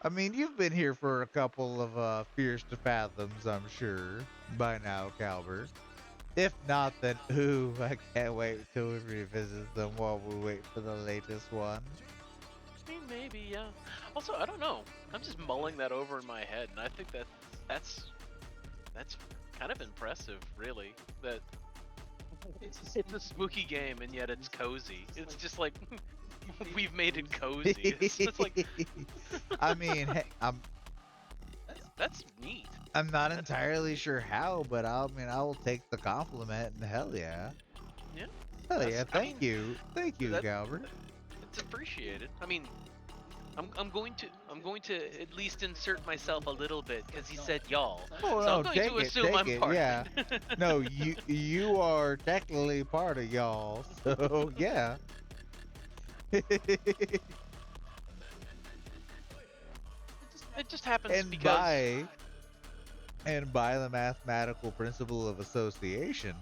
I mean, you've been here for a couple of Fears to Fathoms, I'm sure, by now, Calbert. If not, then ooh, I can't wait till we revisit them while we wait for the latest one. I mean, maybe, yeah. Also, I don't know. I'm just mulling that over in my head, and I think that's that's kind of impressive, really. That it's a spooky game, and yet it's cozy. It's just like we've made it cozy. It's just like I mean, hey, that's neat. I'm not That's entirely sure how, but I will take the compliment and hell yeah. yeah. Hell That's yeah, I mean thank you, that Galbert. it's appreciated. I mean, I'm going to at least insert myself a little bit because he said y'all, Oh so I'm no, going to assume take I'm it, part of yeah. it. No, you are technically part of y'all, so yeah. It just happens and because by and by the mathematical principle of association,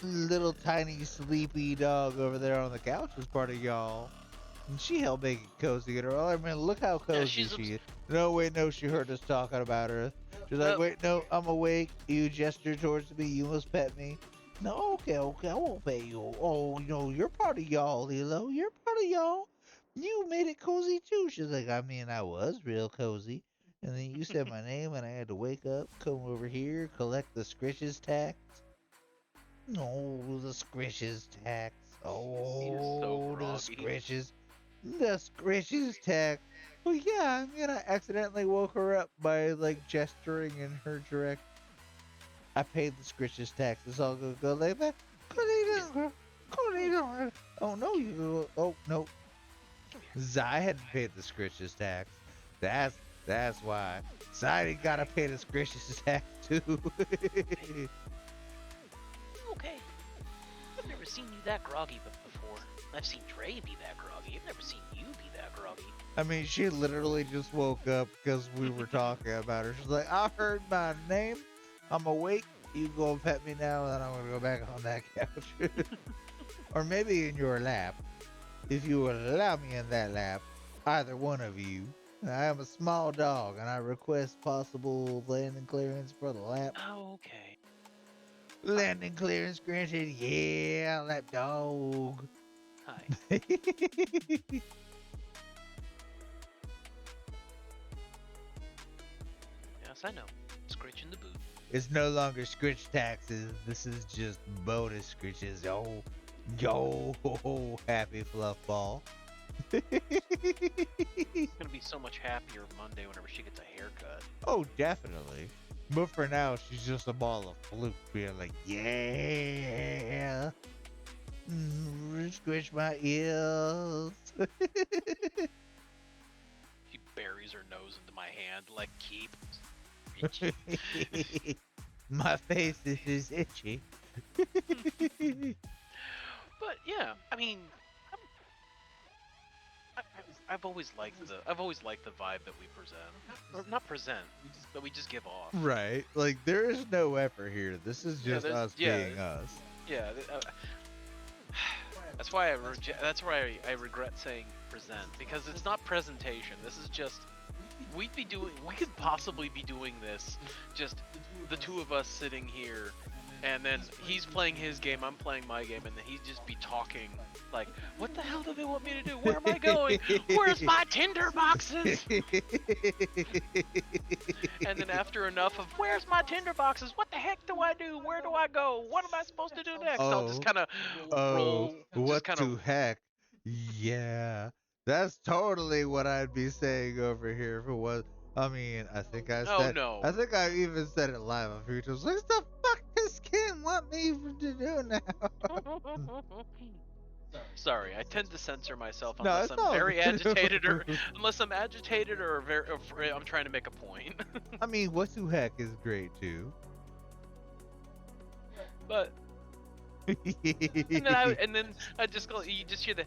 little tiny sleepy dog over there on the couch was part of y'all. And she helped make it cozy. And I mean, look how yeah, cozy she is. No, wait, no, she heard us talking about her. She's like, wait, no, I'm awake. You gesture towards me. You must pet me. No, okay, I won't pet you. Oh, no, you're part of y'all, Lilo. You're part of y'all. You made it cozy too. She's like, I mean, I was real cozy. And then you said my name, and I had to wake up, come over here, collect the Scritches tax. No, the Scritches tax. he is so Oh, the groggy. Scritches. The Scritches tax. Well, yeah, I mean, I accidentally woke her up by, like, gesturing in her direct. I paid the Scritches tax. It's all gonna go like that. Yeah, Oh, no, you go. Oh, no. come here. Zai hadn't paid the Scritches tax. That's why. Zai gotta pay the Scritches tax, too. Okay. I've never seen you that groggy before. I've seen Dre be that groggy. I've never seen you be that groggy. I mean, she literally just woke up because we were talking about her. She's like, I heard my name. I'm awake. You go and pet me now, and then I'm gonna go back on that couch. Or maybe in your lap. If you would allow me in that lap, either one of you. I am a small dog, and I request possible landing clearance for the lap. Oh, okay. Landing clearance granted. Yeah, lap dog. Hi. Yes, I know. Scritch in the boot. It's no longer scritch taxes. This is just bonus scritches. Yo, happy fluff ball. It's gonna be so much happier Monday whenever she gets a haircut. Oh, definitely. But for now, she's just a ball of fluke being like, yeah. Scratch my ears. She buries her nose into my hand like keep. Itchy. My face is itchy. But yeah, I mean, I've always liked the vibe that we present, or not present, that we just give off. Right. Like, there is no effort here. This is Yeah, just us being us. Yeah, that's why I regret saying present, because it's not presentation. This is just We could possibly be doing this, just the two of us sitting here, and then he's playing his game, I'm playing my game, and then he'd just be talking like, what the hell do they want me to do? Where am I going? Where's my tinder boxes? And then after enough of where's my tinder boxes? What the heck do I do? Where do I go? What am I supposed to do next? I'll just Oh, kind of oh, roll, just what kind of. to heck? Yeah, that's totally what I'd be saying over here. For what I mean, Oh no. I think I even said it live a few times. What the fuck this game want me to do now? Sorry, I tend to censor myself No, unless it's I'm all very agitated or good. very I'm trying to make a point. I mean, what to heck is great too. But and then I just go. You just hear the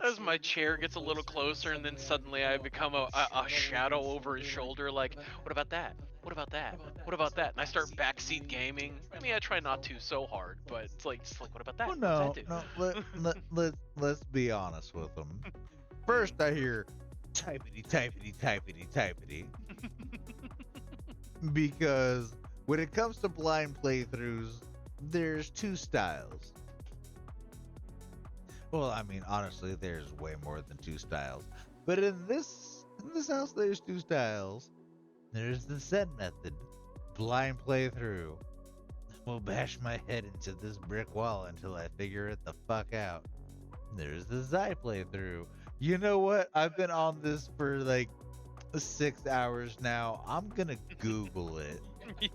as my chair gets a little closer, and then suddenly I become a shadow over his shoulder. Like, what about that? What about that? What about that? And I start backseat gaming. I mean, I try not to so hard, but it's like, just like, what about that? Well, What's that no, do? no. Let's be honest with them. First, I hear typity, typity, typity, typity. Because when it comes to blind playthroughs, there's two styles. Well, I mean, honestly, there's way more than two styles. But in this house, there's two styles. There's the Zen method, blind playthrough. Will bash my head into this brick wall until I figure it the fuck out. There's the Zai playthrough. You know what? I've been on this for like 6 hours now. I'm gonna Google it. Yeah.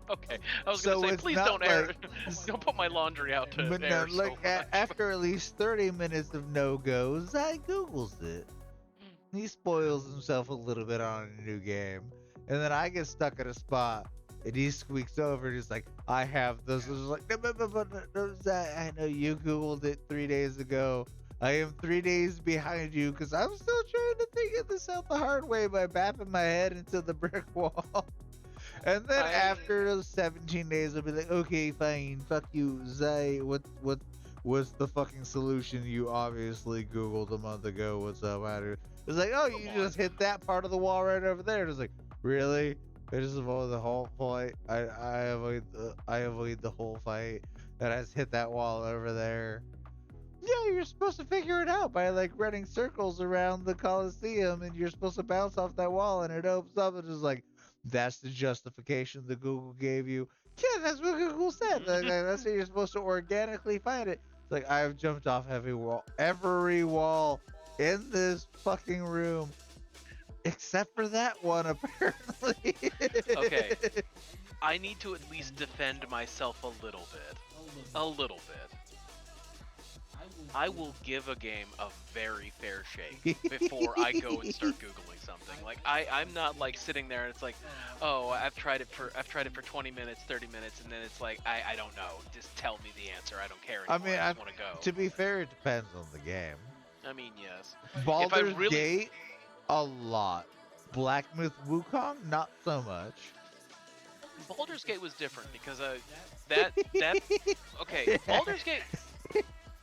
Okay. I was So gonna say, it's please not don't air. like- Don't put my laundry out to But no, air so like much. after at least 30 minutes of no goes, Zai Googles it. He spoils himself a little bit on a new game. And then I get stuck at a spot and he squeaks over and he's like, I have this. I was like, no, Zai, I know you Googled it 3 days ago. I am 3 days behind you because I'm still trying to figure this out the hard way by bapping my head into the brick wall. And then after those 17 days, I'll be like, okay, fine, fuck you, Zai. What's the fucking solution? You obviously Googled a month ago. What's up, matter? It's like, oh, you just hit that part of the wall right over there. It's like, really? I just avoid the whole fight. I avoid the whole fight, and I just hit that wall over there. Yeah, you're supposed to figure it out by like running circles around the Coliseum, and you're supposed to bounce off that wall, and it opens up, and it's like, that's the justification that Google gave you. Yeah, that's what Google said. That's how you're supposed to organically find it. It's like, I've jumped off every wall in this fucking room, except for that one, apparently. Okay. I need to at least defend myself a little bit. A little bit. I will give a game a very fair shake before I go and start Googling something. Like I'm not like sitting there and it's like, oh, I've tried it for 20 minutes, 30 minutes, and then it's like I don't know. Just tell me the answer. I don't care anymore. I just want to go. To be fair, it depends on the game. I mean, yes. Baldur's Gate, a lot. Black Myth Wukong, not so much. Baldur's Gate was different because that okay, Baldur's Gate.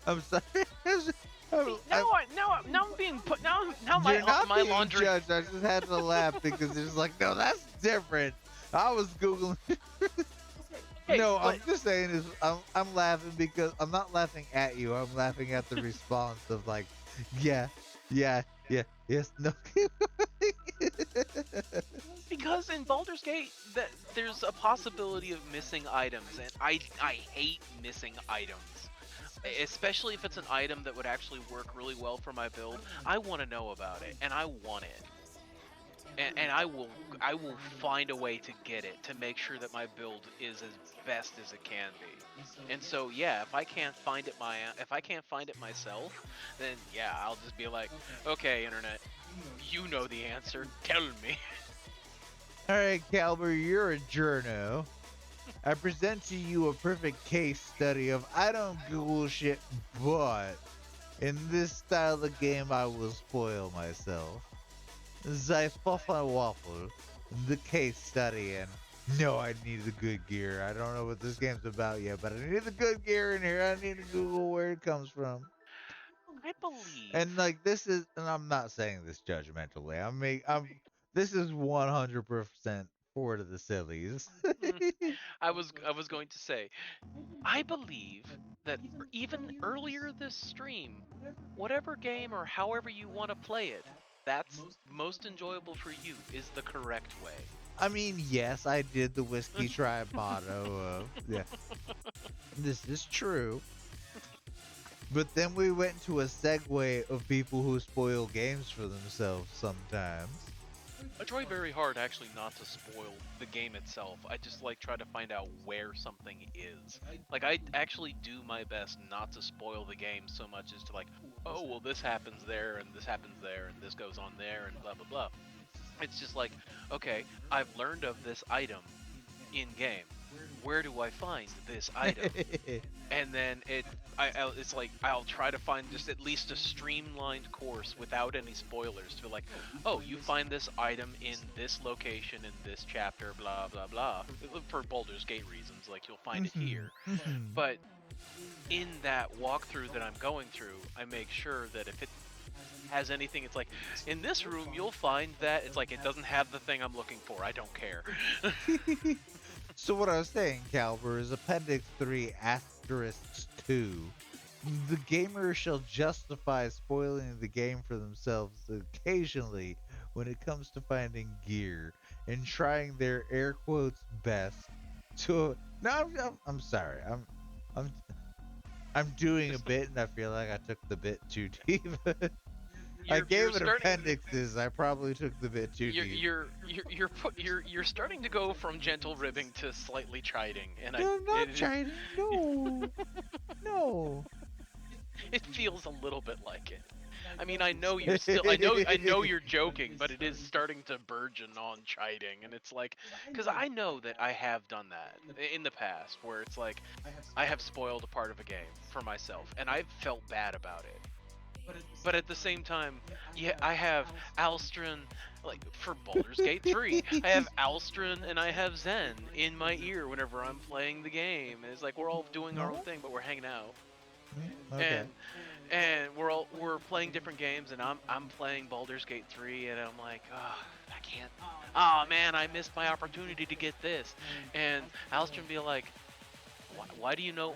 I'm sorry. Now I'm being put. Now You're not my being laundry. judged. I just had to laugh because it's like, no, that's different. I was googling. Hey, no, but, I'm just saying is I'm laughing because I'm not laughing at you. I'm laughing at the response of like, yeah, yes, no. Because in Baldur's Gate, there's a possibility of missing items, and I hate missing items. Especially if it's an item that would actually work really well for my build. I want to know about it, and I want it. And I will find a way to get it to make sure that my build is as best as it can be. And so yeah, if I can't find it myself, then yeah, I'll just be like, okay, internet, you know the answer. Tell me. All right, Calber, you're a journo. I present to you a perfect case study of I don't Google shit, but in this style of game, I will spoil myself. Zyphofa Waffle, the case study, and no, I need the good gear. I don't know what this game's about yet, but I need the good gear in here. I need to Google where it comes from. I believe. And like this is, and I'm not saying this judgmentally. This is 100% for the sillies. Mm, I was going to say, I believe that even earlier this stream, whatever game or however you want to play it, that's most enjoyable for you is the correct way. I mean, yes, I did the whiskey tribe motto of, yeah, this is true. But then we went into a segue of people who spoil games for themselves sometimes. I try very hard actually not to spoil the game itself. I just like try to find out where something is. Like I actually do my best not to spoil the game so much as to like, oh well this happens there and this happens there and this goes on there and blah blah blah. It's just like, okay, I've learned of this item in game. Where do I find this item? And then it's like I'll try to find just at least a streamlined course without any spoilers to be like, oh, you find this item in this location in this chapter, blah blah blah. For Baldur's Gate reasons, like you'll find it here. But in that walkthrough that I'm going through, I make sure that if it has anything, it's like in this room you'll find that it's like it doesn't have the thing I'm looking for. I don't care. So what I was saying, Calver, is Appendix 3 asterisk 2. The gamer shall justify spoiling the game for themselves occasionally when it comes to finding gear and trying their air quotes best to. No, I'm sorry. I'm doing a bit, and I feel like I took the bit too deep. I gave it appendixes. I probably took the bit too deep. You're starting to go from gentle ribbing to slightly chiding, and I'm not chiding. No, no. It feels a little bit like it. I mean, I know you're still. I know you're joking, but it is starting to burgeon on chiding, and it's like, because I know that I have done that in the past, where it's like, I have spoiled a part of a game for myself, and I've felt bad about it. But at the same time, yeah, I have Alstrin, like for Baldur's Gate 3, I have Alstrin and I have Zen in my ear whenever I'm playing the game. And it's like we're all doing our own thing, but we're hanging out. Okay. And we're playing different games, and I'm playing Baldur's Gate 3, and I'm like, oh, I can't. Oh man, I missed my opportunity to get this. And Alstrin be like, why do you know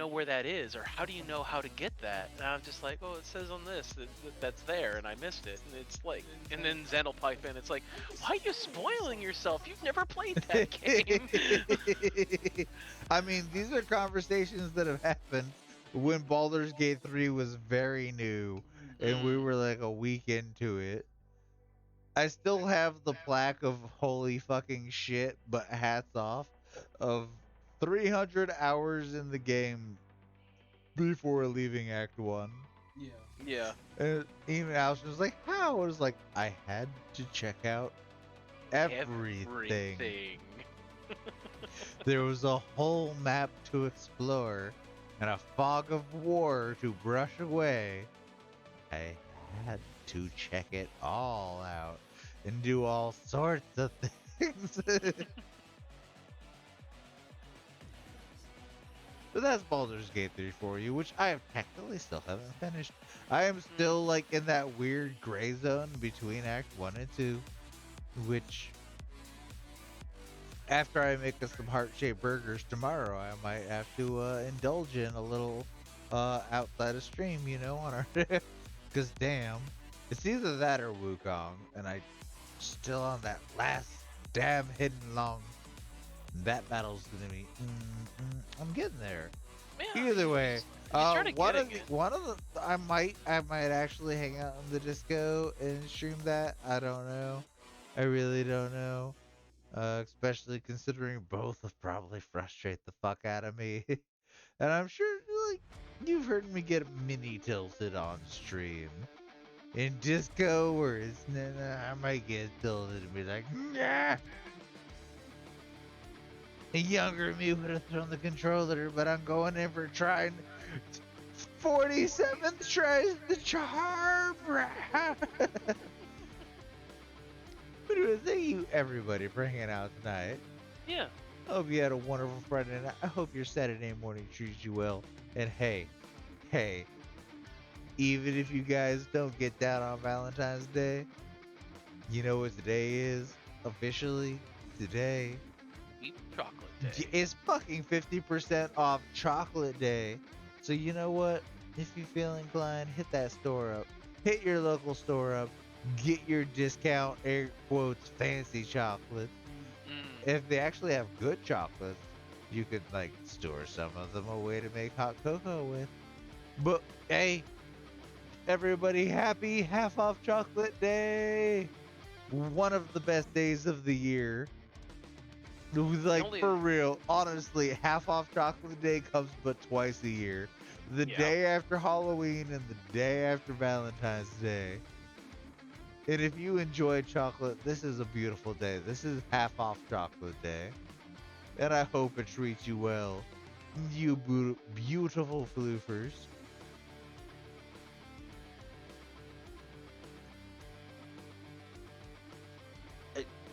where that is, or how do you know how to get that? And I'm just like, oh, it says on this that's there, and I missed it. And it's like, and then Zen will pipe in. It's like, why are you spoiling yourself? You've never played that game. I mean, these are conversations that have happened when Baldur's Gate 3 was very new, and we were like a week into it. I still have the plaque of holy fucking shit, but hats off, of 300 hours in the game before leaving Act 1. Yeah. Yeah. And even Alice was like, how? I was like, I had to check out everything. There was a whole map to explore and a fog of war to brush away. I had to check it all out and do all sorts of things. But that's Baldur's Gate 3 for you, which I have technically still haven't finished. I am still like in that weird gray zone between Act 1 and 2, which after I make us some heart-shaped burgers tomorrow, I might have to indulge in a little outside of stream, you know, on our because damn, it's either that or Wukong, and I still on that last damn hidden long. That battle's gonna be. I'm getting there. Yeah, Either way, one of the I might actually hang out on the disco and stream that. I don't know. I really don't know. Especially considering both will probably frustrate the fuck out of me. And I'm sure, like, you've heard me get mini tilted on stream. In disco, or I might get tilted and be like, nah. A younger me would have thrown the controller, but I'm going in for trying 47th tries the charm. But anyway, thank you everybody for hanging out tonight. Yeah. I hope you had a wonderful Friday night. I hope your Saturday morning treats you well. And hey, even if you guys don't get down on Valentine's Day, you know what today is? Officially, today Sweet chocolate day. is fucking 50% off chocolate day. So you know what? If you feel inclined, hit that store up. Hit your local store up. Get your discount, air quotes, fancy chocolate. Mm. If they actually have good chocolates, you could like store some of them away to make hot cocoa with. But hey, everybody happy half off chocolate day. One of the best days of the year. The Like only for real, honestly, half off chocolate day comes but twice a year. The Yeah. day after Halloween and the day after Valentine's Day. And if you enjoy chocolate, this is a beautiful day. This is half off chocolate day. And I hope it treats you well. You beautiful floofers.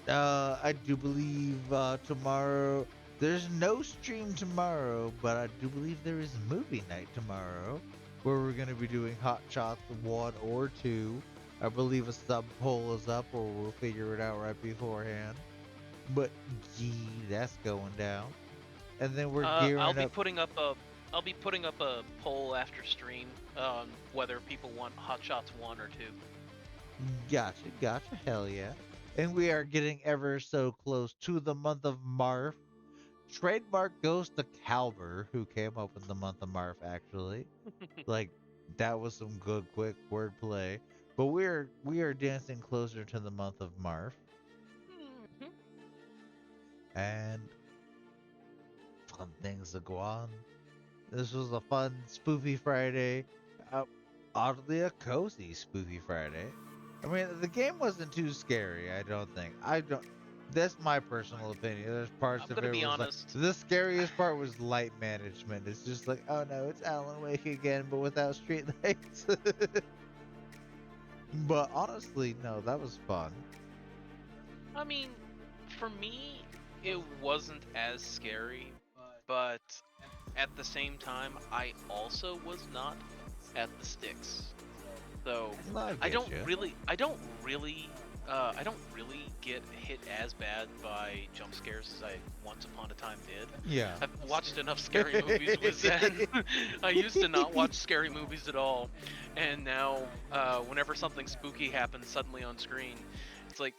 I do believe tomorrow. There's no stream tomorrow, but I do believe there is movie night tomorrow, where we're gonna be doing Hot Shots 1 or 2. I believe a sub poll is up, or we'll figure it out right beforehand. But gee, that's going down. And then we're I'll gearing be up. putting up a poll after stream on whether people want Hot Shots 1 or 2. Gotcha, gotcha, hell yeah. And we are getting ever so close to the month of March. Trademark goes to Calver, who came up with the month of March, actually. Like, that was some good, quick wordplay. But we are dancing closer to the month of March. Mhm. And fun things to go on. This was a fun, spoofy Friday. Uh, Oddly, a cozy spoofy Friday. I mean, the game wasn't too scary, I don't think. I don't. That's my personal opinion. There's parts I'm of gonna it be was like honest. the scariest part was light management. It's just like, oh no, it's Alan Wake again, but without street lights. But honestly, no, that was fun. I mean, for me, it wasn't as scary, but at the same time, I also was not at the sticks. So No, I I get don't you. really, I don't really get hit as bad by jump scares as I once upon a time did. Yeah. I've watched enough scary movies with Zen. I used to not watch scary movies at all, and now, whenever something spooky happens suddenly on screen, it's like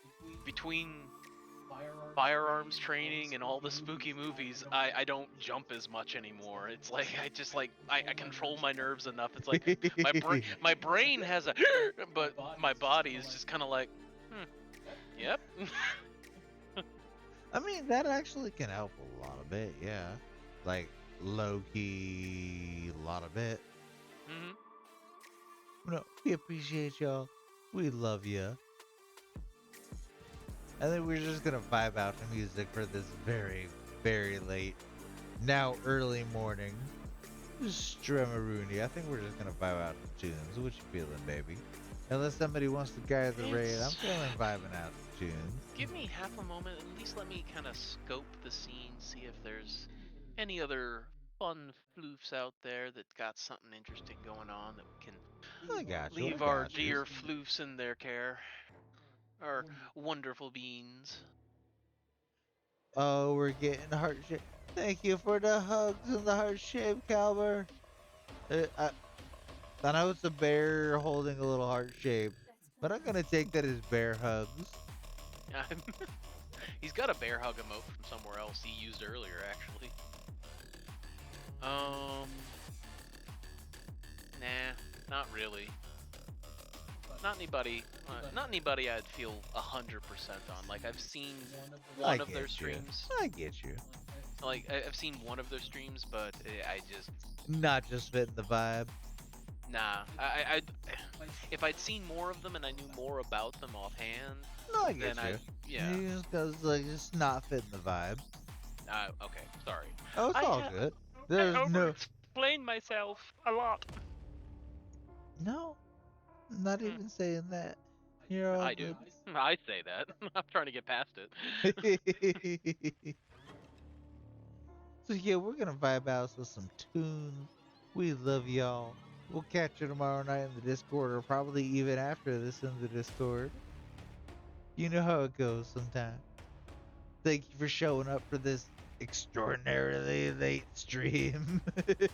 between firearms training and all the spooky movies, I don't jump as much anymore. It's like I just like I control my nerves enough. It's like my brain has a but my body is just kind of like, hmm, yep. I mean, that actually can help a lot of bit, yeah. Like, low key, a lot of bit. Hmm. No, we appreciate y'all. We love ya. I think we're just gonna vibe out to music for this very, very late, now early morning. Stremaroony. I think we're just gonna vibe out to tunes. What you feeling, baby? Unless somebody wants to guide the raid, I'm It's feeling vibing out to tunes. give me half a moment, at least let me kind of scope the scene, see if there's any other fun floofs out there that got something interesting going on that we can I got you. I leave our got you. dear floofs in their care. Our wonderful beans. Oh, we're getting heart shape. Thank you for the hugs and the heart shape, Calver. I know it's a bear holding a little heart shape, but I'm gonna take that as bear hugs. He's got a bear hug emote from somewhere else he used earlier, actually. Um, nah, not really. Not anybody I'd feel 100% on. Like I've seen I one of their get you. streams. I get you. Like I've seen one of their streams, but I just Not just fitting the vibe. nah. If I'd seen more of them and I knew more about them offhand, No, I get then I you. yeah. Just cause like it's not fitting the vibe. Okay, sorry. Oh, it's I all ha- good. I There's over no, explain myself a lot. no, not Hmm, even saying that. You're all I do. good. I say that. I'm trying to get past it. So yeah, we're gonna vibe out with some tunes. We love y'all. We'll catch you tomorrow night in the Discord, or probably even after this in the Discord. You know how it goes sometimes. Thank you for showing up for this extraordinarily late stream. Let me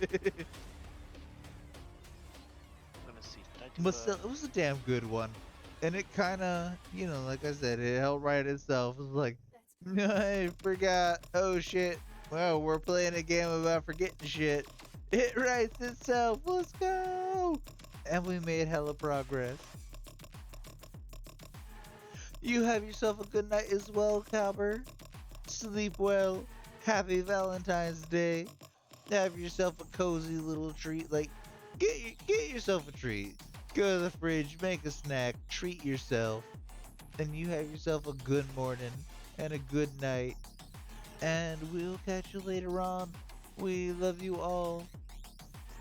see. Did I do It was a damn good one. And it kind of, like I said, it held right itself. It was like, I forgot. Oh shit. Well, we're playing a game about forgetting shit. It writes itself. Let's go. And we made hella progress. You have yourself a good night as well, Calber. Sleep well. Happy Valentine's Day. Have yourself a cozy little treat. Like, get yourself a treat. Go to the fridge, make a snack, treat yourself, and you have yourself a good morning and a good night. And we'll catch you later on. We love you all.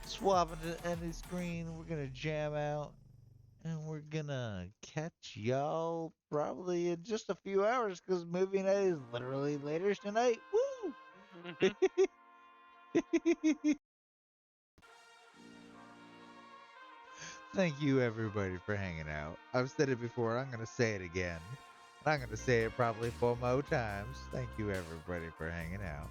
Swapping to any screen. We're gonna jam out. And we're gonna catch y'all probably in just a few hours because movie night is literally later tonight. Woo! Mhm. Thank you everybody for hanging out. I've said it before, I'm gonna say it again. And I'm gonna say it probably 4 more times. Thank you everybody for hanging out.